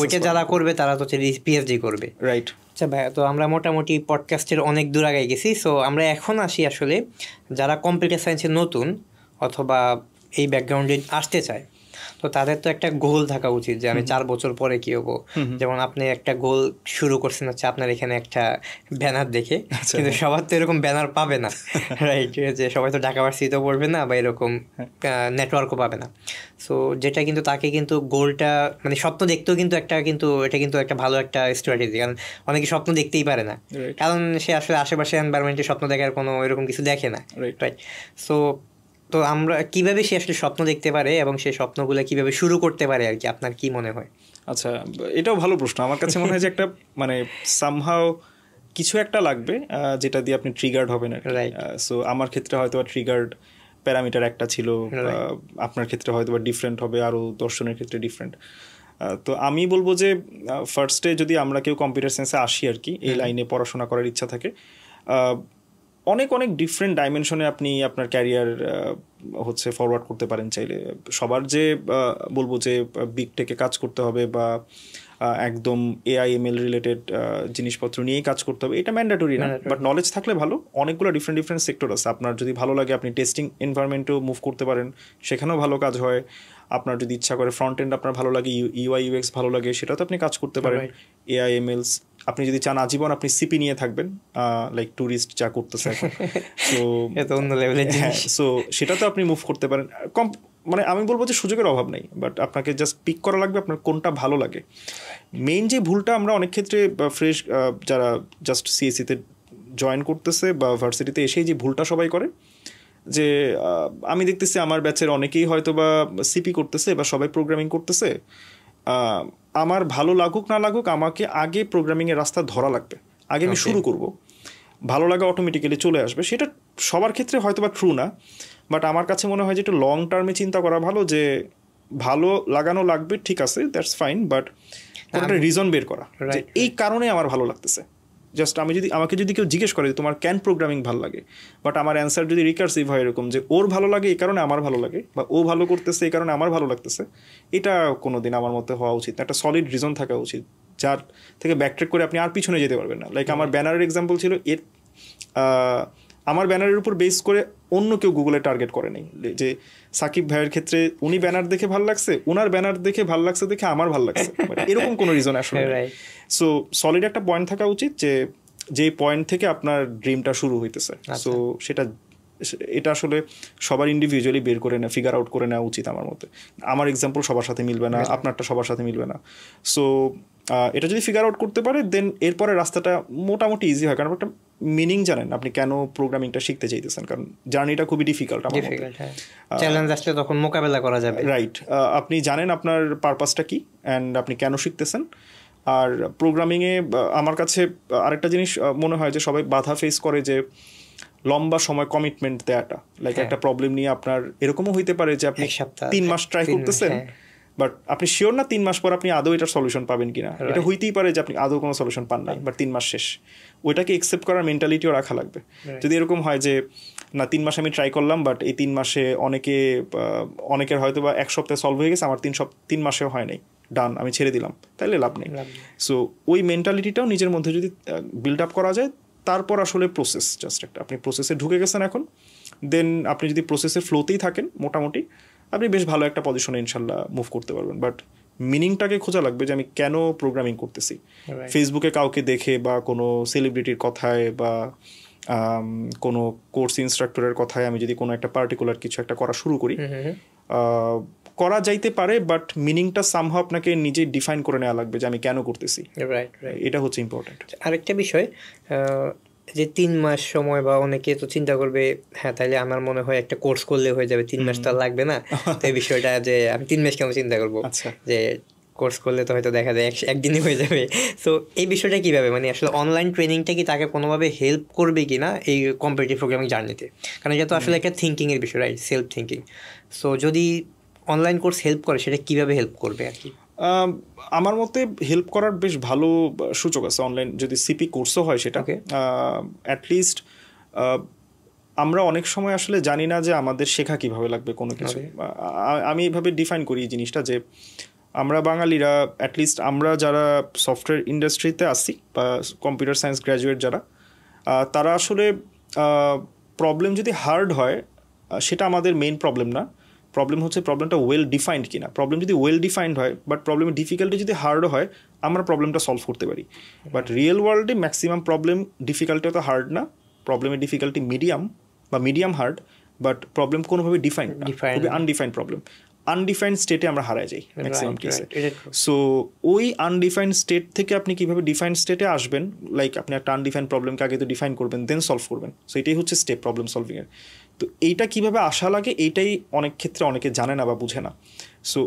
B: ওইটা যারা করবে তারা তো পিএইচডি করবে,
A: রাইট।
B: আচ্ছা ভাইয়া, তো আমরা মোটামুটি পডকাস্টের অনেক দূর আগে গেছি। সো আমরা এখন আসি আসলে যারা কম্পিউটার সায়েন্সে নতুন অথবা এই ব্যাকগ্রাউন্ডে আসতে চায়, তো তাদের তো একটা গোল থাকা উচিত যে আমি 4 বছর পরে কি হবো। যেমন আপনি একটা গোল শুরু করছেন হচ্ছে আপনার এখানে একটা ব্যানার দেখে, কিন্তু সবার তো এরকম ব্যানার পাবে না, রাইট, যে সবাই তো ঢাকা ভার্সিটিতেও পড়বে না বা এরকম নেটওয়ার্কও পাবে না। সো যেটা কিন্তু তাকে কিন্তু গোলটা মানে স্বপ্ন দেখতেও কিন্তু এটা কিন্তু একটা ভালো একটা স্ট্র্যাটেজি, কারণ অনেকে স্বপ্ন দেখতেই পারে না, কারণ সে আসলে আশেপাশে এনভায়রনমেন্টে স্বপ্ন দেখার কোনো এরকম কিছু দেখে না, রাইট। তো আমরা কিভাবে সে আসলে স্বপ্ন দেখতে পারে এবং সেই স্বপ্নগুলো কিভাবে শুরু করতে পারে আর কি, আপনার কি মনে হয়?
A: আচ্ছা, এটাও ভালো প্রশ্ন। আমার কাছে মনে হয় যে একটা মানে সামহাও কিছু একটা লাগবে যেটা দিয়ে আপনি ট্রিগার্ড হবেন আর কি। সো আমার ক্ষেত্রে হয়তো ট্রিগার্ড প্যারামিটার একটা ছিল, আপনার ক্ষেত্রে হয়তো ডিফারেন্ট হবে, আরও দর্শনের ক্ষেত্রে ডিফারেন্ট। তো আমি বলবো যে ফার্স্টে যদি আমরা কেউ কম্পিউটার সায়েন্সে আসি আর কি, এই লাইনে পড়াশোনা করার ইচ্ছা থাকে, অনেক ডিফারেন্ট ডাইমেনশনে আপনি আপনার ক্যারিয়ার হচ্ছে ফরওয়ার্ড করতে পারেন চাইলে। সবার যে বলবো যে বিগ টেকে কাজ করতে হবে বা একদম এআইএমএল রিলেটেড জিনিসপত্র নিয়েই কাজ করতে হবে, এটা ম্যান্ডেটরি না, বাট নলেজ থাকলে ভালো। অনেকগুলো ডিফারেন্ট সেক্টর আছে। আপনার যদি ভালো লাগে আপনি টেস্টিং এনভায়রনমেন্টেও মুভ করতে পারেন, সেখানেও ভালো কাজ হয়। আপনার যদি ইচ্ছা করে ফ্রন্ট এন্ড আপনার ভালো লাগে, ইউআই ইউএক্স ভালো লাগে, সেটাতে আপনি কাজ করতে পারেন। এআইএমএলস আপনি যদি চান আজীবন আপনি সিপি নিয়ে থাকবেন, লাইক ট্যুরিস্ট যা করতেছে এখন, সো সেটাতে আপনি মুভ করতে পারেন। মানে আমি বলবো যে সুযোগের অভাব নেই, বাট আপনাকে জাস্ট পিক করা লাগবে আপনার কোনটা ভালো লাগে। মেইন যে ভুলটা আমরা অনেক ক্ষেত্রে ফ্রেশ যারা জাস্ট সিএসসিতে জয়েন করতেছে বা ভার্সিটিতে এসেই যে ভুলটা সবাই করে, যে আমি দেখতেছি আমার ব্যাচের অনেকেই হয়তো বা সিপি করতেছে বা সবাই প্রোগ্রামিং করতেছে, আমার ভালো লাগুক না লাগুক আমাকে আগে প্রোগ্রামিংয়ের রাস্তা ধরা লাগবে, আগে আমি শুরু করব, ভালো লাগা অটোমেটিক্যালি চলে আসবে। সেটা সবার ক্ষেত্রে হয়তো বা ট্রু না, বাট আমার কাছে মনে হয় যে একটু লং টার্মে চিন্তা করা ভালো, যে ভালো লাগানো লাগবে, ঠিক আছে, দ্যাটস ফাইন, বাট একটা রিজন বের করা যে এই কারণে আমার ভালো লাগতেছে। জাস্ট আমাকে যদি কেউ জিজ্ঞেস করে তোমার ক্যান প্রোগ্রামিং ভালো লাগে, বাট আমার অ্যান্সার যদি রিকার্সিভ হয় এরকম যে ওর ভালো লাগে এই কারণে আমার ভালো লাগে, বা ও ভালো করতেছে এই কারণে আমার ভালো লাগতেছে, এটা কোনো দিন আমার মতে হওয়া উচিত। একটা সলিড রিজন থাকা উচিত যার থেকে ব্যাকট্রেক করে আপনি আর পিছনে যেতে পারবেন না। লাইক আমার ব্যানারের এক্সাম্পল ছিল এর, আমার ব্যানারের উপর বেস করে অন্য কেউ গুগলে টার্গেট করে নেই যে সাকিব ভাইয়ের ক্ষেত্রে উনি ব্যানার দেখে ভালো লাগছে, ওনার ব্যানার দেখে ভালো লাগছে দেখে আমার ভালো লাগছে, এরকম কোনো রিজন আসলে। সো সলিড একটা পয়েন্ট থাকা উচিত যে পয়েন্ট থেকে আপনার ড্রিমটা শুরু হইতেছে। সো এটা আসলে সবার ইন্ডিভিজুয়ালি বের করে নেওয়া, ফিগার আউট করে নেওয়া উচিত আমার মতে। আমার এক্সাম্পল সবার সাথে মিলবে না, আপনারটা সবার সাথে মিলবে না। সো এটা যদি ফিগার আউট করতে পারে দেন এরপরে রাস্তাটা মোটামুটি ইজি হয়, কারণ একটা মিনিং জানেন আপনি কেন প্রোগ্রামিংটা শিখতে চাইতেছেন, কারণ জার্নিটা খুবই ডিফিকাল্ট আমার মতে।
B: চ্যালেঞ্জ আসলে তখন মোকাবেলা করা যাবে।
A: রাইট, আপনি জানেন আপনার পারপাসটা কি অ্যান্ড আপনি কেন শিখতেছেন। আর প্রোগ্রামিংয়ে আমার কাছে আরেকটা জিনিস মনে হয় যে সবাই বাধা ফেস করে যে লম্বা সময় কমিটমেন্ট দেওয়াটা। লাইক একটা প্রবলেম নিয়ে আপনার এরকমও হইতে পারে যে আপনি 3 মাস ট্রাই করতেছেন, বাট আপনি শিওর না 3 মাস পর আপনি আদৌ এটার সলিউশন পাবেন কিনা। এটা হইতেই পারে যে আপনি আদৌ কোনো সলিউশন পান নাই, বাট 3 মাস শেষ। ওইটাকে একসেপ্ট করার মেন্টালিটিও রাখা লাগবে। যদি এরকম হয় যে না 3 মাস আমি ট্রাই করলাম, বাট এই 3 মাসে অনেকের হয়তো বা 1 সপ্তাহে সলভ হয়ে গেছে, আমার 3 মাসেও হয় নাই, ডান আমি ছেড়ে দিলাম, তাহলে লাভ নেই। সো ওই মেন্টালিটিটাও নিজের মধ্যে যদি বিল্ড আপ করা যায়, তারপর আসলে প্রসেস জাস্ট একটা, আপনি প্রসেসে ঢুকে গেছেন এখন, দেন আপনি যদি প্রসেসের ফ্লোতেই থাকেন মোটামুটি আপনি বেশ ভালো একটা পজিশনে ইনশাল্লাহ মুভ করতে পারবেন। বাট মিনিংটাকে খোঁজা লাগবে যে আমি কেন প্রোগ্রামিং করতেছি। ফেসবুকে কাউকে দেখে বা কোনো সেলিব্রিটির কথায় বা কোনো কোর্স ইনস্ট্রাক্টরের কথায় আমি যদি কোনো একটা পার্টিকুলার কিছু একটা করা শুরু করি, করা যাইতে পারে, বাট মিনিংটা সামহাও আপনাকে নিজেই ডিফাইন করে নেওয়া লাগবে যে আমি কেন করতেছি। এটা হচ্ছে ইম্পর্টেন্ট।
B: আরেকটা বিষয় যে 3 মাস সময়, বা অনেকে তো চিন্তা করবে হ্যাঁ তাইলে আমার মনে হয় একটা কোর্স করলে হয়ে যাবে, 3 মাস তো লাগবে না। তো এই বিষয়টা যে আমি 3 মাস কেন চিন্তা করবো, যে কোর্স করলে তো হয়তো দেখা যায় একদিনই হয়ে যাবে। সো এই বিষয়টা কীভাবে, মানে আসলে অনলাইন ট্রেনিংটা কি তাকে কোনোভাবে হেল্প করবে কি না এই কম্পিটিটিভ প্রোগ্রামিং জার্নিতে? কারণ এটা তো আসলে একটা থিঙ্কিংয়ের বিষয়, রাইট, সেলফ থিঙ্কিং। সো যদি অনলাইন কোর্স হেল্প করে, সেটা কীভাবে হেল্প করবে আর কি?
A: আমার মতে হেল্প করার বেশ ভালো সুযোগ আছে অনলাইন, যদি সিপি কোর্সও হয় সেটা। অ্যাটলিস্ট আমরা অনেক সময় আসলে জানি না যে আমাদের শেখা কীভাবে লাগবে কোনো কিছু। আমি এইভাবে ডিফাইন করি এই জিনিসটা যে আমরা বাঙালিরা, অ্যাটলিস্ট আমরা যারা সফটওয়্যার ইন্ডাস্ট্রিতে আসি বা কম্পিউটার সায়েন্স গ্র্যাজুয়েট যারা, তারা আসলে প্রবলেম যদি হার্ড হয় সেটা আমাদের মেইন প্রবলেম না। প্রবলেম হচ্ছে প্রবলেমটা ওয়েল ডিফাইন্ড কিনা। প্রবলেম যদি ওয়েল ডিফাইন্ড হয়, বাট প্রবলেমের ডিফিকাল্টি যদি হার্ডও হয়, আমরা প্রবলেমটা সলভ করতে পারি। বাট রিয়েল ওয়ার্ল্ডে ম্যাক্সিমাম প্রবলেম ডিফিকাল্টি তো হার্ড না, প্রবলেমের ডিফিকাল্টি মিডিয়াম বা মিডিয়াম হার্ড, বাট প্রবলেম কোনোভাবে ডিফাইন্ড না, খুবই আনডিফাইন্ড প্রবলেম। আনডিফাইন্ড স্টেটে আমরা হারাই যাই ম্যাক্সিমাম কেসে। সো ওই আনডিফাইন্ড স্টেট থেকে আপনি কীভাবে ডিফাইন্ড স্টেটে আসবেন, লাইক আপনি একটা আনডিফাইন্ড প্রবলেমকে আগে তো ডিফাইন করবেন, দেন সলভ করবেন। সো এটাই হচ্ছে স্টেপ প্রবলেম সলভিংয়ের। তো এইটা কীভাবে আসা লাগে এইটাই অনেক ক্ষেত্রে অনেকে জানে না বা বুঝে না। সো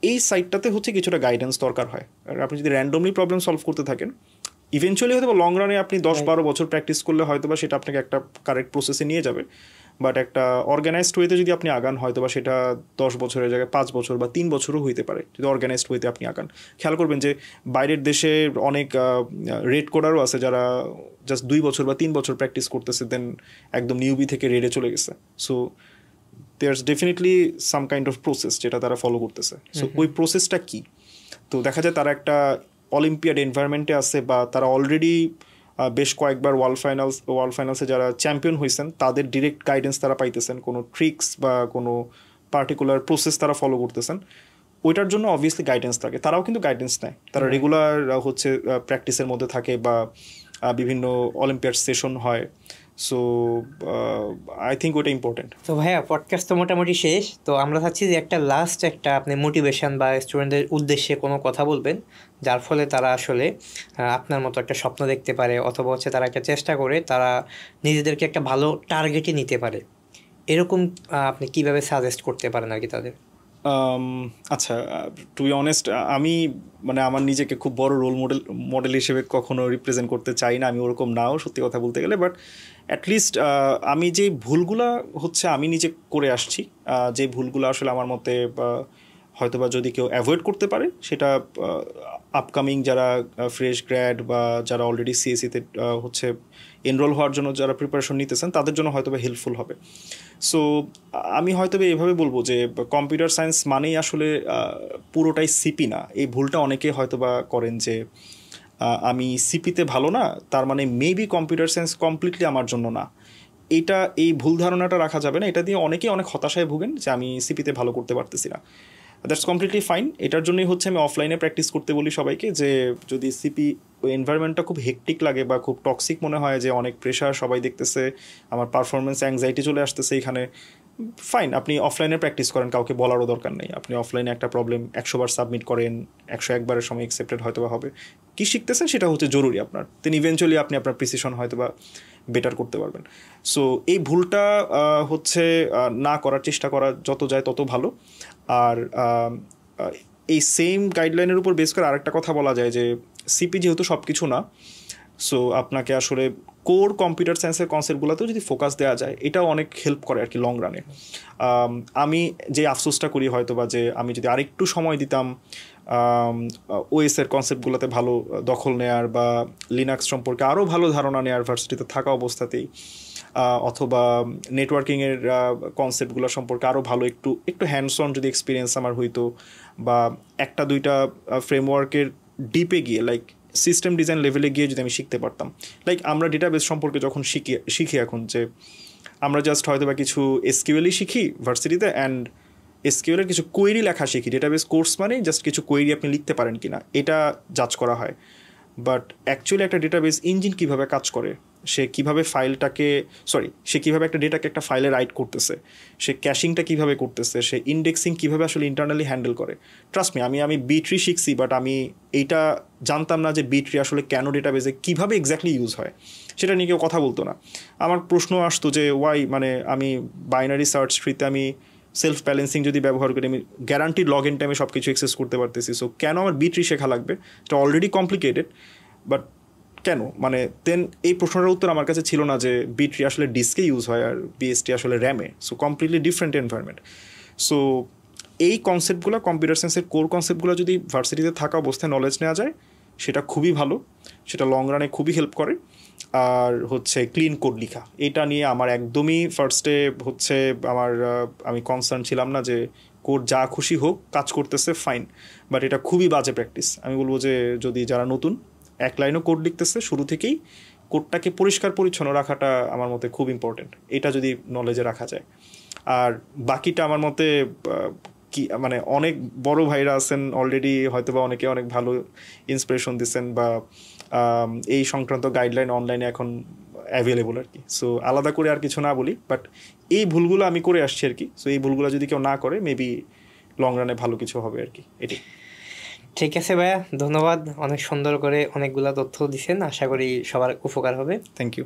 A: এই সাইডটাতে হচ্ছে কিছুটা গাইডেন্স দরকার হয়। আর আপনি যদি র্যান্ডমলি প্রবলেম সলভ করতে থাকেন, ইভেনচুয়ালি হয়তো বা লং রানে আপনি 10-12 বছর প্র্যাকটিস করলে হয়তো বা সেটা আপনাকে একটা কারেক্ট প্রসেসে নিয়ে যাবে। বাট একটা অর্গানাইজড ওয়েতে যদি আপনি আগান, হয়তো বা সেটা 10 বছরের জায়গায় 5 বছর বা 3 বছরও হইতে পারে যদি অর্গানাইজড ওয়েতে আপনি আগান। খেয়াল করবেন যে বাইরের দেশে অনেক রেড কোডারও আছে যারা জাস্ট 2 বছর বা 3 বছর প্র্যাকটিস করতেছে, দেন একদম নিউবি থেকে রেডে চলে গেছে। So there's definitely some kind of process যেটা তারা ফলো করতেছে। সো ওই প্রসেসটা কী, তো দেখা যায় তারা একটা অলিম্পিয়াড এনভায়রনমেন্টে আছে, বা তারা অলরেডি বেশ কয়েকবার ওয়ার্ল্ড ফাইনালসে যারা চ্যাম্পিয়ন হয়েছেন তাদের ডিরেক্ট গাইডেন্স তারা পাইতেছেন, কোনো ট্রিক্স বা কোনো পার্টিকুলার প্রসেস তারা ফলো করতেছেন। ওইটার জন্য অবভিয়াসলি গাইডেন্স থাকে, তারাও কিন্তু গাইডেন্স নেয়, তারা রেগুলার হচ্ছে প্র্যাকটিসের মধ্যে থাকে বা বিভিন্ন অলিম্পিয়াড সেশন হয়। সো আই থিঙ্ক ওটা ইম্পর্টেন্ট।
B: তো ভাইয়া পডকাস্ট তো মোটামুটি শেষ, তো আমরা চাচ্ছি যে একটা লাস্ট একটা আপনি মোটিভেশন বা স্টুডেন্টদের উদ্দেশ্যে কোনো কথা বলবেন যার ফলে তারা আসলে আপনার মতো একটা স্বপ্ন দেখতে পারে, অথবা হচ্ছে তারা একটা চেষ্টা করে তারা নিজেদেরকে একটা ভালো টার্গেটে নিতে পারে, এরকম আপনি কিভাবে সাজেস্ট করতে পারেন আর কি তাদের?
A: আচ্ছা, টু বি অনেস্ট আমি মানে আমার নিজেকে খুব বড় রোল মডেল হিসেবে কখনো রিপ্রেজেন্ট করতে চাই না, আমি ওরকম নাও সত্যি কথা বলতে গেলে। বাট অ্যাটলিস্ট আমি যে ভুলগুলা হচ্ছে আমি নিজে করে আসছি, যে ভুলগুলো আসলে আমার মতে হয়তোবা যদি কেউ অ্যাভয়েড করতে পারে সেটা আপকামিং যারা ফ্রেশ গ্র্যাড বা যারা অলরেডি সিএসিতে হচ্ছে এনরোল হওয়ার জন্য যারা প্রিপারেশন নিতেছেন তাদের জন্য হয়তোবা হেল্পফুল হবে। সো আমি হয়তোবা এভাবে বলবো যে কম্পিউটার সায়েন্স মানেই আসলে পুরোটাই সিপি না। এই ভুলটা অনেকে হয়তোবা করেন যে আমি সিপিতে ভালো না তার মানে মেবি কম্পিউটার সায়েন্স কমপ্লিটলি আমার জন্য না। এই ভুল ধারণাটা রাখা যাবে না। এটা দিয়ে অনেকেই অনেক হতাশায় ভুগেন যে আমি সিপিতে ভালো করতে পারতেছি না। That's completely fine. এটার জন্যই হচ্ছে আমি অফলাইনে প্র্যাকটিস করতে বলি সবাইকে, যে যদি সিপি ওই এনভায়রনমেন্টটা খুব হেকটিক লাগে বা খুব টক্সিক মনে হয় যে অনেক প্রেশার, সবাই দেখতেছে, আমার পারফরমেন্স অ্যাংজাইটি চলে আসতেছে এখানে, ফাইন, আপনি অফলাইনে প্র্যাকটিস করেন, কাউকে বলারও দরকার নেই। আপনি অফলাইনে একটা প্রবলেম 100 বার সাবমিট করেন, 101 বারের সময় অ্যাকসেপ্টেড হয়তো বা হবে। কী শিখতেছেন সেটা হচ্ছে জরুরি আপনার, দেন ইভেনচুয়ালি আপনি আপনার প্রিসিশন হয়তো বা বেটার করতে পারবেন। সো এই ভুলটা হচ্ছে না করার চেষ্টা করা যত যায় তত ভালো। আর এই সেম গাইডলাইনের উপর বেস করে আরেকটা কথা বলা যায় যে সিপি যেহেতু সব কিছু না, সো আপনাকে আসলে কোর কম্পিউটার সায়েন্সের কনসেপ্টগুলোতেও যদি ফোকাস দেওয়া যায় এটাও অনেক হেল্প করে আর কি লং রানে। আমি যে আফসোসটা করি হয়তো বা যে আমি যদি আরেকটু সময় দিতাম ওএসের কনসেপ্টগুলোতে ভালো দখল নেয়ার বা লিনাক্স সম্পর্কে আরও ভালো ধারণা নেয়ার ভার্সিটিতে থাকা অবস্থাতেই, অথবা নেটওয়ার্কিংয়ের কনসেপ্টগুলো সম্পর্কে আরও ভালো একটু হ্যান্ডস অন যদি এক্সপিরিয়েন্স আমার হইতো, বা একটা দুইটা ফ্রেমওয়ার্কের ডিপে গিয়ে লাইক সিস্টেম ডিজাইন লেভেলে গিয়ে যদি আমি শিখতে পারতাম। লাইক আমরা ডেটাবেস সম্পর্কে যখন শিখি এখন, যে আমরা জাস্ট হয়তো বা কিছু এসকিউএলই শিখি ভার্সিটিতে, অ্যান্ড এসকিউএলের কিছু কোয়েরি লেখা শিখি। ডেটাবেস কোর্স মানে জাস্ট কিছু কোয়েরি আপনি লিখতে পারেন কিনা এটা জাজ করা হয়। বাট অ্যাকচুয়ালি একটা ডেটাবেস ইঞ্জিন কীভাবে কাজ করে, সে কীভাবে সে কীভাবে একটা ডেটাকে একটা ফাইলে রাইট করতেছে, সে ক্যাশিংটা কীভাবে করতেছে, সে ইন্ডেক্সিং কীভাবে আসলে ইন্টারনালি হ্যান্ডেল করে। ট্রাস্ট মি, আমি বি3 শিখছি, বাট আমি এইটা জানতাম না যে বি3 আসলে কেন ডেটাবেসে কীভাবে এক্স্যাক্টলি ইউজ হয় সেটা নিয়ে কেউ কথা বলতো না। আমার প্রশ্ন আসতো যে ওয়াই, মানে আমি বাইনারি সার্চ ট্রিতে আমি সেলফ ব্যালেন্সিং যদি ব্যবহার করি আমি গ্যারান্টিড লগ ইন টাইমে সব কিছু অ্যাক্সেস করতে পারতেছি, সো কেন আমার বি3 শেখা লাগবে? এটা অলরেডি কমপ্লিকেটেড, বাট কেন? মানে দেন এই প্রশ্নটার উত্তর আমার কাছে ছিল না যে বি3 আসলে ডিস্কে ইউজ হয় আর বিএসটি আসলে র্যামে, so completely different environment. So এই কনসেপ্টগুলো, কম্পিউটার সায়েন্সের কোর কনসেপ্টগুলো যদি ভার্সিটিতে থাকা অবস্থায় নলেজ নেওয়া যায় সেটা খুবই ভালো, সেটা লং রানে খুবই হেল্প করে। আর হচ্ছে ক্লিন কোড লেখা, এটা নিয়ে আমার একদমই ফার্স্টে হচ্ছে আমি কনসার্ন ছিলাম না যে কোড যা খুশি হোক কাজ করতেছে ফাইন, বাট এটা খুবই বাজে প্র্যাকটিস। আমি বলবো যে যদি যারা নতুন এক লাইনও কোড লিখতেছে শুরু থেকেই কোডটাকে পরিষ্কার পরিচ্ছন্ন রাখাটা আমার মতে খুব ইম্পর্টেন্ট, এটা যদি নলেজে রাখা যায়। আর বাকিটা আমার মতে কি মানে অনেক বড় ভাইরা আছেন অলরেডি, হয়তো বা অনেকে অনেক ভালো ইন্সপিরেশন দিচ্ছেন বা এই সংক্রান্ত গাইডলাইন অনলাইনে এখন অ্যাভেলেবল আর কি। সো আলাদা করে আর কিছু না বলি, বাট এই ভুলগুলো আমি করে আসছি আর কি। সো এই ভুলগুলো যদি কেউ না করে মেবি লং রানে ভালো কিছু হবে আর কি, এটাই।
B: ঠিক আছে ভাইয়া, ধন্যবাদ, অনেক সুন্দর করে অনেকগুলা তথ্য দিচ্ছেন, আশা করি সবার উপকার হবে।
A: Thank you.